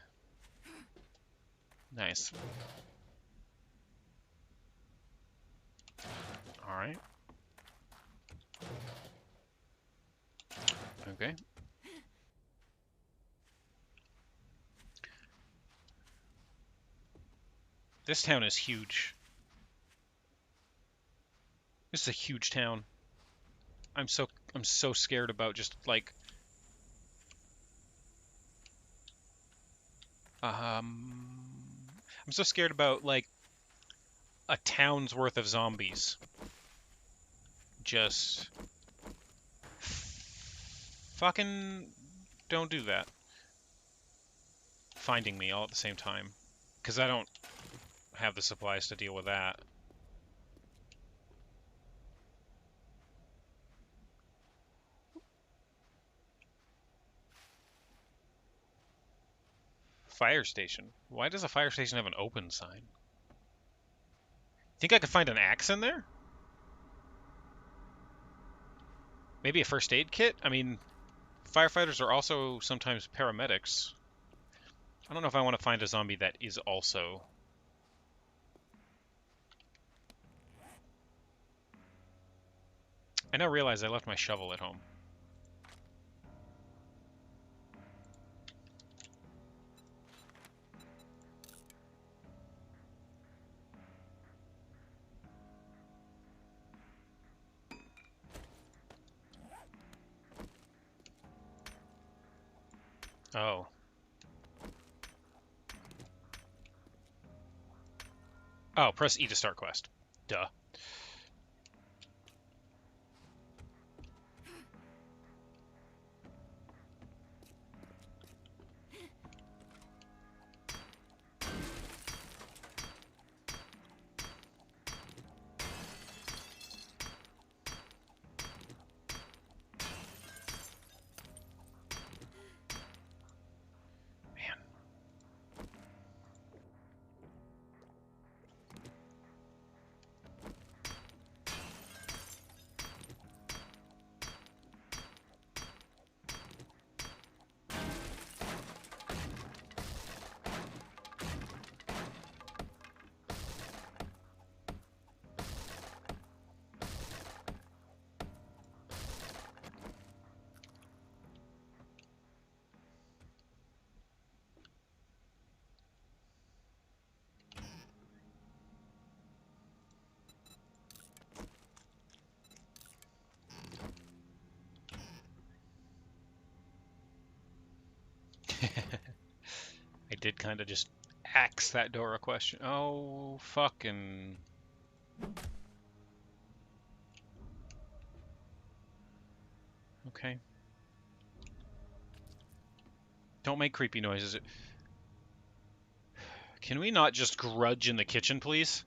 nice. Alright. Okay. This town is huge. This is a huge town. I'm so scared about just like I'm so scared about like a town's worth of zombies. Just fucking don't do that. Finding me all at the same time. Because I don't have the supplies to deal with that. Fire station. Why does a fire station have an open sign? Think I could find an axe in there? Maybe a first aid kit? I mean, firefighters are also sometimes paramedics. I don't know if I want to find a zombie that is also... I now realize I left my shovel at home. Oh. Oh, press E to start quest. Duh. Man. I did kind of just axe that door a question. Oh, fucking... Okay. Don't make creepy noises. Can we not just grudge in the kitchen, please?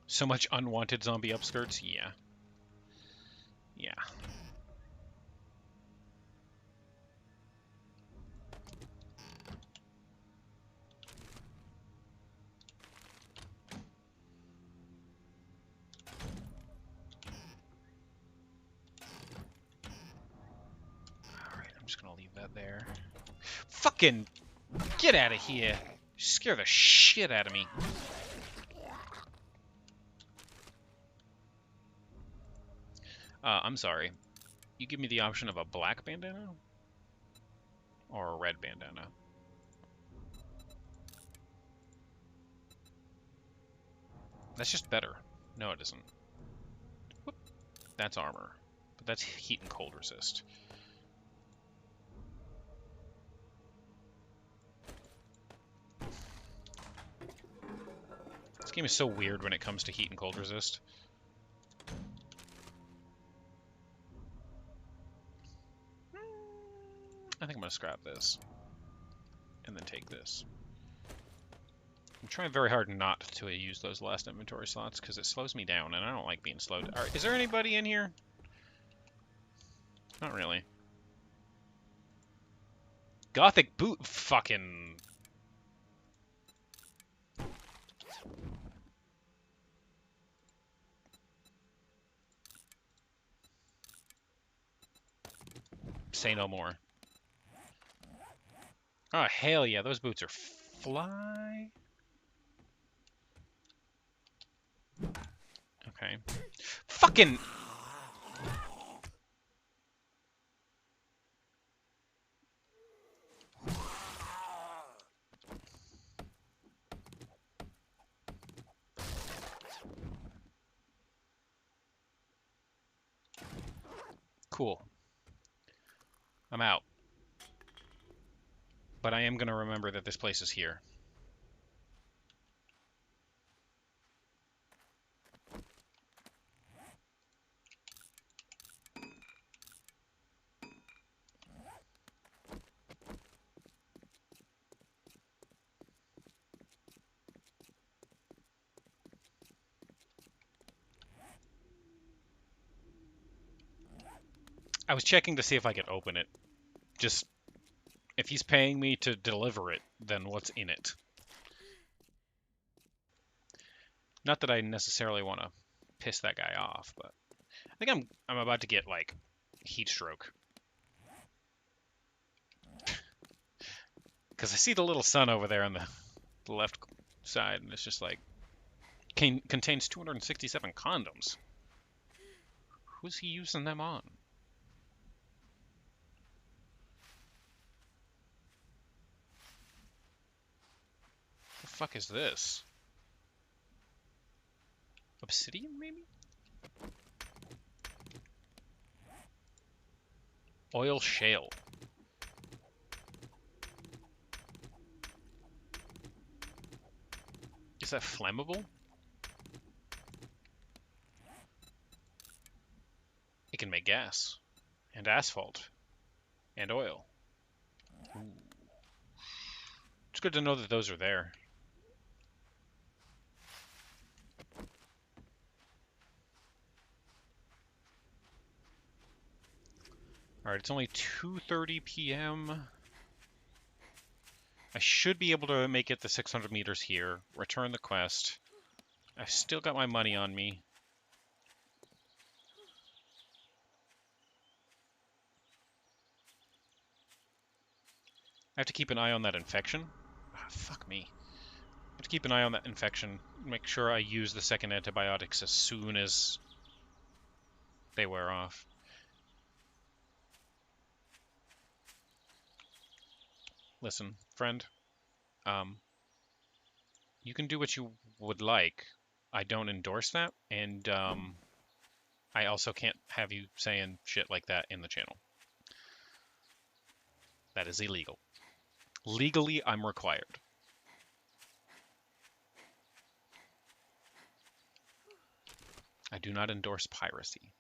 So much unwanted zombie upskirts? Yeah. Yeah. Alright, I'm just gonna leave that there. Fucking get out of here! You scare the shit out of me. I'm sorry. You give me the option of a black bandana? Or a red bandana? That's just better. No, it isn't. Whoop. That's armor. But that's heat and cold resist. This game is so weird when it comes to heat and cold resist. I think I'm going to scrap this. And then take this. I'm trying very hard not to use those last inventory slots because it slows me down and I don't like being slowed. Alright, is there anybody in here? Not really. Gothic boot fucking... Say no more. Oh, hell yeah, those boots are fly. Okay. Fucking... Cool. I'm out. But I am going to remember that this place is here. I was checking to see if I could open it. Just, if he's paying me to deliver it, then what's in it? Not that I necessarily want to piss that guy off, but I think I'm about to get, like, heat stroke. Because I see the little sun over there on the left side, and it's just like, contains 267 condoms. Who's he using them on? The fuck is this? Obsidian, maybe? Oil shale. Is that flammable? It can make gas. And asphalt. And oil. Ooh. It's good to know that those are there. Alright, it's only 2:30 p.m. I should be able to make it the 600 meters here, return the quest. I've still got my money on me. I have to keep an eye on that infection. Ah, fuck me. I have to keep an eye on that infection, make sure I use the second antibiotics as soon as they wear off. Listen, friend, you can do what you would like. I don't endorse that, and I also can't have you saying shit like that in the channel. That is illegal. Legally, I'm required. I do not endorse piracy.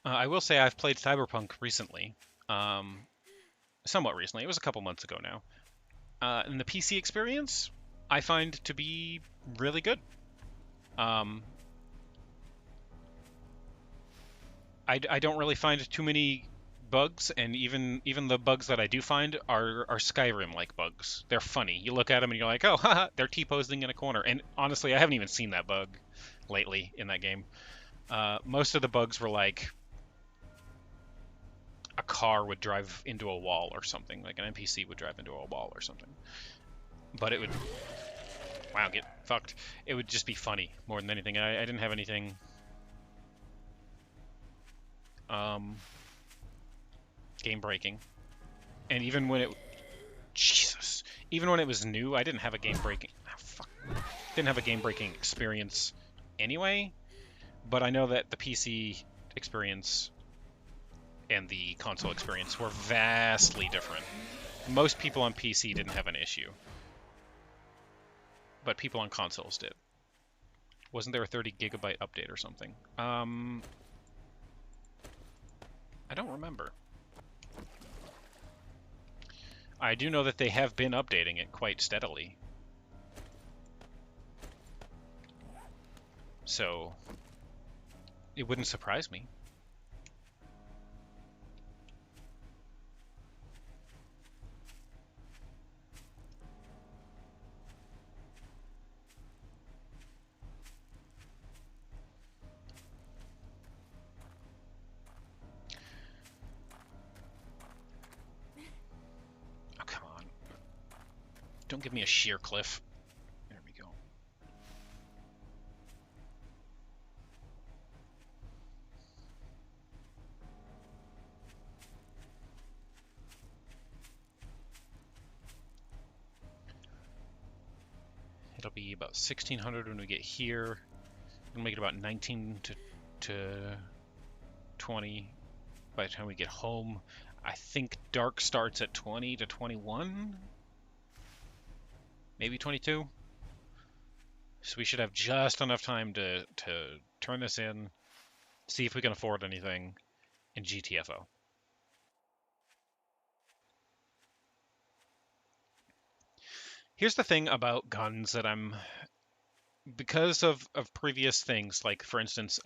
I will say I've played Cyberpunk recently. somewhat recently. It was a couple months ago now. And the PC experience, I find to be really good. I don't really find too many bugs, and even the bugs that I do find are Skyrim-like bugs. They're funny. You look at them and you're like, oh, haha, they're T-posing in a corner. And honestly, I haven't even seen that bug lately in that game. Most of the bugs were like a car would drive into a wall or something, like an NPC would drive into a wall or something. But it would, wow, get fucked. It would just be funny more than anything. I didn't have anything game breaking. And even when it, Jesus, even when it was new, I didn't have a game breaking, didn't have a game breaking experience anyway. But I know that the PC experience and the console experience were vastly different. Most people on PC didn't have an issue, but people on consoles did. Wasn't there a 30 gigabyte update or something? I don't remember. I do know that they have been updating it quite steadily. So it wouldn't surprise me. Oh, come on. Don't give me a sheer cliff. There we go. It'll be about 1600 when we get here. We'll make it about 19 to 20 by the time we get home. I think dark starts at 20 to 21, maybe 22. So we should have just enough time to turn this in, see if we can afford anything in GTFO. Here's the thing about guns that because of previous things, like for instance,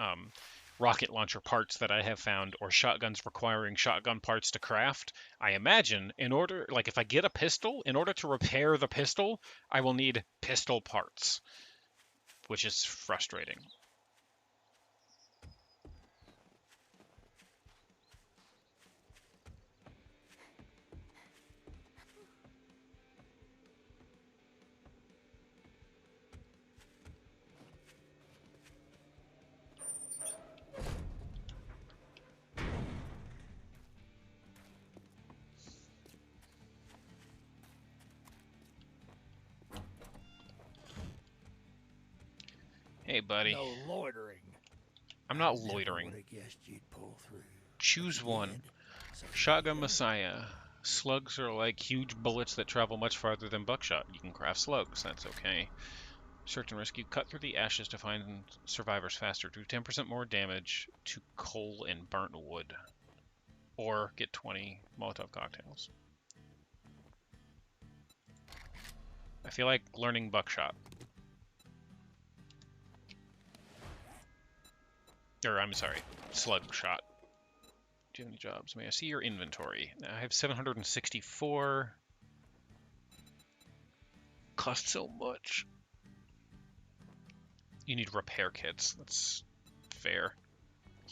rocket launcher parts that I have found, or shotguns requiring shotgun parts to craft, I imagine like if I get a pistol, in order to repair the pistol, I will need pistol parts, which is frustrating. Hey, buddy. No loitering. I'm not Never loitering. would've guessed you'd pull through. Choose But you one. did, so Shotgun you Messiah. Slugs are like huge bullets that travel much farther than buckshot. You can craft slugs, that's okay. Search and rescue. Cut through the ashes to find survivors faster. Do 10% more damage to coal and burnt wood. Or get 20 Molotov cocktails. I feel like learning buckshot. Or, I'm sorry, slug shot. Do you have any jobs? May I see your inventory? I have 764. Cost so much. You need repair kits. That's fair.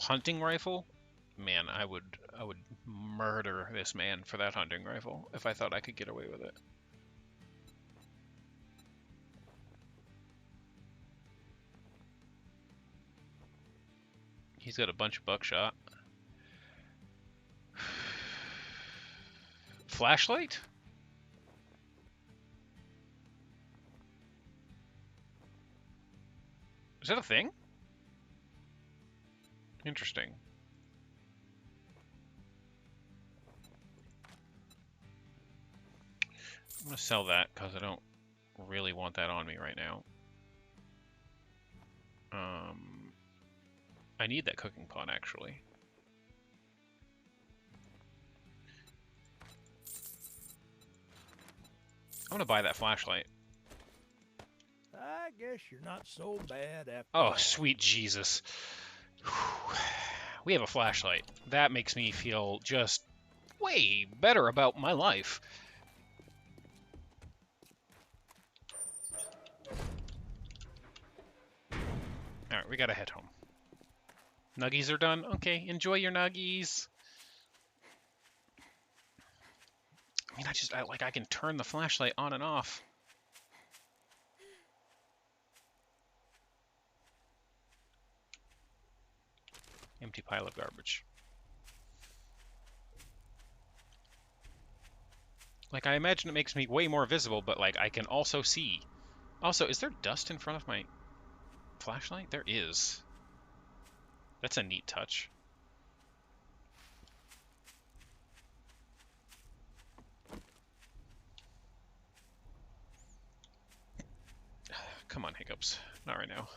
Hunting rifle? Man, I would murder this man for that hunting rifle if I thought I could get away with it. He's got a bunch of buckshot. Flashlight? Is that a thing? Interesting. I'm gonna sell that because I don't really want that on me right now. I need that cooking pot actually. gonna buy that flashlight. I guess you're not so bad after Oh, all. sweet Jesus. We have a flashlight. That makes me feel just way better about my life. Alright, we gotta head home. Nuggies are done? Okay, enjoy your nuggies. I mean, I can turn the flashlight on and off. Empty pile of garbage. Like, I imagine it makes me way more visible, but, like, I can also see. Also, is there dust in front of my flashlight? There is. That's a neat touch. Come on, Hiccups. Not right now.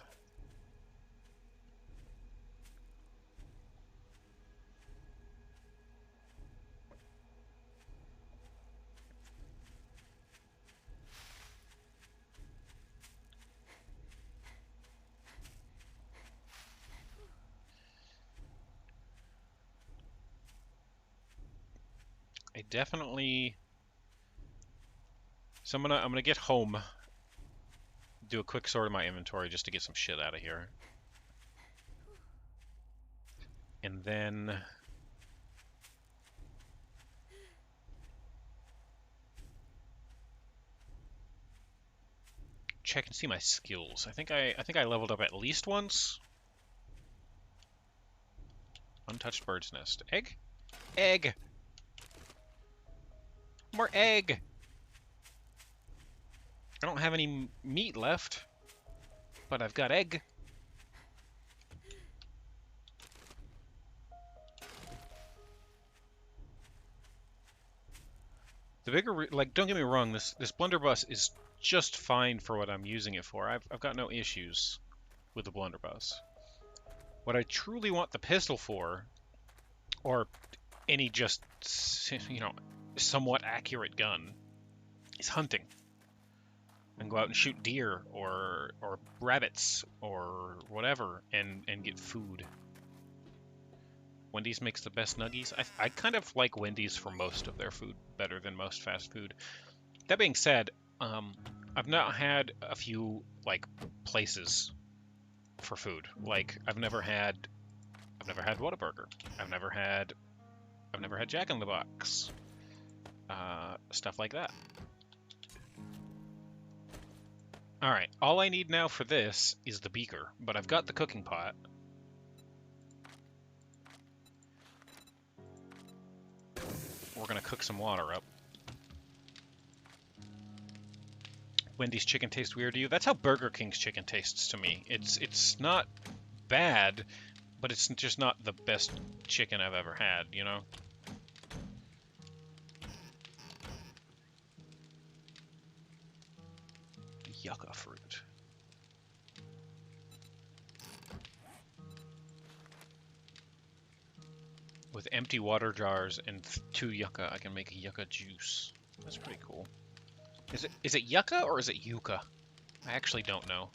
I definitely... So I'm gonna get home, do a quick sort of my inventory just to get some shit out of here. And then... check and see my skills. I think I leveled up at least once. Untouched bird's nest. Egg? Egg! More egg! I don't have any meat left, but I've got egg. The bigger, like, don't get me wrong, this blunderbuss is just fine for what I'm using it for. I've got no issues with the blunderbuss. What I truly want the pistol for, or any just, you know, somewhat accurate gun, is hunting. And go out and shoot deer or rabbits or whatever and get food. Wendy's makes the best nuggies. I kind of like Wendy's for most of their food better than most fast food. That being said, I've not had a few like places for food. Like I've never had Whataburger. I've never had Jack in the Box. Stuff like that. Alright, all I need now for this is the beaker, but I've got the cooking pot. We're gonna cook some water up. Wendy's chicken tastes weird to you? That's how Burger King's chicken tastes to me. It's not bad, but it's just not the best chicken I've ever had, you know? Yucca fruit. With empty water jars and 2 yucca, I can make a yucca juice. That's pretty cool. Is it yucca or is it yucca? I actually don't know.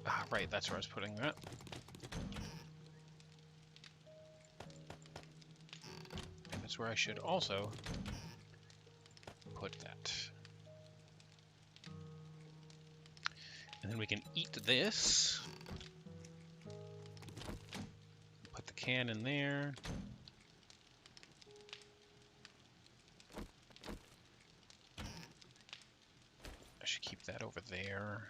Ah, right, that's where I was putting that. And that's where I should also put that. And then we can eat this. Put the can in there. I should keep that over there.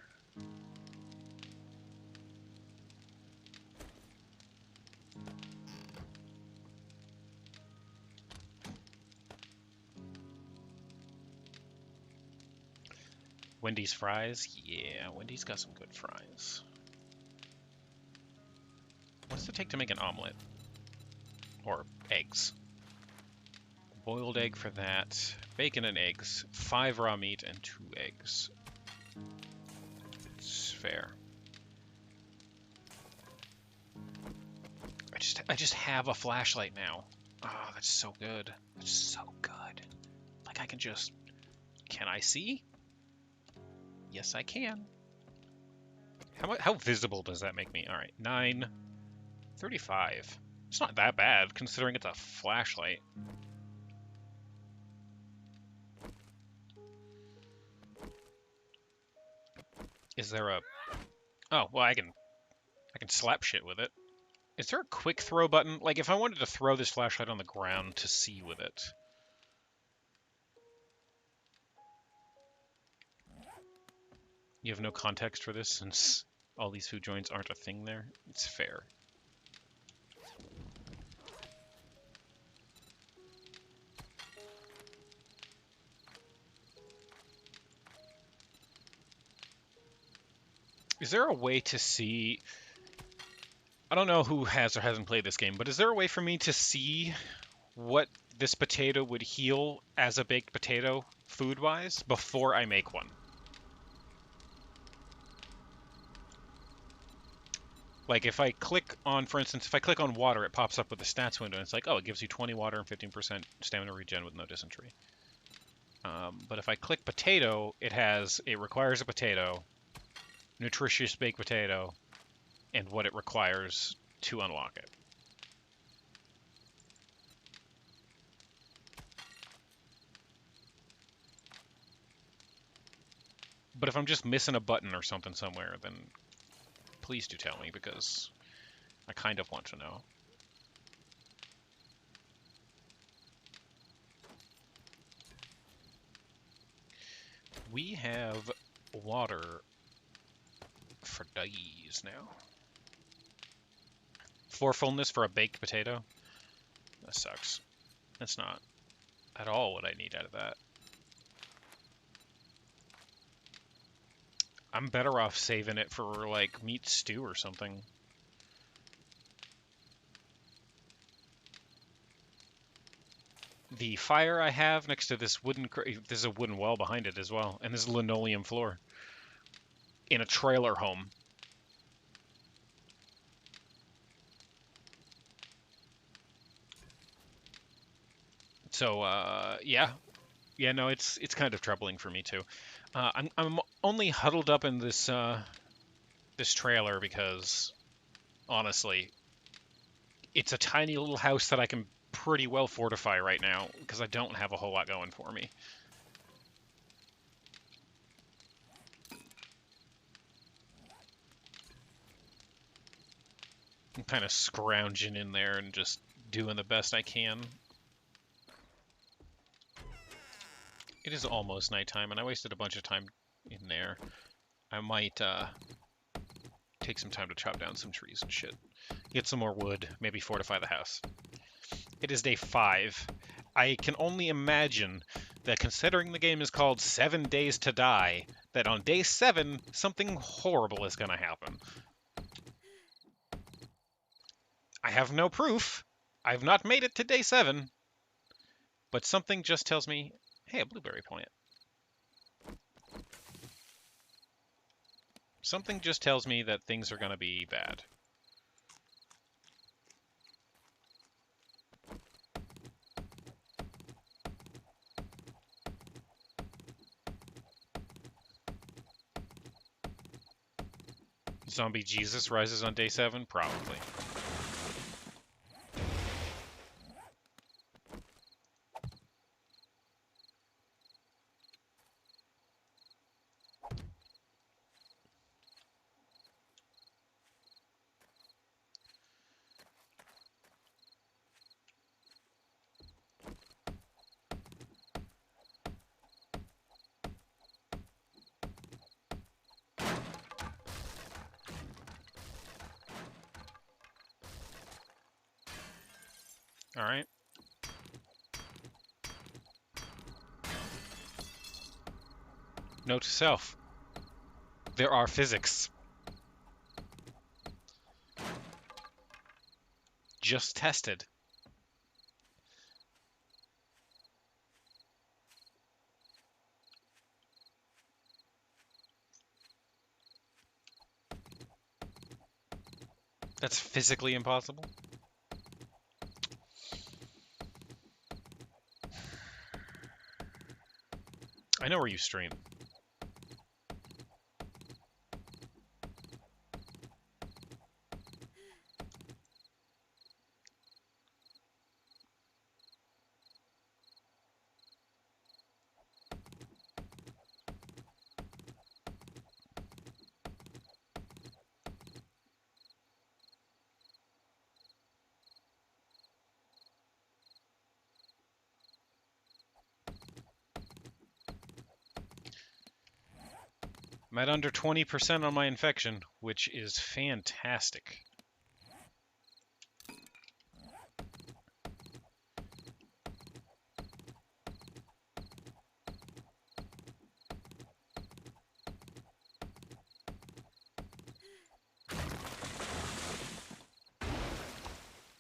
Wendy's fries? Yeah, Wendy's got some good fries. What's it take to make an omelet? Or eggs? Boiled egg for that. Bacon and eggs. 5 raw meat and 2 eggs. It's fair. I just have a flashlight now. Oh, that's so good. That's so good. Like I can just... Can I see? Yes, I can. How visible does that make me? All right, 9:35. It's not that bad considering it's a flashlight. Is there a... Oh, well, I can slap shit with it. Is there a quick throw button? Like, if I wanted to throw this flashlight on the ground to see with it. You have no context for this since all these food joints aren't a thing there? It's fair. Is there a way to see... I don't know who has or hasn't played this game, but is there a way for me to see what this potato would heal as a baked potato, food-wise, before I make one? Like, if I click on, for instance, if I click on water, it pops up with the stats window, and it's like, oh, it gives you 20 water and 15% stamina regen with no dysentery. But if I click potato, it requires a potato, nutritious baked potato, and what it requires to unlock it. But if I'm just missing a button or something somewhere, then please do tell me, because I kind of want to know. We have water for days now. 4 fullness for a baked potato? That sucks. That's not at all what I need out of that. I'm better off saving it for, like, meat stew or something. The fire I have next to this wooden... There's a wooden well behind it as well. And there's a linoleum floor. In a trailer home. So, yeah. Yeah, no, it's kind of troubling for me, too. I'm only huddled up in this this trailer because, honestly, it's a tiny little house that I can pretty well fortify right now because I don't have a whole lot going for me. I'm kind of scrounging in there and just doing the best I can. It is almost nighttime, and I wasted a bunch of time in there. I might take some time to chop down some trees and shit. Get some more wood, maybe fortify the house. It is day 5. I can only imagine that considering the game is called 7 Days to Die, that on day 7, something horrible is going to happen. I have no proof. I've not made it to day 7. But something just tells me, hey, a blueberry plant. Something just tells me that things are going to be bad. Zombie Jesus rises on day 7? Probably. Alright. Note to self. There are physics. Just tested. That's physically impossible. I know where you stream. I'm at under 20% on my infection, which is fantastic.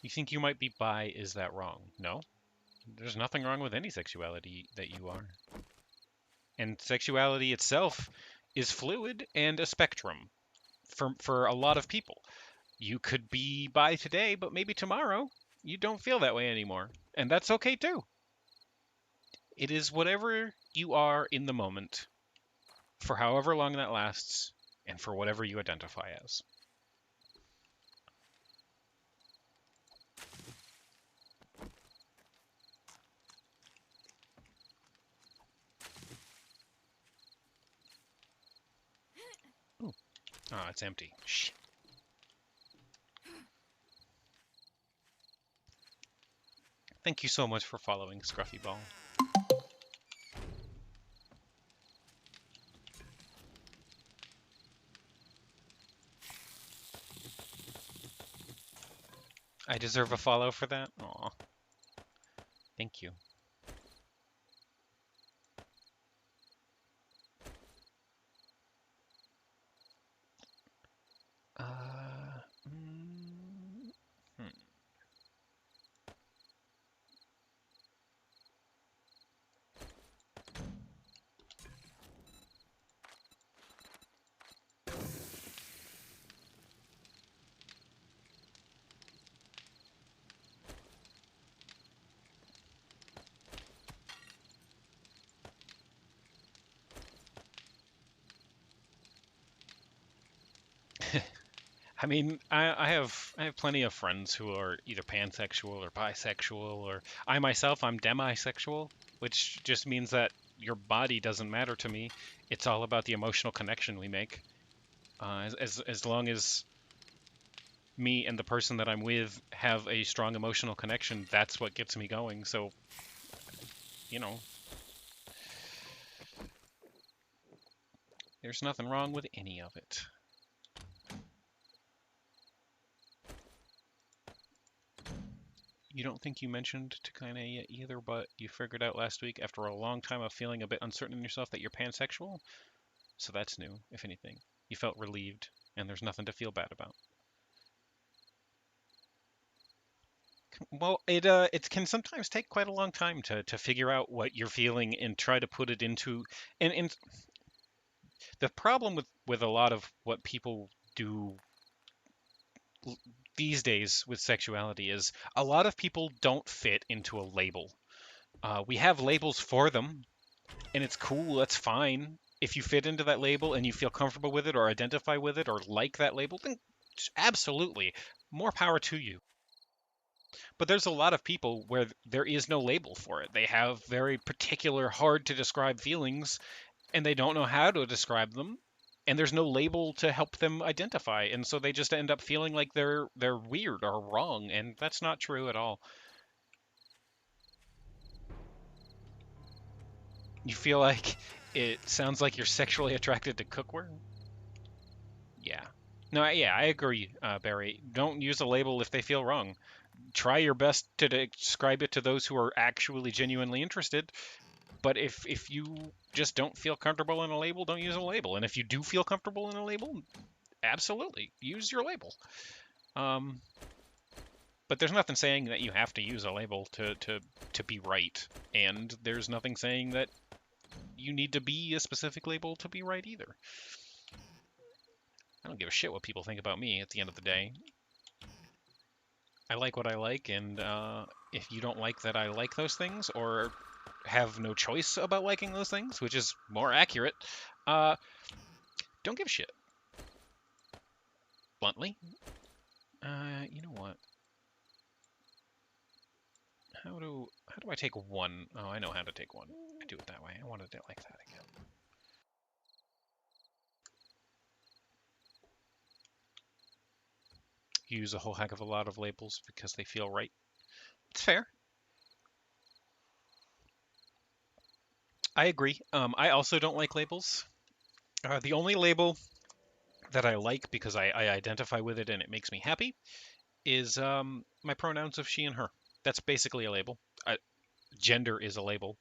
You think you might be bi, is that wrong? No. There's nothing wrong with any sexuality that you are. And sexuality itself is fluid and a spectrum for a lot of people. You could be bi today, but maybe tomorrow you don't feel that way anymore. And that's okay too. It is whatever you are in the moment, for however long that lasts, and for whatever you identify as. Ooh. Ah, it's empty. Shh. Thank you so much for following, Scruffy Ball. I deserve a follow for that? Aw. Thank you. Hmm. I mean, I have plenty of friends who are either pansexual or bisexual, or I myself, I'm demisexual, which just means that your body doesn't matter to me. It's all about the emotional connection we make. As long as me and the person that I'm with have a strong emotional connection, that's what gets me going. So, you know, there's nothing wrong with any of it. You don't think you mentioned to Kaine yet either, but you figured out last week after a long time of feeling a bit uncertain in yourself that you're pansexual? So that's new, if anything. You felt relieved, and there's nothing to feel bad about. Well, it can sometimes take quite a long time to figure out what you're feeling and try to put it into... And the problem with a lot of what people do these days with sexuality is a lot of people don't fit into a label. We have labels for them, and it's cool, that's fine. If you fit into that label and you feel comfortable with it or identify with it or like that label, then absolutely, more power to you. But there's a lot of people where there is no label for it. They have very particular, hard to describe feelings, and they don't know how to describe them, and there's no label to help them identify, and so they just end up feeling like they're weird or wrong, and that's not true at all. You feel like it sounds like you're sexually attracted to cookware? Yeah. No, yeah, I agree, Barry. Don't use a label if they feel wrong. Try your best to describe it to those who are actually genuinely interested, But if you just don't feel comfortable in a label, don't use a label. And if you do feel comfortable in a label, absolutely use your label. But there's nothing saying that you have to use a label to be right, and there's nothing saying that you need to be a specific label to be right either. I don't give a shit what people think about me at the end of the day. I like what I like, and if you don't like that I like those things, or have no choice about liking those things, which is more accurate, don't give a shit. Bluntly. You know what? How do I take one? Oh, I know how to take one. I do it that way. I wanted it like that again. Use a whole heck of a lot of labels because they feel right. It's fair. I agree. I also don't like labels. The only label that I like because I identify with it and it makes me happy is my pronouns of she and her. That's basically a label. Gender is a label.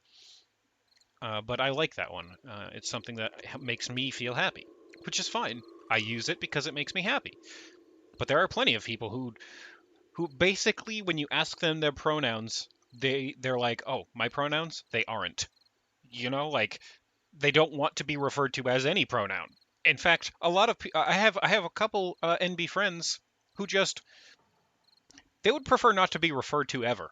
But I like that one. It's something that makes me feel happy, which is fine. I use it because it makes me happy. But there are plenty of people who basically, when you ask them their pronouns, they're like, "Oh, my pronouns? They aren't." You know, like they don't want to be referred to as any pronoun. In fact, a lot of I have a couple NB friends who just they would prefer not to be referred to ever.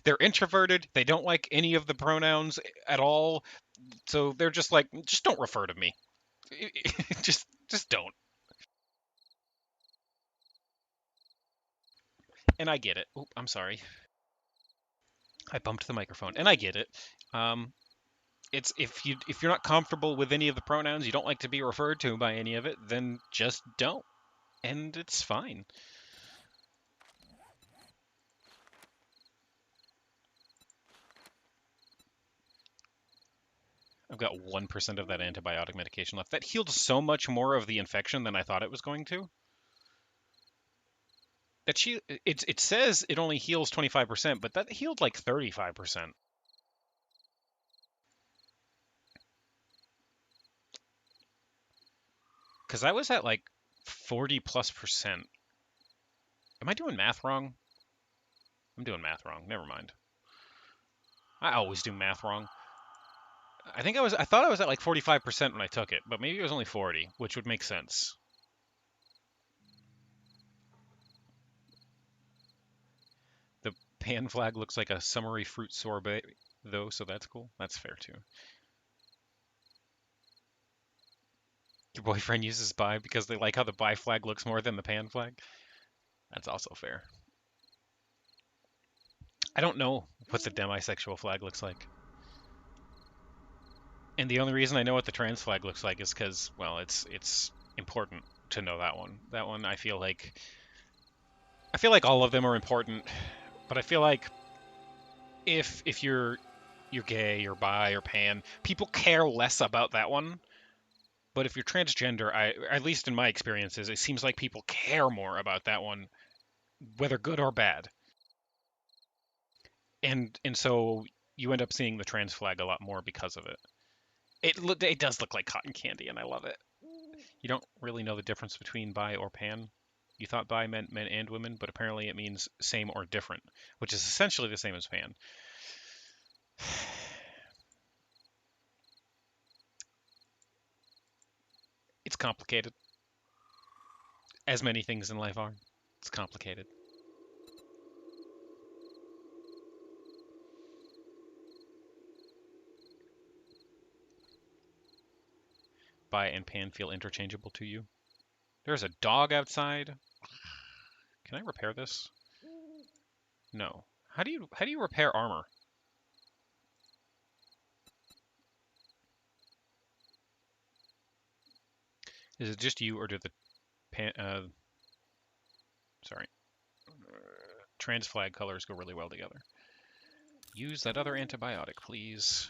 They're introverted. They don't like any of the pronouns at all. So they're just like, just don't refer to me. just don't. And I get it. Oop, I'm sorry. I bumped the microphone, and I get it. It's if you're not comfortable with any of the pronouns, you don't like to be referred to by any of it, then just don't, and it's fine. I've got 1% of that antibiotic medication left. That healed so much more of the infection than I thought it was going to. It says it only heals 25%, but that healed like 35%. Because I was at like 40+%. Am I doing math wrong? I'm doing math wrong. Never mind. I always do math wrong. I thought I was at like 45% when I took it, but maybe it was only 40, which would make sense. The pan flag looks like a summery fruit sorbet, though, so that's cool. That's fair, too. Your boyfriend uses bi because they like how the bi flag looks more than the pan flag? That's also fair. I don't know what the demisexual flag looks like. And the only reason I know what the trans flag looks like is because, well, it's important to know that one. That one, I feel like all of them are important, but I feel like if you're gay or bi or pan, people care less about that one. But if you're transgender, at least in my experiences, it seems like people care more about that one, whether good or bad. And so you end up seeing the trans flag a lot more because of it. It does look like cotton candy, and I love it. You don't really know the difference between bi or pan. You thought bi meant men and women, but apparently it means same or different, which is essentially the same as pan. It's complicated. As many things in life are. It's complicated. Bi and pan feel interchangeable to you. There's a dog outside. Can I repair this? No. How do you repair armor? Is it just you, or do the pan, sorry, trans flag colors go really well together? Use that other antibiotic, please.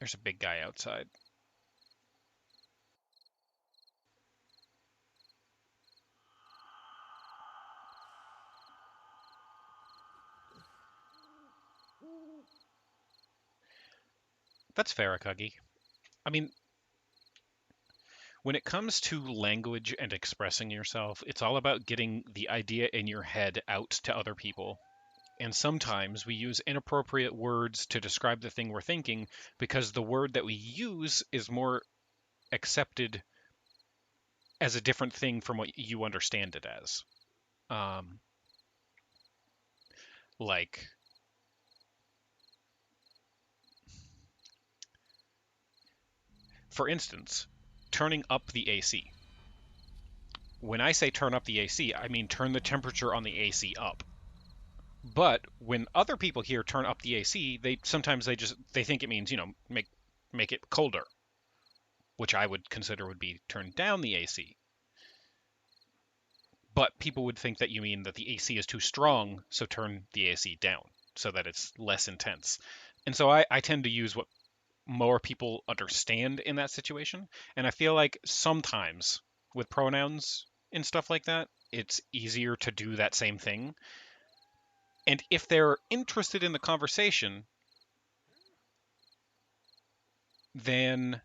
There's a big guy outside. That's fair, Akagi. I mean, when it comes to language and expressing yourself, it's all about getting the idea in your head out to other people. And sometimes we use inappropriate words to describe the thing we're thinking because the word that we use is more accepted as a different thing from what you understand it as. Um, like, for instance, turning up the AC. When I say turn up the AC, I mean turn the temperature on the AC up. But when other people here turn up the AC, they sometimes they think it means, make it colder, which I would consider would be turn down the AC. But people would think that you mean that the AC is too strong, so turn the AC down so that it's less intense. And so I tend to use what more people understand in that situation. And I feel like sometimes with pronouns and stuff like that, it's easier to do that same thing. And if they're interested in the conversation, then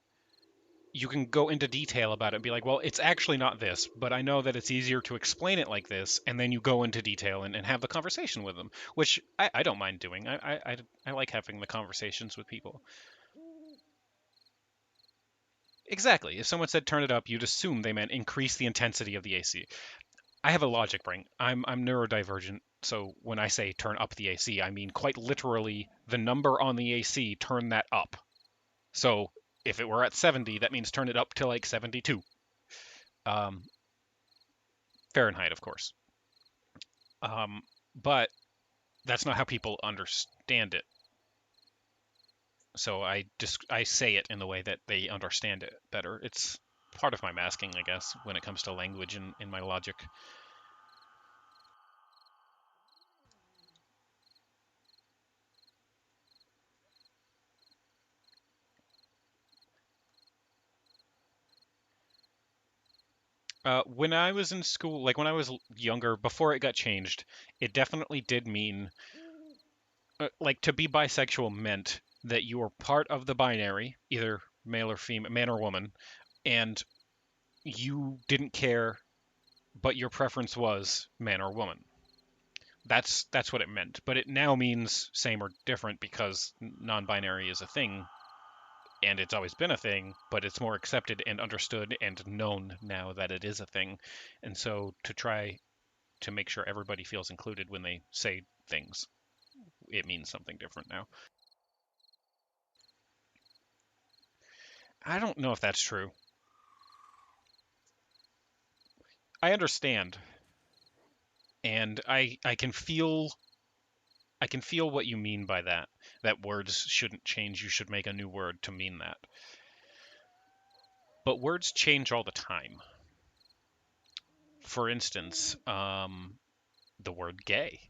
you can go into detail about it and be like, well, it's actually not this, but I know that it's easier to explain it like this. And then you go into detail and have the conversation with them, which I don't mind doing. I like having the conversations with people. Exactly. If someone said turn it up, you'd assume they meant increase the intensity of the AC. I have a logic brain. I'm neurodivergent, so when I say turn up the AC, I mean quite literally the number on the AC, turn that up. So if it were at 70, that means turn it up to like 72. Fahrenheit, of course. But that's not how people understand it. So I say it in the way that they understand it better. It's part of my masking, I guess, when it comes to language and in my logic. When I was in school, like when I was younger, before it got changed, it definitely did mean, like to be bisexual meant that you were part of the binary, either male or female, man or woman, and you didn't care, but your preference was man or woman. That's what it meant. But it now means same or different because non-binary is a thing, and it's always been a thing, but it's more accepted and understood and known now that it is a thing. And so to try to make sure everybody feels included when they say things, it means something different now. I don't know if that's true. I understand, and I can feel what you mean by that. That words shouldn't change. You should make a new word to mean that. But words change all the time. For instance, the word gay.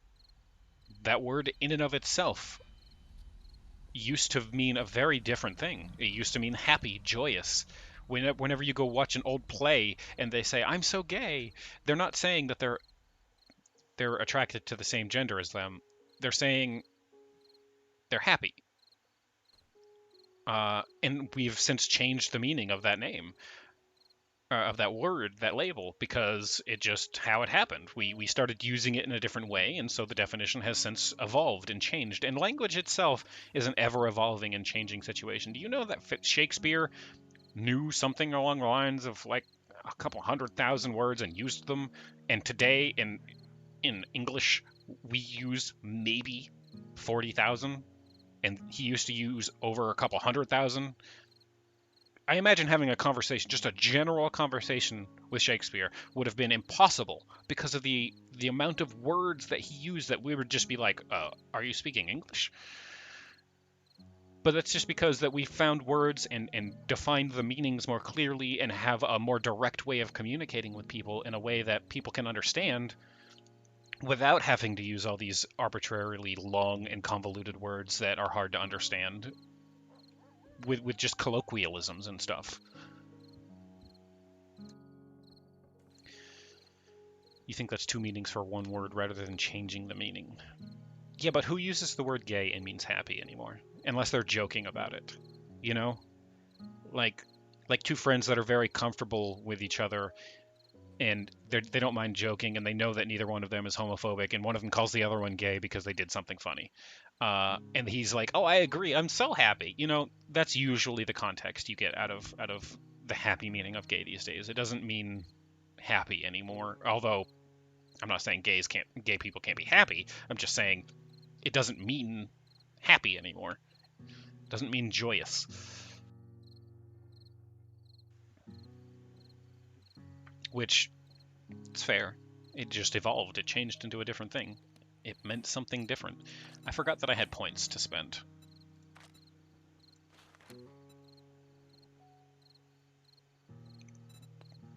That word in and of itself used to mean a very different thing. It used to mean happy, joyous. Whenever you go watch an old play and they say, "I'm so gay," they're not saying that they're attracted to the same gender as them. They're saying they're happy. And we've since changed the meaning of that name, of that word, that label, because it just how it happened. We started using it in a different way, and so the definition has since evolved and changed. And language itself is an ever evolving and changing situation. Do you know that Shakespeare knew something along the lines of like a couple 100,000 words and used them, and today in English we use maybe 40,000, and he used to use over a couple 100,000. I imagine having a conversation, just a general conversation with Shakespeare, would have been impossible because of the amount of words that he used that we would just be like, are you speaking English? But that's just because that we found words and defined the meanings more clearly and have a more direct way of communicating with people in a way that people can understand without having to use all these arbitrarily long and convoluted words that are hard to understand with just colloquialisms and stuff. You think that's two meanings for one word rather than changing the meaning. Yeah, but who uses the word gay and means happy anymore? Unless they're joking about it. you know? Like two friends that are very comfortable with each other and they don't mind joking and they know that neither one of them is homophobic and one of them calls the other one gay because they did something funny. And he's like, "Oh, I agree. I'm so happy." You know, that's usually the context you get out of the happy meaning of gay these days. It doesn't mean happy anymore. Although I'm not saying gay people can't be happy. I'm just saying it doesn't mean happy anymore. It doesn't mean joyous. Which it's fair. It just evolved. It changed into a different thing. It meant something different. I forgot that I had points to spend.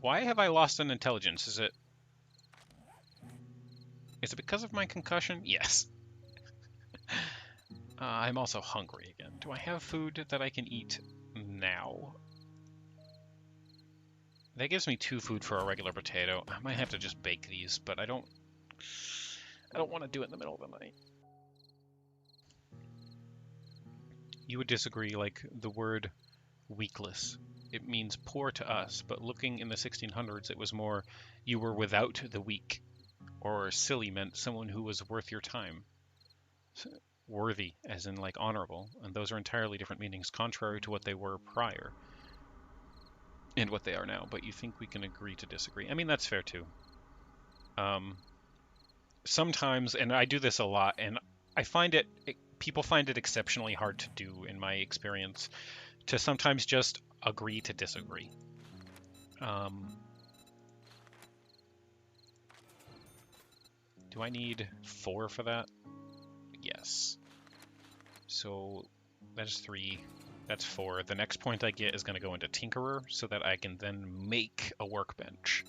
Why have I lost an intelligence? Is it because of my concussion? Yes. I'm also hungry again. Do I have food that I can eat now? That gives me 2 food for a regular potato. I might have to just bake these, but I don't want to do it in the middle of the night. You would disagree, like the word weakless. It means poor to us, but looking in the 1600s, it was more you were without the weak, or silly meant someone who was worth your time. Worthy, as in like honorable, and those are entirely different meanings, contrary to what they were prior and what they are now. But you think we can agree to disagree? I mean, that's fair too. Sometimes, and I do this a lot, and I find people find it exceptionally hard to do in my experience, to sometimes just agree to disagree. Do I need 4 for that? Yes. So that's 3. That's 4. The next point I get is going to go into Tinkerer so that I can then make a workbench.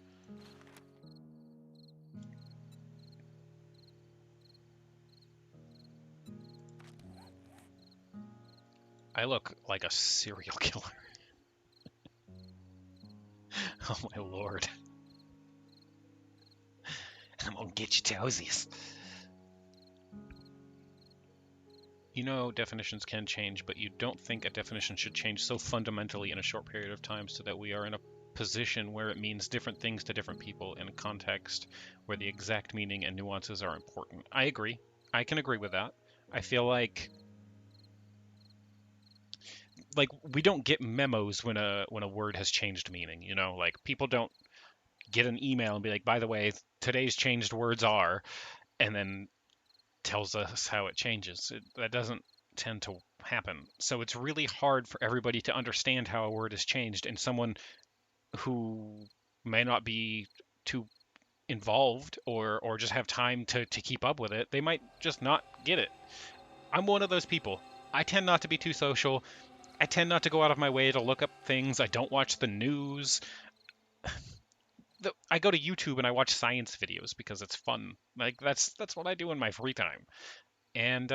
I look like a serial killer. Oh my lord. I'm gonna get you toesies. You know definitions can change, but you don't think a definition should change so fundamentally in a short period of time so that we are in a position where it means different things to different people in a context where the exact meaning and nuances are important. I agree. I can agree with that. I feel like we don't get memos when a word has changed meaning, you know? Like people don't get an email and be like, "By the way, today's changed words are," and then tells us how it changes. That doesn't tend to happen. So it's really hard for everybody to understand how a word has changed, and someone who may not be too involved or just have time to keep up with it, they might just not get it. I'm one of those people. I tend not to be too social. I tend not to go out of my way to look up things. I don't watch the news. I go to YouTube and I watch science videos because it's fun. Like that's what I do in my free time. And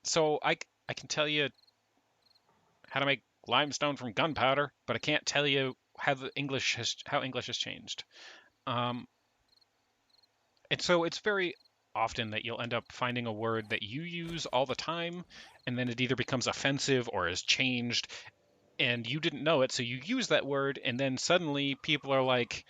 so I can tell you how to make limestone from gunpowder, but I can't tell you how English has changed. And so it's very often that you'll end up finding a word that you use all the time, and then it either becomes offensive or is changed, and you didn't know it, so you use that word, and then suddenly people are like,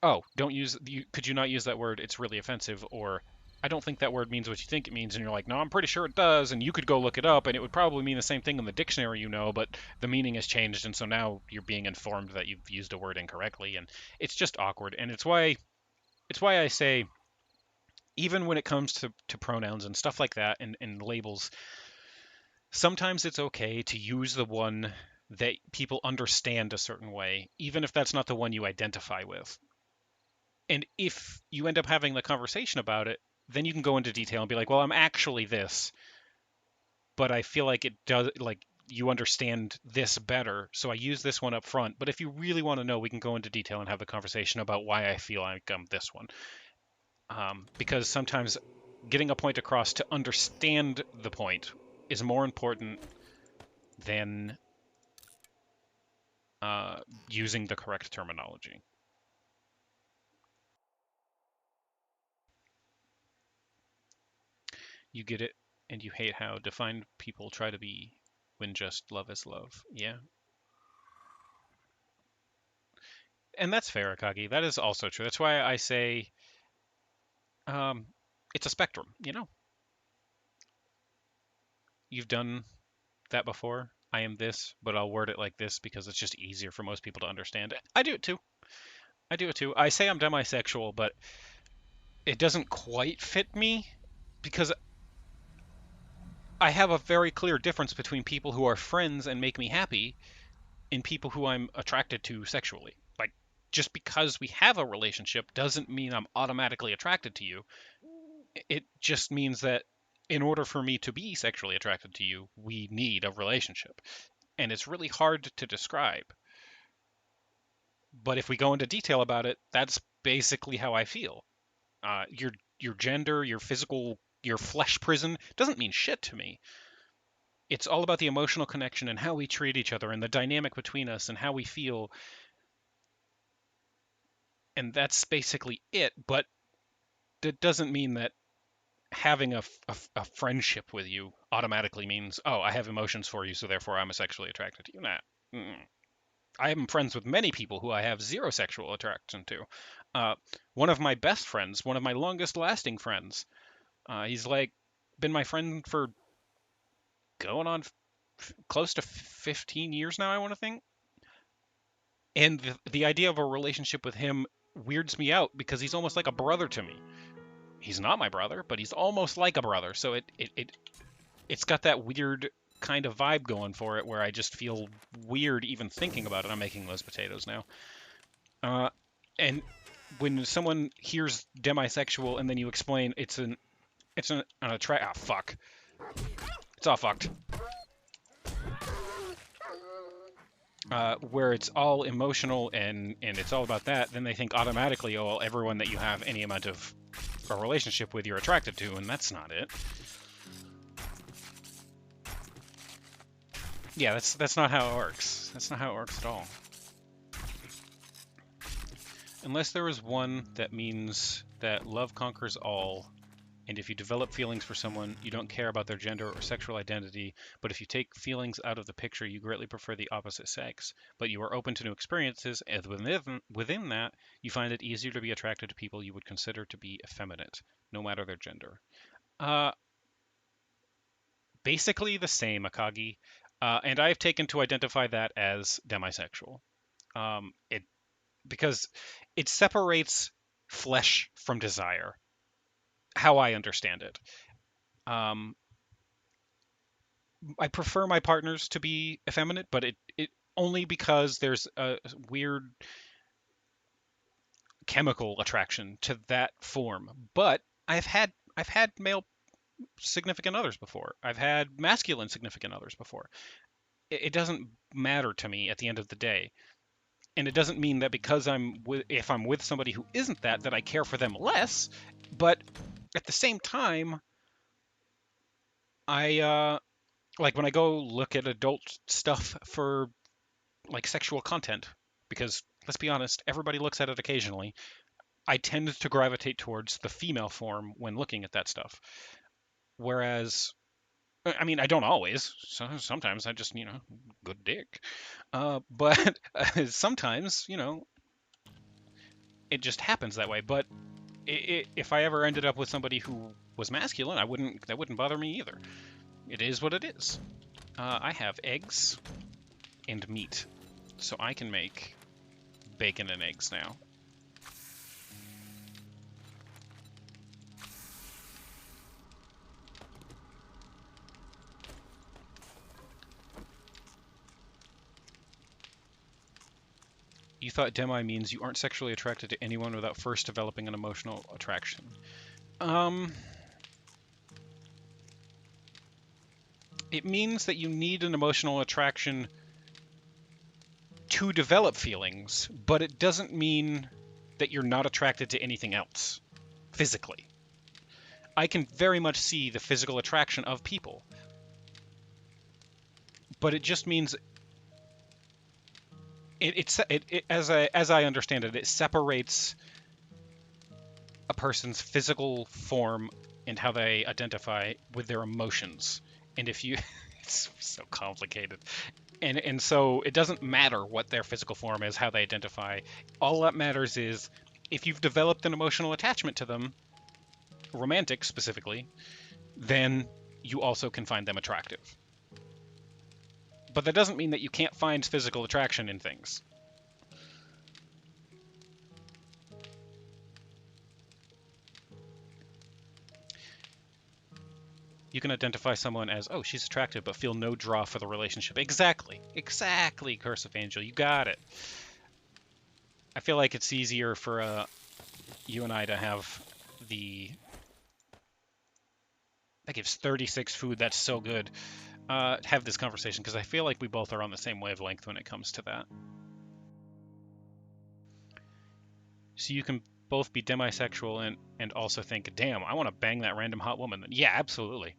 "Oh, could you not use that word? It's really offensive," or "I don't think that word means what you think it means," and you're like, "No, I'm pretty sure it does," and you could go look it up, and it would probably mean the same thing in the dictionary, you know, but the meaning has changed, and so now you're being informed that you've used a word incorrectly, and it's just awkward, and it's why I say, even when it comes to pronouns and stuff like that, and labels, sometimes it's okay to use the one that people understand a certain way, even if that's not the one you identify with. And if you end up having the conversation about it, then you can go into detail and be like, well, I'm actually this, but I feel like it does, like, you understand this better, so I use this one up front. But if you really want to know, we can go into detail and have the conversation about why I feel like I'm this one. Because sometimes getting a point across to understand the point is more important than using the correct terminology. You get it, and you hate how defined people try to be when just love is love. Yeah. And that's fair, Akagi. That is also true. That's why I say um, it's a spectrum, you know? You've done that before. I am this, but I'll word it like this because it's just easier for most people to understand. I do it too. I do it too. I say I'm demisexual, but it doesn't quite fit me because I have a very clear difference between people who are friends and make me happy and people who I'm attracted to sexually. Like, just because we have a relationship doesn't mean I'm automatically attracted to you. It just means that in order for me to be sexually attracted to you, we need a relationship. And it's really hard to describe. But if we go into detail about it, that's basically how I feel. Your gender, your physical, your flesh prison doesn't mean shit to me. It's all about the emotional connection and how we treat each other and the dynamic between us and how we feel. And that's basically it. But that doesn't mean that having a friendship with you automatically means, oh, I have emotions for you, so therefore I'm sexually attracted to you. Nah. Mm-mm. I am friends with many people who I have zero sexual attraction to. One of my best friends, one of my longest lasting friends, he's like been my friend for going on close to 15 years now, I want to think. And the idea of a relationship with him weirds me out because he's almost like a brother to me. He's not my brother, but he's almost like a brother. So it's got that weird kind of vibe going for it where I just feel weird even thinking about it. I'm making those potatoes now. And when someone hears demisexual and then you explain it's an attract, ah, fuck. It's all fucked. Where it's all emotional and it's all about that, then they think automatically, oh, well, everyone that you have any amount of a relationship with, you're attracted to, and that's not it. Yeah, that's not how it works. That's not how it works at all. Unless there is one that means that love conquers all, and if you develop feelings for someone, you don't care about their gender or sexual identity, but if you take feelings out of the picture, you greatly prefer the opposite sex, but you are open to new experiences, and within that, you find it easier to be attracted to people you would consider to be effeminate, no matter their gender. Basically the same, Akagi, and I've taken to identify that as demisexual. Because it separates flesh from desire, how I understand it. I prefer my partners to be effeminate, but it only because there's a weird chemical attraction to that form. But I've had male significant others before. I've had masculine significant others before. It doesn't matter to me at the end of the day. And it doesn't mean that because if I'm with somebody who isn't that I care for them less. But at the same time, I like when I go look at adult stuff for like sexual content, because let's be honest, everybody looks at it occasionally. I tend to gravitate towards the female form when looking at that stuff. Whereas, I mean, I don't always. So sometimes I just, good dick. But sometimes, it just happens that way. But if I ever ended up with somebody who was masculine, that wouldn't bother me either. It is what it is. I have eggs and meat, so I can make bacon and eggs now. You thought demi means you aren't sexually attracted to anyone without first developing an emotional attraction. It means that you need an emotional attraction to develop feelings, but it doesn't mean that you're not attracted to anything else physically. I can very much see the physical attraction of people, but it just means as I understand it, it separates a person's physical form and how they identify with their emotions. And if you, It's so complicated. And so it doesn't matter what their physical form is, how they identify. All that matters is if you've developed an emotional attachment to them, romantic specifically, then you also can find them attractive. But that doesn't mean that you can't find physical attraction in things. You can identify someone as, oh, she's attractive, but feel no draw for the relationship. Exactly. Exactly, Curse of Angel. You got it. I feel like it's easier for you and I to have the... That gives 36 food. That's so good. Have this conversation, because I feel like we both are on the same wavelength when it comes to that. So you can both be demisexual and also think, damn, I want to bang that random hot woman. Yeah, absolutely.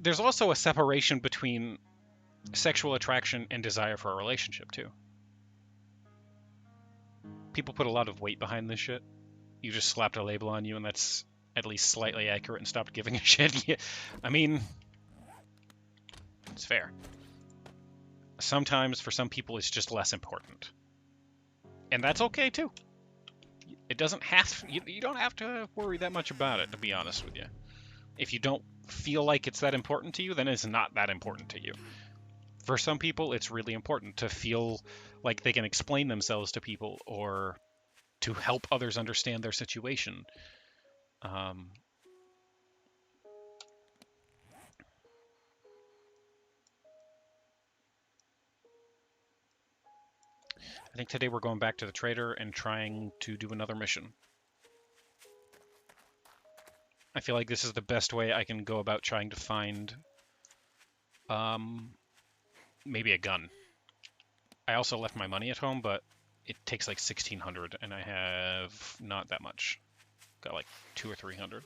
There's also a separation between sexual attraction and desire for a relationship too. People put a lot of weight behind this shit. You just slapped a label on you and that's at least slightly accurate and stopped giving a shit. Yeah, I mean, it's fair. Sometimes for some people it's just less important. And that's okay too. It doesn't have you don't have to worry that much about it, to be honest with you. If you don't feel like it's that important to you, then it's not that important to you. For some people, it's really important to feel like they can explain themselves to people or to help others understand their situation. I think today we're going back to the trader and trying to do another mission. I feel like this is the best way I can go about trying to find maybe a gun. I also left my money at home, but it takes like 1,600 and I have not that much. Got like 200 or 300.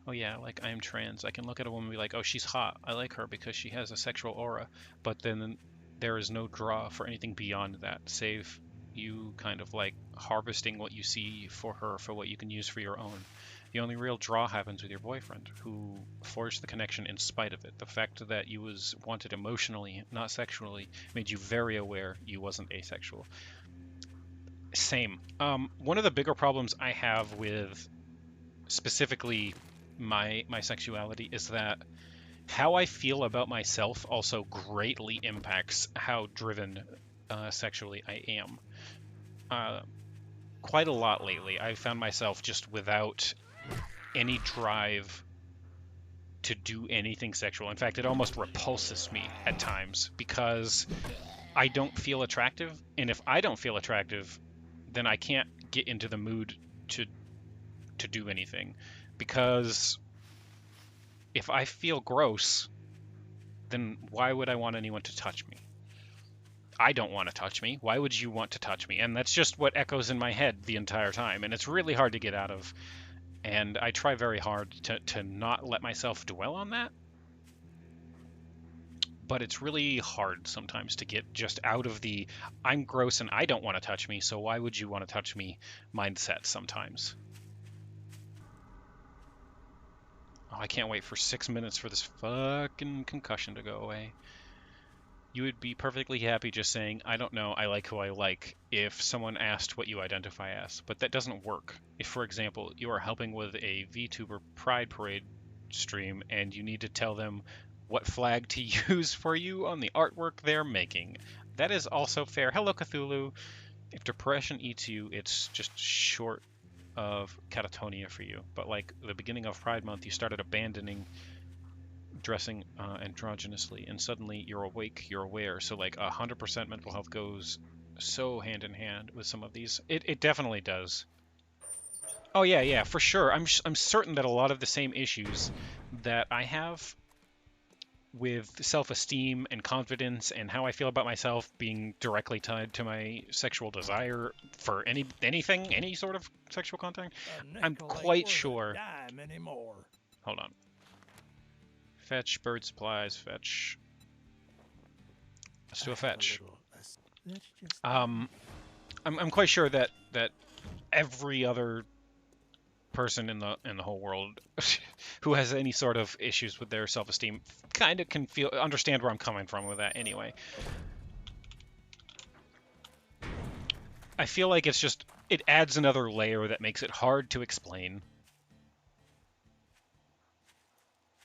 Oh yeah, like I am trans. I can look at a woman and be like, oh, she's hot. I like her because she has a sexual aura. But then there is no draw for anything beyond that, save you kind of like harvesting what you see for her for what you can use for your own. The only real draw happens with your boyfriend, who forged the connection in spite of it. The fact that you was wanted emotionally, not sexually, made you very aware you wasn't asexual. Same. One of the bigger problems I have with specifically my sexuality is that how I feel about myself also greatly impacts how driven sexually I am. Quite a lot lately, I've found myself just without any drive to do anything sexual. In fact, it almost repulses me at times because I don't feel attractive, and if I don't feel attractive, then I can't get into the mood to do anything, because if I feel gross, then why would I want anyone to touch me? I don't want to touch me. Why would you want to touch me? And that's just what echoes in my head the entire time, and it's really hard to get out of. And I try very hard to not let myself dwell on that. But it's really hard sometimes to get just out of the I'm gross and I don't want to touch me, so why would you want to touch me mindset sometimes. Oh, I can't wait for 6 minutes for this fucking concussion to go away. You would be perfectly happy just saying, I don't know, I like who I like, if someone asked what you identify as. But that doesn't work. If, for example, you are helping with a VTuber Pride Parade stream and you need to tell them what flag to use for you on the artwork they're making. That is also fair. Hello, Cthulhu. If depression eats you, it's just short of catatonia for you. But like the beginning of Pride Month, you started abandoning dressing androgynously, and suddenly you're awake, you're aware. So like 100% mental health goes so hand in hand with some of these. It definitely does. Oh yeah, for sure. I'm certain that a lot of the same issues that I have with self-esteem and confidence and how I feel about myself being directly tied to my sexual desire for anything, any sort of sexual contact, I'm quite sure. Hold on. Fetch, bird supplies, fetch. Let's do a fetch. I'm quite sure that every other person in the whole world who has any sort of issues with their self-esteem kind of can understand where I'm coming from with that anyway. I feel like it adds another layer that makes it hard to explain.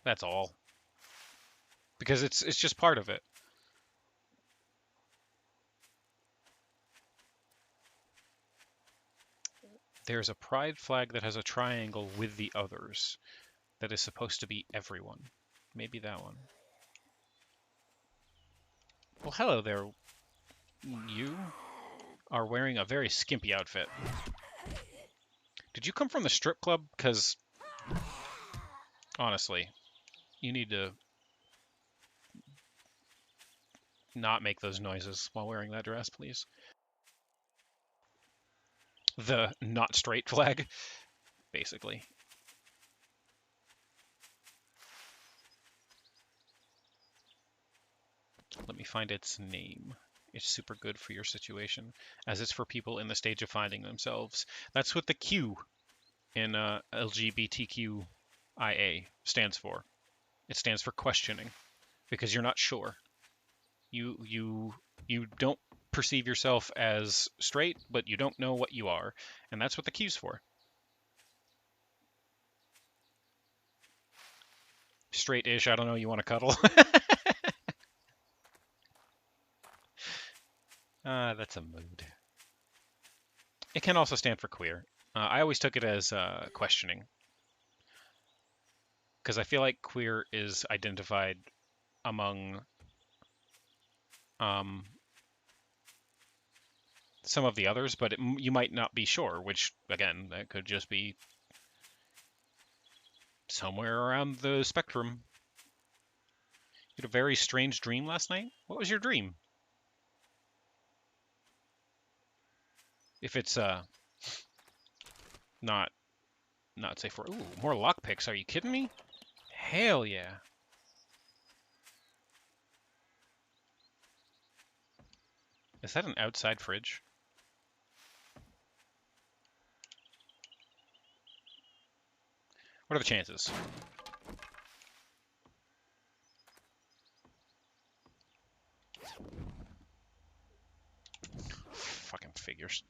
That's all. Because it's just part of it. There's a pride flag that has a triangle with the others that is supposed to be everyone. Maybe that one. Well, hello there. You are wearing a very skimpy outfit. Did you come from the strip club? Because, honestly, you need to not make those noises while wearing that dress, please. The not straight flag, basically. Let me find its name. It's super good for your situation, as it's for people in the stage of finding themselves. That's what the Q in LGBTQIA stands for. It stands for questioning, because you're not sure. You don't perceive yourself as straight, but you don't know what you are, and that's what the Q's for. Straight-ish, I don't know, you want to cuddle? That's a mood. It can also stand for queer. I always took it as questioning, because I feel like queer is identified among some of the others, but you might not be sure, which, again, that could just be somewhere around the spectrum. You had a very strange dream last night? What was your dream? If it's not safe for... Ooh, more lockpicks. Are you kidding me? Hell yeah. Is that an outside fridge? What are the chances? Fucking figures.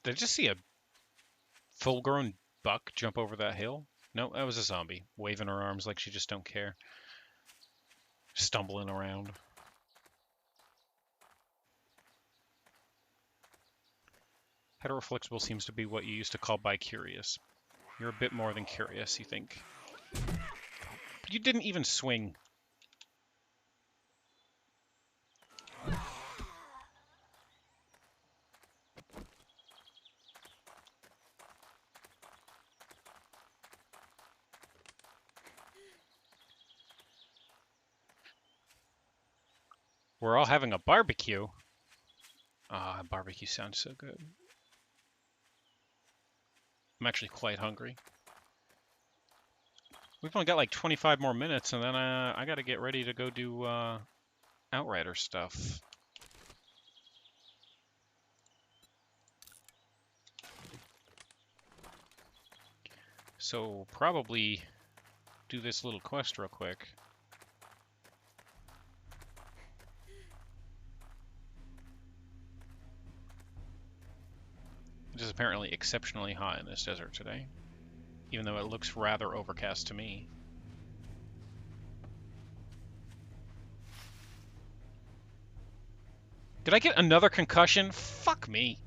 Did I just see a full-grown buck jump over that hill? No, that was a zombie, waving her arms like she just don't care. Stumbling around. Heteroflexible seems to be what you used to call bi-curious. You're a bit more than curious, you think. But you didn't even swing. We're all having a barbecue. Ah, barbecue sounds so good. I'm actually quite hungry. We've only got like 25 more minutes, and then I gotta get ready to go do Outrider stuff. So probably do this little quest real quick. It is apparently exceptionally hot in this desert today, even though it looks rather overcast to me. Did I get another concussion? Fuck me.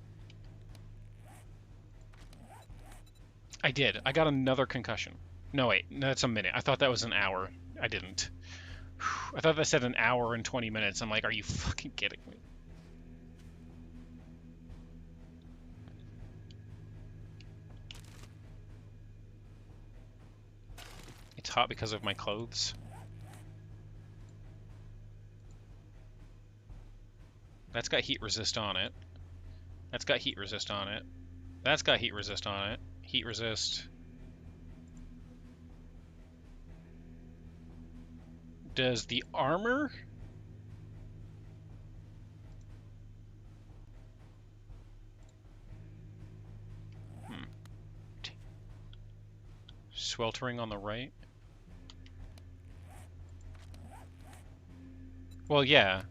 I did. I got another concussion. No, wait. No, that's a minute. I thought that was an hour. I didn't. I thought that said an hour and 20 minutes. I'm like, are you fucking kidding me? It's hot because of my clothes. That's got heat resist on it. That's got heat resist on it. That's got heat resist on it. Heat resist. Does the armor? Sweltering on the right? Well, yeah.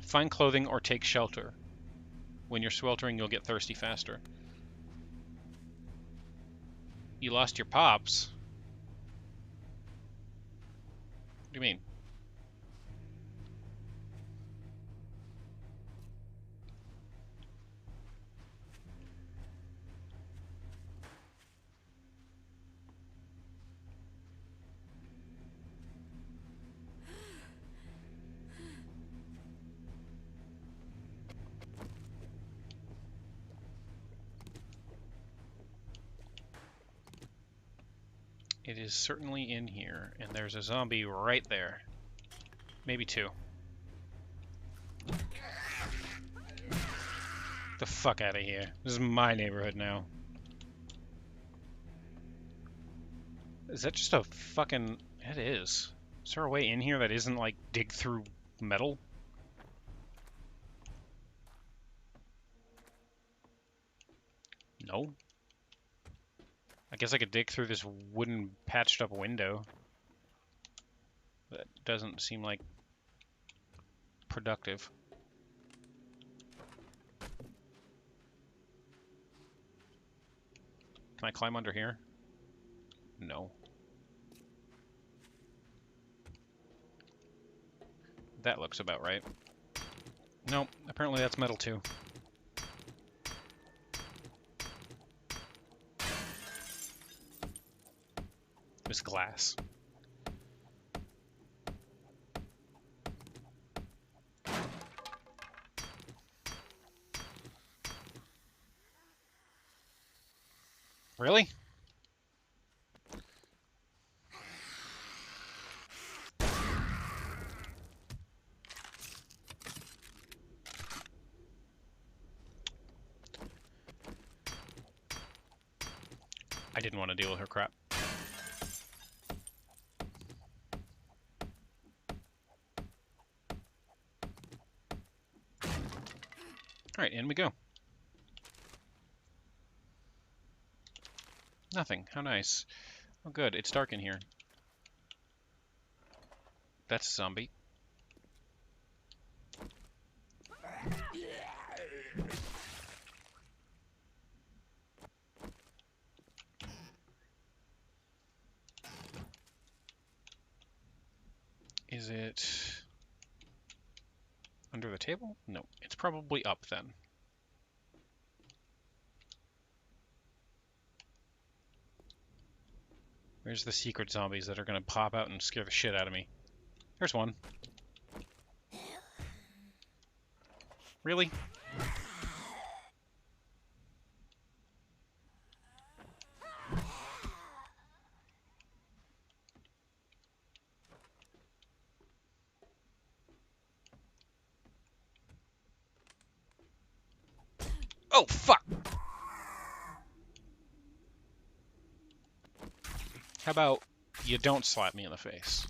Find clothing or take shelter. When you're sweltering, you'll get thirsty faster. You lost your pops? What do you mean? It is certainly in here, and there's a zombie right there. Maybe two. The fuck out of here. This is my neighborhood now. Is that just a fucking... It is. Is there a way in here that isn't, like, dig through metal? No. I guess I could dig through this wooden patched up window. That doesn't seem like productive. Can I climb under here? No. That looks about right. Nope, apparently that's metal too. It's glass. Really? I didn't want to deal with her crap. Alright, in we go. Nothing. How nice. Oh good, it's dark in here. That's a zombie. Is it under the table? No, it's probably up then. Where's the secret zombies that are gonna pop out and scare the shit out of me? There's one. Really? Oh, fuck! How about you don't slap me in the face?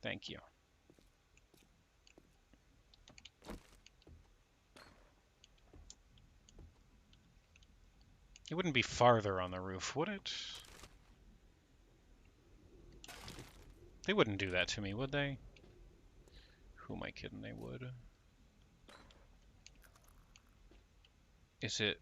Thank you. It wouldn't be farther on the roof, would it? They wouldn't do that to me, would they? Who am I kidding? They would. Is it...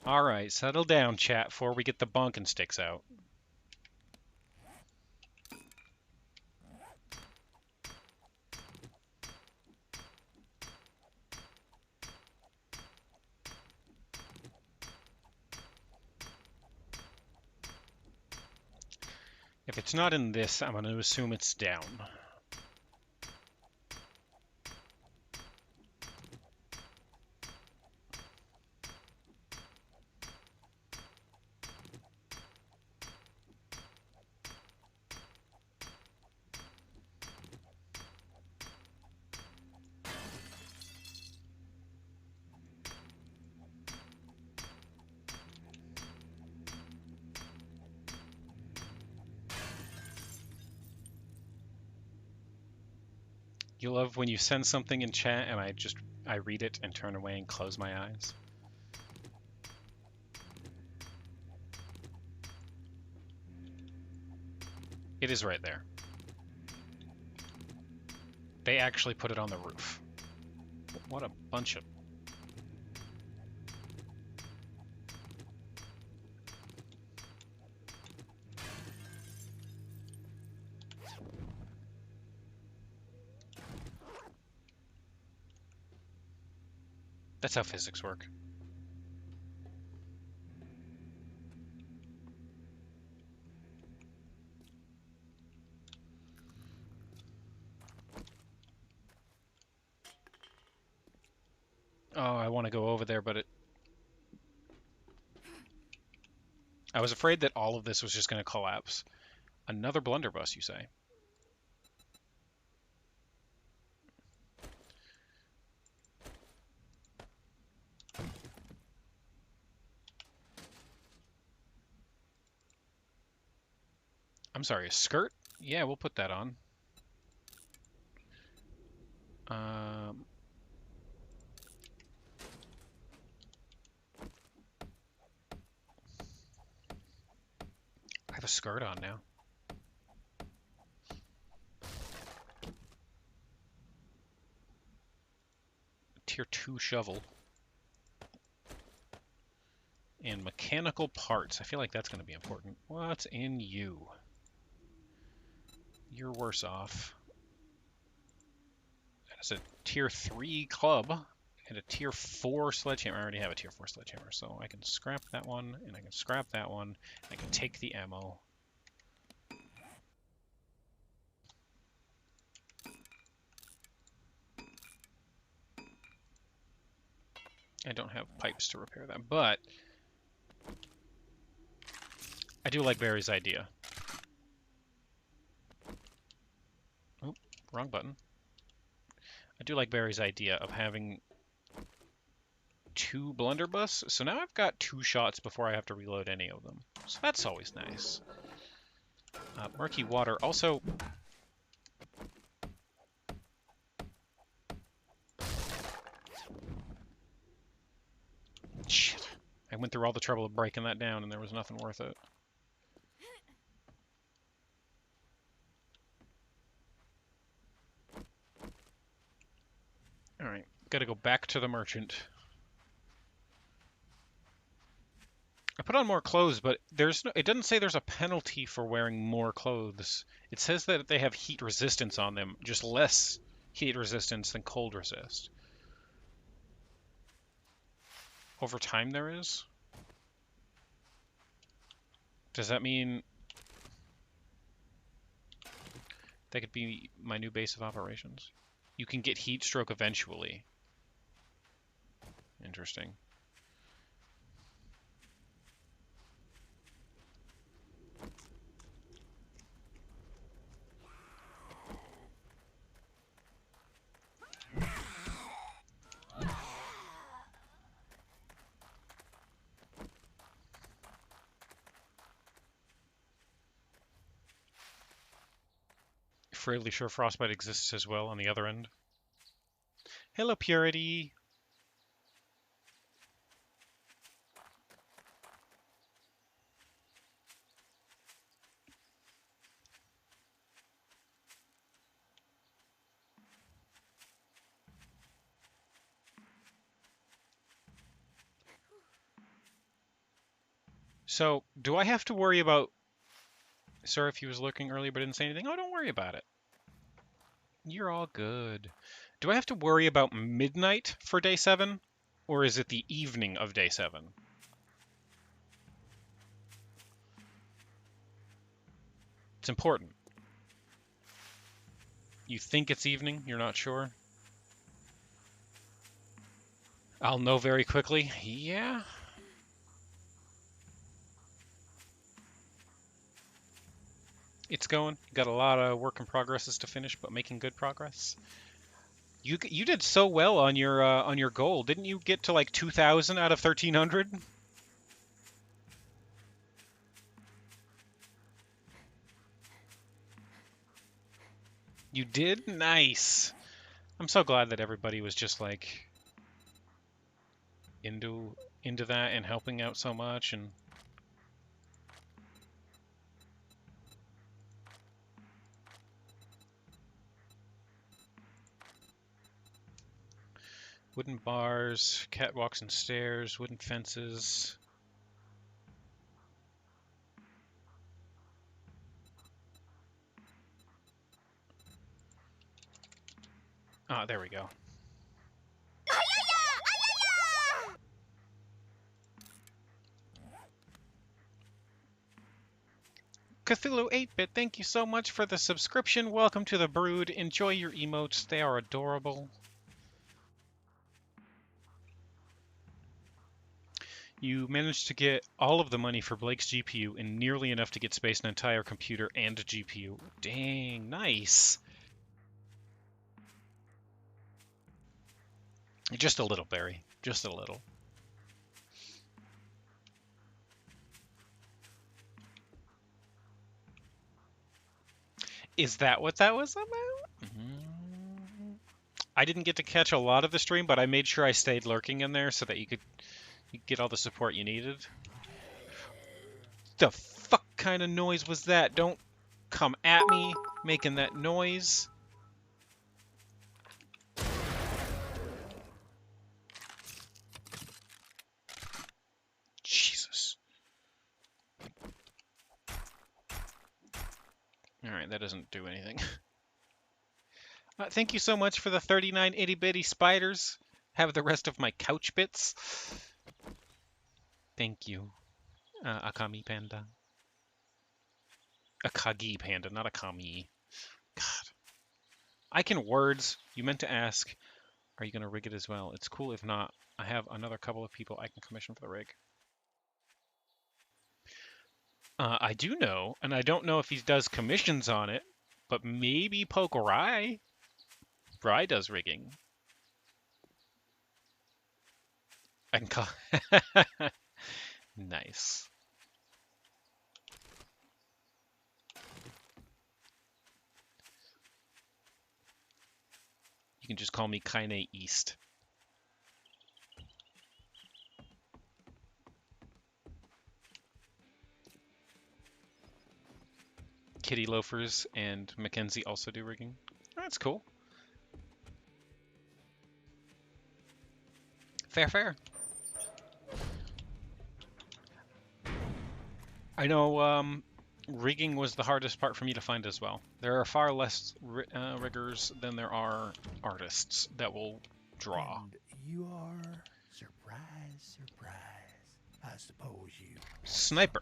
All right, settle down, chat, before we get the bunkin' sticks out. If it's not in this, I'm going to assume it's down. You love when you send something in chat and I read it and turn away and close my eyes. It is right there. They actually put it on the roof. What a bunch of... That's how physics work. Oh, I want to go over there, but I was afraid that all of this was just going to collapse. Another blunderbuss, you say? I'm sorry, a skirt? Yeah, we'll put that on. I have a skirt on now. Tier 2 shovel. And mechanical parts. I feel like that's going to be important. What's in you? You're worse off. That's a tier 3 club and a tier 4 sledgehammer. I already have a tier 4 sledgehammer, so I can scrap that one, and I can scrap that one. I can take the ammo. I don't have pipes to repair that, but I do like Barry's idea. Oh, wrong button. I do like Barry's idea of having 2 blunderbuss. So now I've got 2 shots before I have to reload any of them. So that's always nice. Murky water. Also, shit. I went through all the trouble of breaking that down and there was nothing worth it. Alright, gotta go back to the merchant. I put on more clothes, but it doesn't say there's a penalty for wearing more clothes. It says that they have heat resistance on them, just less heat resistance than cold resist. Over time there is? Does that mean that could be my new base of operations? You can get heat stroke eventually. Interesting. Fairly sure frostbite exists as well on the other end. Hello, Purity. So, do I have to worry about... Sir, if he was lurking earlier but didn't say anything? Oh, don't worry about it. You're all good. Do I have to worry about midnight for day 7? Or is it the evening of day 7? It's important. You think it's evening? You're not sure? I'll know very quickly. Yeah. It's going. Got a lot of work in progresses to finish, but making good progress. You did so well on your goal. Didn't you get to like 2,000 out of 1,300? You did? Nice. I'm so glad that everybody was just like into that and helping out so much and wooden bars, catwalks and stairs, wooden fences. Ah, there we go. Cthulhu 8-Bit, thank you so much for the subscription. Welcome to the Brood. Enjoy your emotes. They are adorable. You managed to get all of the money for Blake's GPU and nearly enough to get space an entire computer and a GPU. Dang, nice. Just a little, Barry. Just a little. Is that what that was about? I didn't get to catch a lot of the stream, but I made sure I stayed lurking in there so that you could get all the support you needed. The fuck kind of noise was that? Don't come at me making that noise. Jesus. Alright, that doesn't do anything. Thank you so much for the 39 itty-bitty spiders. Have the rest of my couch bits. Thank you, Akami Panda. Akagi Panda, not Akami. God. I can words. You meant to ask, are you going to rig it as well? It's cool if not. I have another couple of people I can commission for the rig. I do know, and I don't know if he does commissions on it, but maybe Poke Rye. Rye does rigging. I can call... Nice. You can just call me Kaine East. Kitty Loafers and Mackenzie also do rigging. That's cool. Fair, fair. I know rigging was the hardest part for me to find as well. There are far less riggers than there are artists that will draw. And you are surprise. I suppose you. Sniper.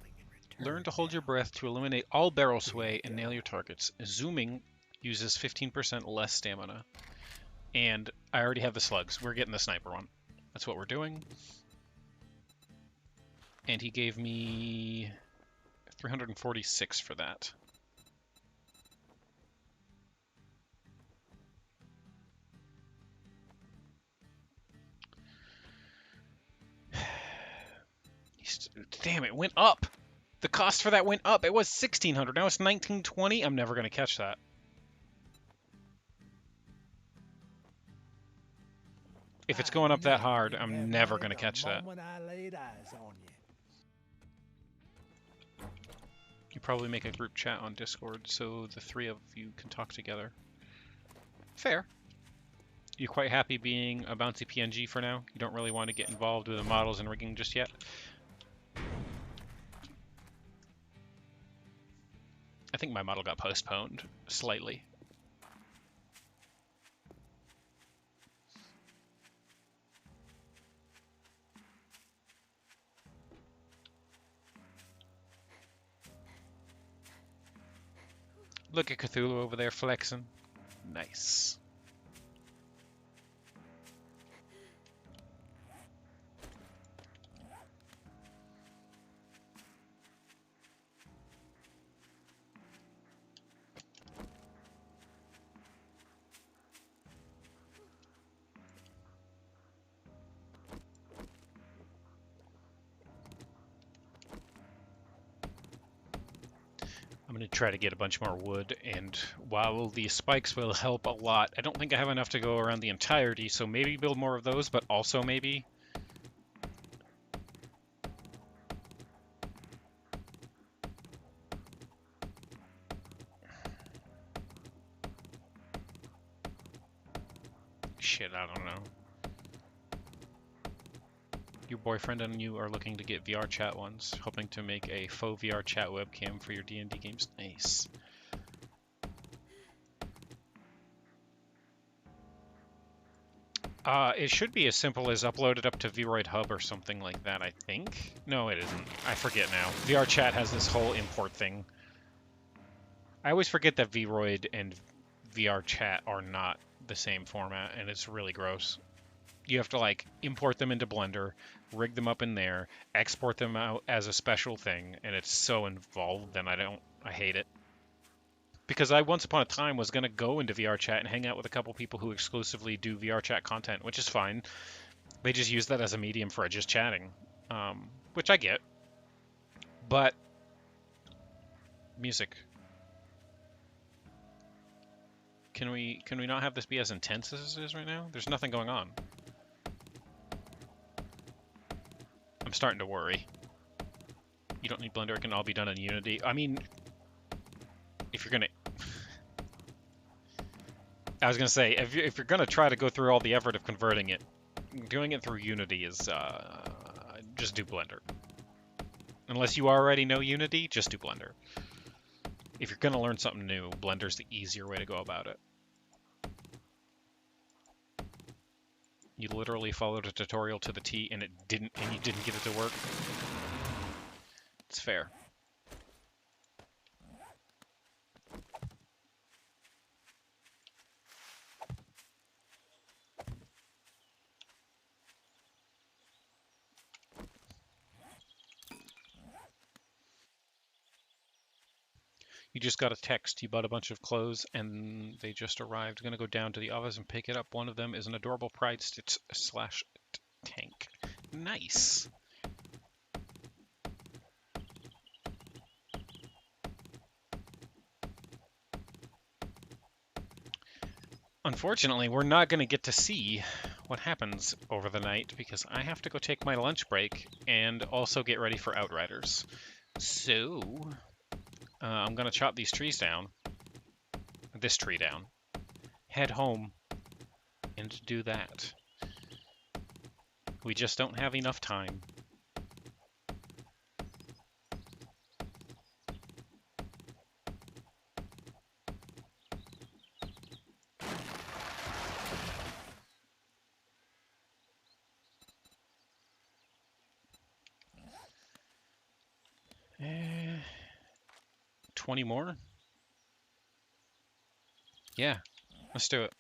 Learn to hold your breath to eliminate all barrel sway and nail your targets. Zooming uses 15% less stamina. And I already have the slugs. We're getting the sniper one. That's what we're doing. And he gave me 346 for that. Damn, it went up. The cost for that went up. It was 1,600. Now it's 1,920. I'm never going to catch that. If it's going up that hard, I'm never going to catch that. You probably make a group chat on Discord so the three of you can talk together. Fair. You quite happy being a bouncy PNG for now? You don't really want to get involved with the models and rigging just yet? think my model got postponed slightly. Look at Cthulhu over there flexing. Nice. I'm going to try to get a bunch more wood, and while the spikes will help a lot, I don't think I have enough to go around the entirety, so maybe build more of those, but also maybe... Shit, I don't know. Your boyfriend and you are looking to get VR chat ones, hoping to make a faux VR chat webcam for your D&D games. Nice. It should be as simple as upload it up to Vroid Hub or something like that, I think. No, it isn't. I forget now. VR chat has this whole import thing. I always forget that Vroid and VR chat are not the same format, and it's really gross. You have to like import them into Blender, rig them up in there, export them out as a special thing, and it's so involved and I hate it. Because I once upon a time was going to go into VR chat and hang out with a couple people who exclusively do VR chat content, which is fine. They just use that as a medium for just chatting, which I get. But music. Can we not have this be as intense as it is right now? There's nothing going on. I'm starting to worry. You don't need Blender, it can all be done in Unity. I mean, if you're gonna... I was gonna say, if you're gonna try to go through all the effort of converting it, doing it through Unity is, just do Blender. Unless you already know Unity, just do Blender. If you're gonna learn something new, Blender's the easier way to go about it. You literally followed a tutorial to the T and you didn't get it to work. It's fair. You just got a text. You bought a bunch of clothes and they just arrived. Gonna go down to the office and pick it up. One of them is an adorable Pride Stitch / tank. Nice. Unfortunately, we're not going to get to see what happens over the night because I have to go take my lunch break and also get ready for Outriders. So, I'm going to chop these trees down, this tree down, head home, and do that. We just don't have enough time. Eh, 20 more? Yeah, let's do it.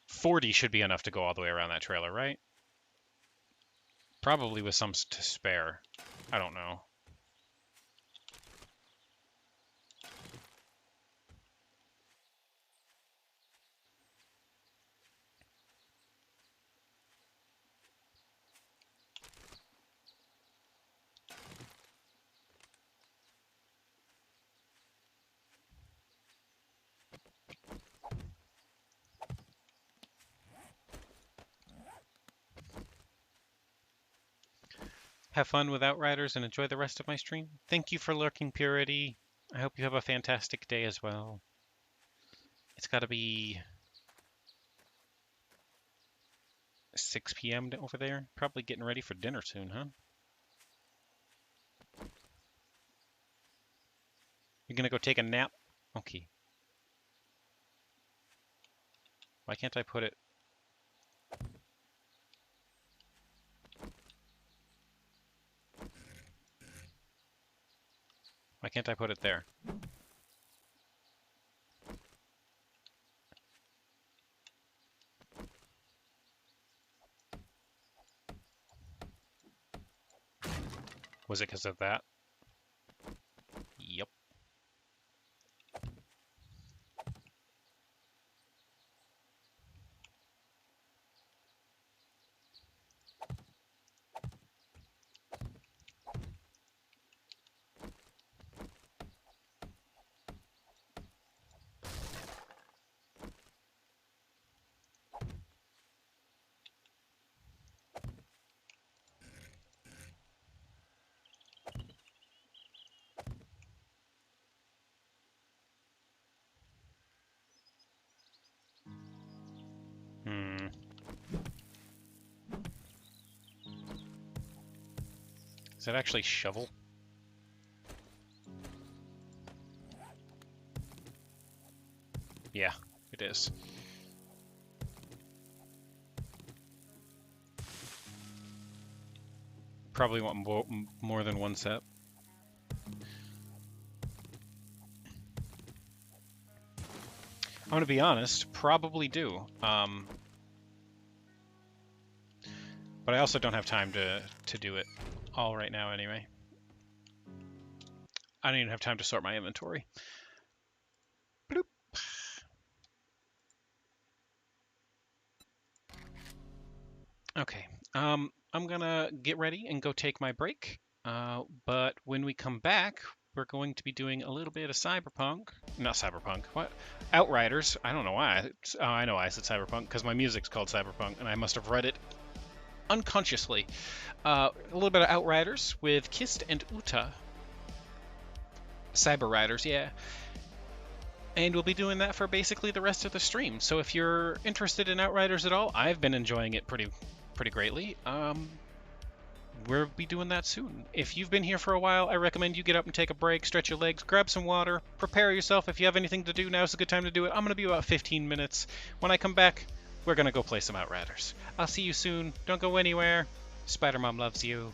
40 should be enough to go all the way around that trailer, right? Probably with some to spare. I don't know. Have fun with Outriders and enjoy the rest of my stream. Thank you for lurking, Purity. I hope you have a fantastic day as well. It's got to be 6 p.m. over there. Probably getting ready for dinner soon, huh? You're gonna go take a nap? Okay. Why can't I put it? Why can't I put it there? Was it because of that? Yep. Hmm. Is that actually shovel? Yeah, it is. Probably want more than one set. I'm gonna be honest, probably do. But I also don't have time to do it all right now anyway. I don't even have time to sort my inventory. Bloop. Okay, I'm gonna get ready and go take my break. But when we come back, we're going to be doing a little bit of Cyberpunk. Not Cyberpunk, what? Outriders. I don't know why. Oh, I know why I said Cyberpunk, because my music's called Cyberpunk, and I must have read it unconsciously. A little bit of Outriders with Kist and Uta. Cyber Riders, yeah. And we'll be doing that for basically the rest of the stream. So if you're interested in Outriders at all, I've been enjoying it pretty greatly. We'll be doing that soon. If you've been here for a while, I recommend you get up and take a break, stretch your legs, grab some water, prepare yourself. If you have anything to do, now's a good time to do it. I'm going to be about 15 minutes. When I come back, we're going to go play some Outriders. I'll see you soon. Don't go anywhere. Spider-Mom loves you.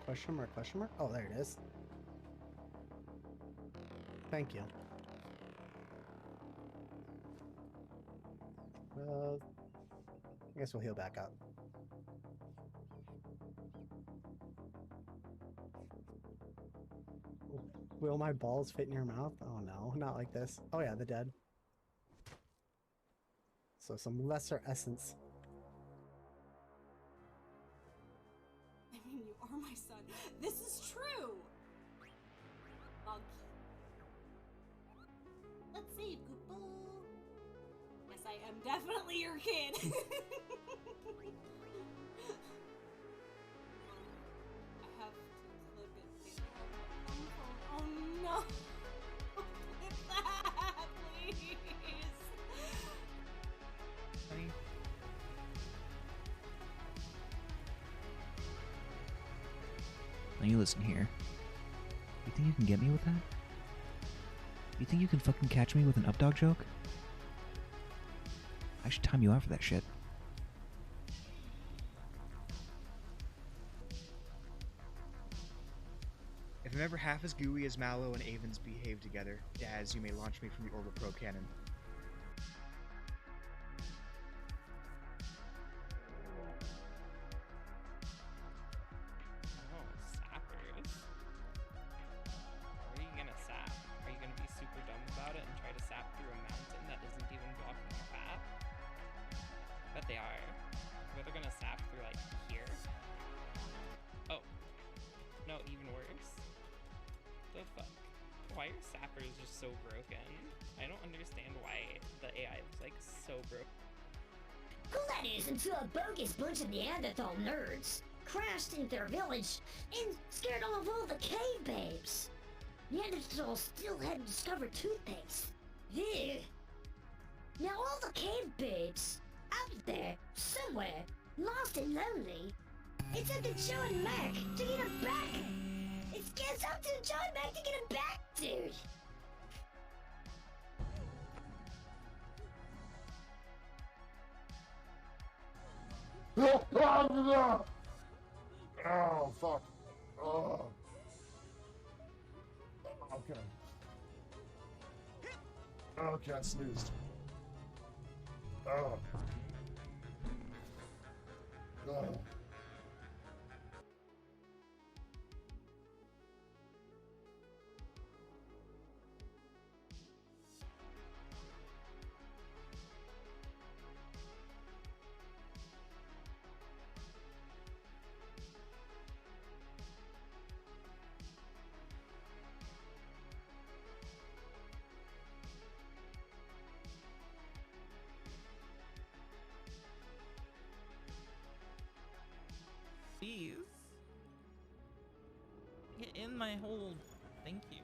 Question mark, question mark? Oh, there it is. Thank you. I guess we'll heal back up. Will my balls fit in your mouth? Oh no, not like this. Oh yeah, the dead. So some lesser essence. I mean, you are my son. This is true. Monkey. Let's see, Poopo. Yes, I am definitely your kid. I have to clip it. Oh no! Clip that, please. Now you listen here. You think you can get me with that? You think you can fucking catch me with an updog joke? I should time you out for that shit. If I'm ever half as gooey as Mallow and Avens behave together, Daz, you may launch me from the Orbital Pro Cannon. Oh, sappers. What are you gonna sap? Are you gonna be super dumb about it and try to sap through a mountain that isn't even blocking the path? Bet they are. But they're gonna sap through like here. Oh. No, even worse. The fuck? Why are sappers just so broken? I don't understand why the AI is like so broken. Well, that is until a bogus bunch of Neanderthal nerds crashed into their village and scared off all the cave babes. Neanderthals still hadn't discovered toothpaste. Ew. Now all the cave babes out there, somewhere, lost and lonely, it's up to Joe and Mac to get them back. It's up to Joe and Mac to get them back, dude. Oh, fuck. Oh. Okay. Okay, I snoozed. Oh. Oh. Please. Get in my hole. Thank you.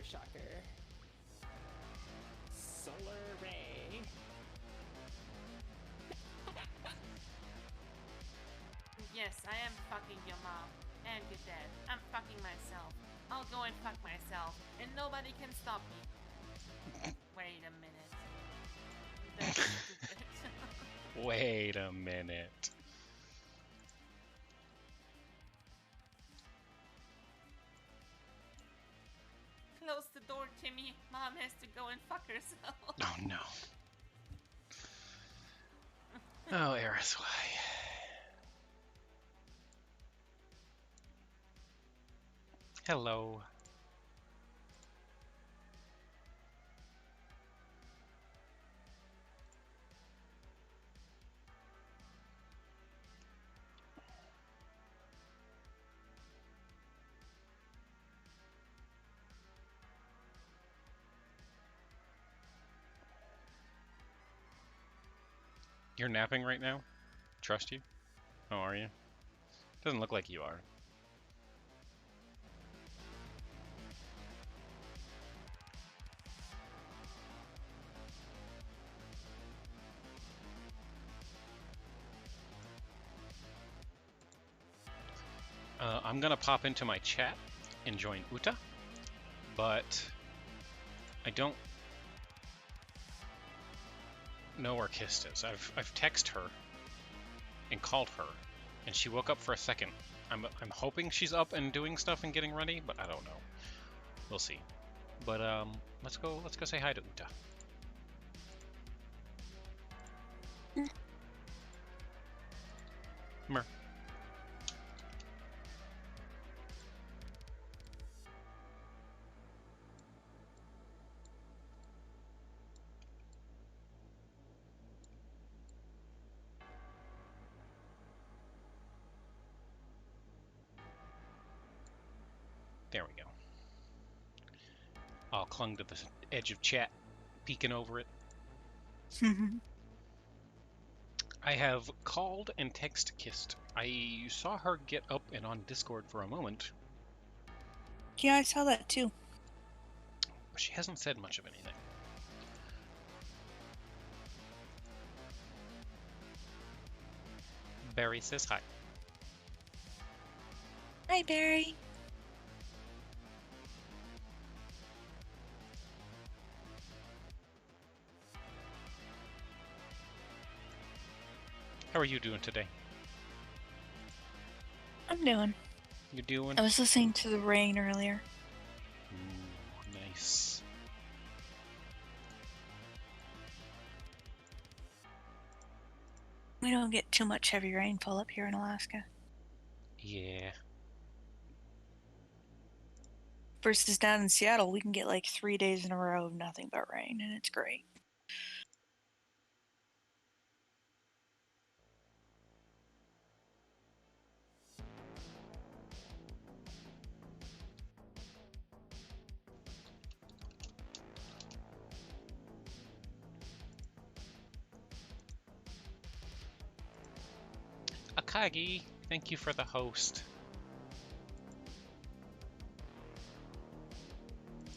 Shocker. Solar ray. Yes, I am fucking your mom and your dad. I'm fucking myself. I'll go and fuck myself, and nobody can stop me. Wait a minute. That's stupid. Wait a minute. Close the door, Timmy. Mom has to go and fuck herself. Oh no. Oh, Eris, why? Hello. You're napping right now? Trust you? Oh, are you? Doesn't look like you are. I'm gonna pop into my chat and join Uta, but I don't know where Kist is. I've texted her and called her, and she woke up for a second. I'm hoping she's up and doing stuff and getting ready, but I don't know. We'll see. But let's go say hi to Uta. Come here. There we go. All clung to the edge of chat, peeking over it. I have called and texted Kist. I saw her get up and on Discord for a moment. Yeah, I saw that too. But she hasn't said much of anything. Barry says hi. Hi, Barry. How are you doing today? I'm doing. You doing? I was listening to the rain earlier. Ooh, nice. We don't get too much heavy rainfall up here in Alaska. Yeah. Versus down in Seattle, we can get like 3 days in a row of nothing but rain, and it's great. Akagi, thank you for the host.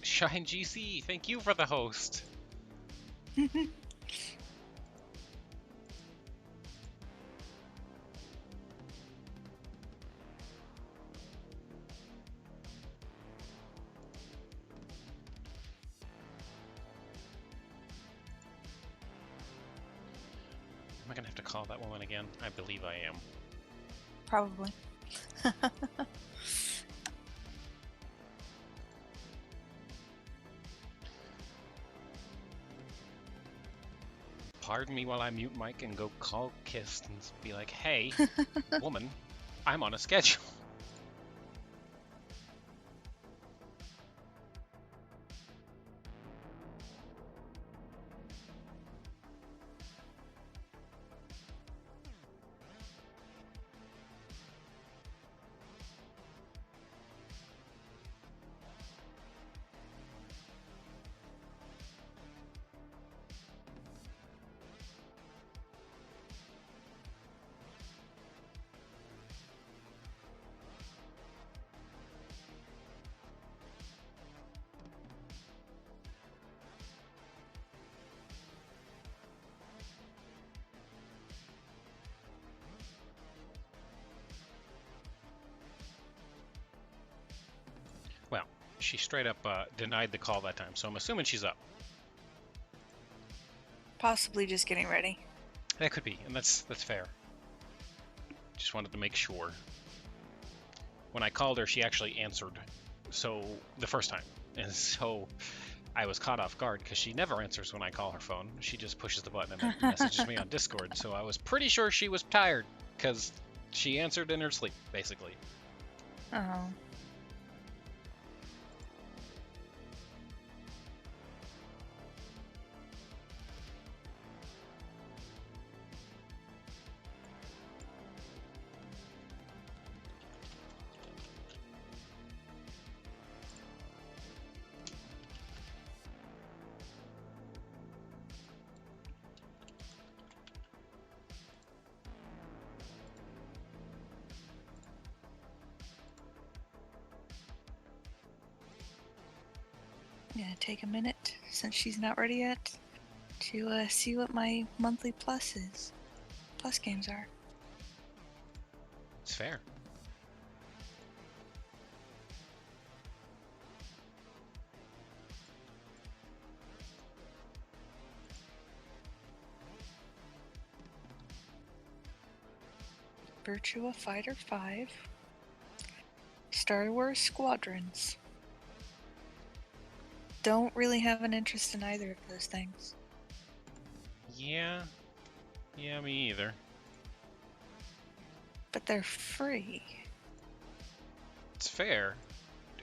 Shine GC, thank you for the host. Am I gonna have to call that woman again? I believe I am. Probably. Pardon me while I mute Mike and go call Kist and be like, hey, woman, I'm on a schedule. Well, she straight up denied the call that time, so I'm assuming she's up. Possibly just getting ready. That could be, and that's fair. Just wanted to make sure. When I called her, she actually answered. So the first time, and so I was caught off guard because she never answers when I call her phone. She just pushes the button and then messages me on Discord. So I was pretty sure she was tired because she answered in her sleep, basically. Oh. I'm gonna take a minute, since she's not ready yet, to see what my monthly plus games are. It's fair. Virtua Fighter 5, Star Wars Squadrons. Don't really have an interest in either of those things. Yeah. Yeah, me either. But they're free. It's fair.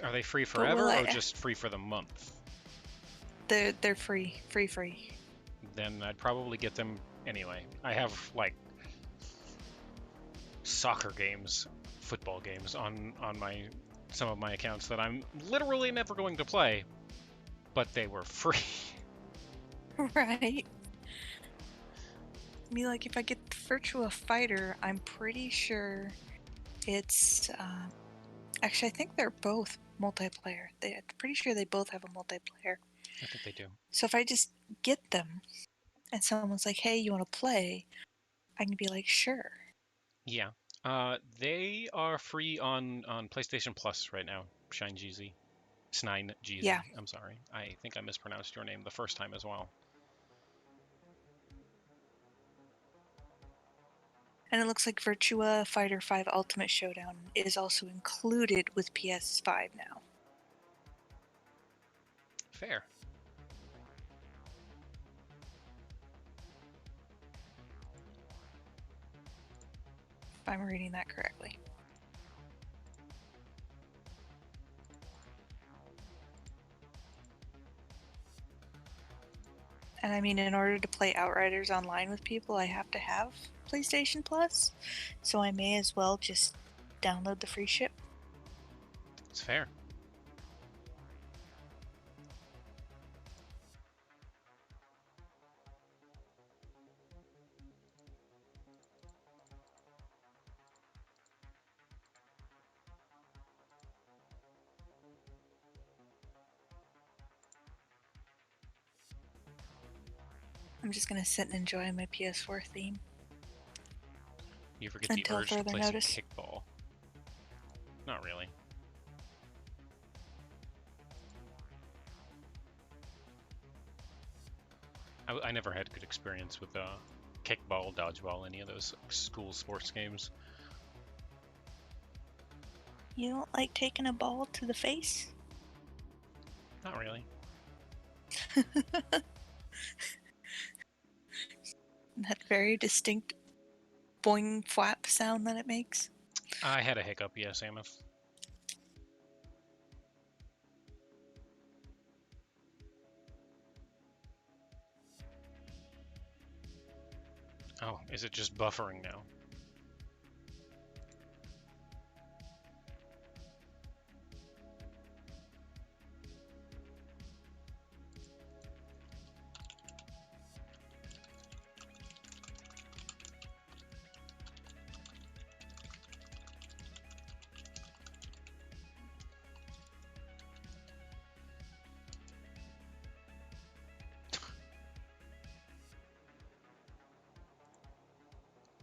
Are they free will forever I- or just free for the month? They're free. Free. Then I'd probably get them anyway. I have, like, soccer games, football games on some of my accounts that I'm literally never going to play, but they were free. Right. I mean, like, if I get the Virtua Fighter, I'm pretty sure it's, actually, I think they're both multiplayer. I'm pretty sure they both have a multiplayer. I think they do. So if I just get them, and someone's like, hey, you want to play? I can be like, sure. Yeah. They are free on PlayStation Plus right now. Shine Jeezy. Snine Jeezy. Yeah. I'm sorry. I think I mispronounced your name the first time as well. And it looks like Virtua Fighter 5 Ultimate Showdown is also included with PS5 now. Fair. If I'm reading that correctly. And I mean, in order to play Outriders online with people, I have to have PlayStation Plus, so I may as well just download the free ship. It's fair. I'm just gonna sit and enjoy my PS4 theme. You ever get the Until urge to further play notice. some kickball? Not really. I never had good experience with kickball, dodgeball, any of those school sports games. You don't like taking a ball to the face? Not really. That very distinct boing flap sound that it makes. I had a hiccup, yes, Ameth. Oh, is it just buffering now?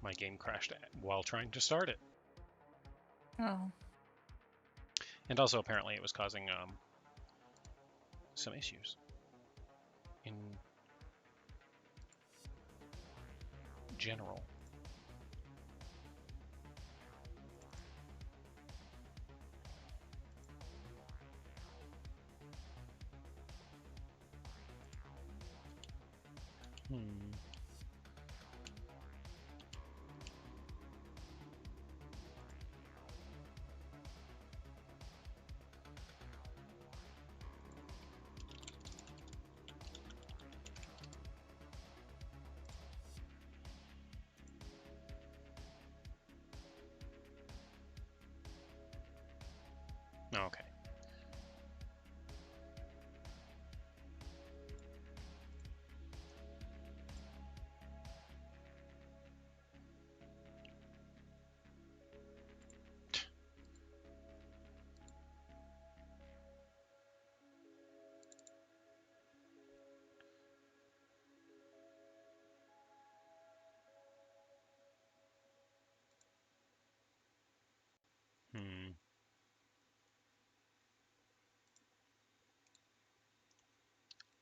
My game crashed while trying to start it. Oh. And also, apparently, it was causing some issues. General. Okay.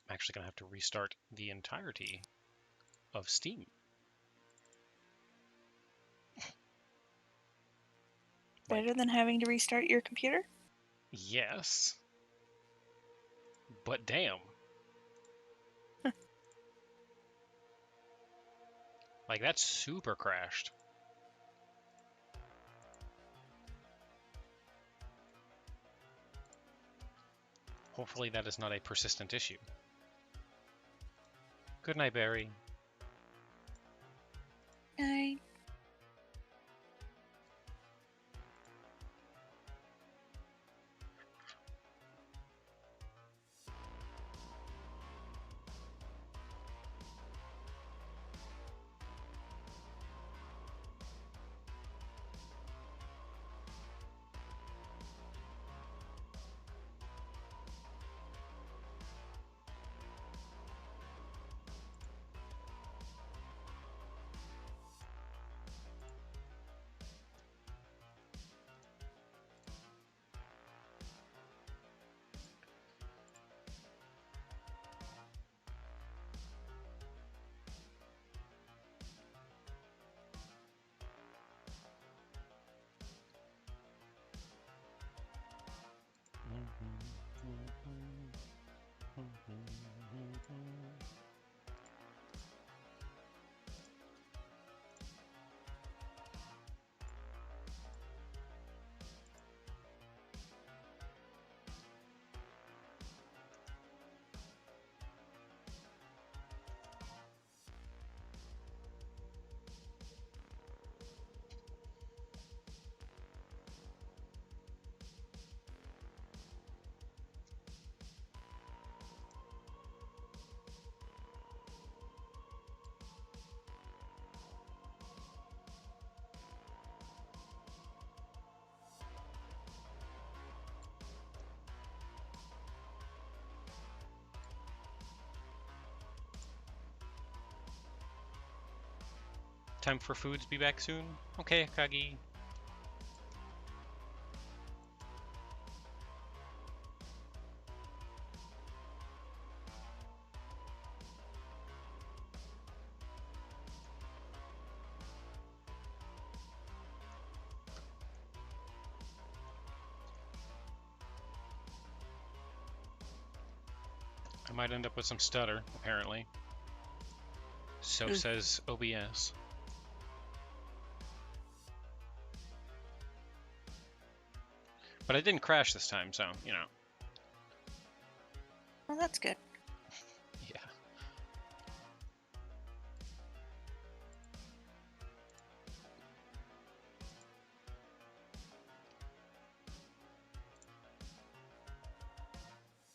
I'm actually going to have to restart the entirety of Steam. Better than having to restart your computer? Yes. But damn. Like, that's super crashed. Hopefully that is not a persistent issue. Good night, Barry. Night. Time for foods. Be back soon. Okay, Kagi. I might end up with some stutter, apparently. So says OBS. But I didn't crash this time, so, you know. Well, that's good.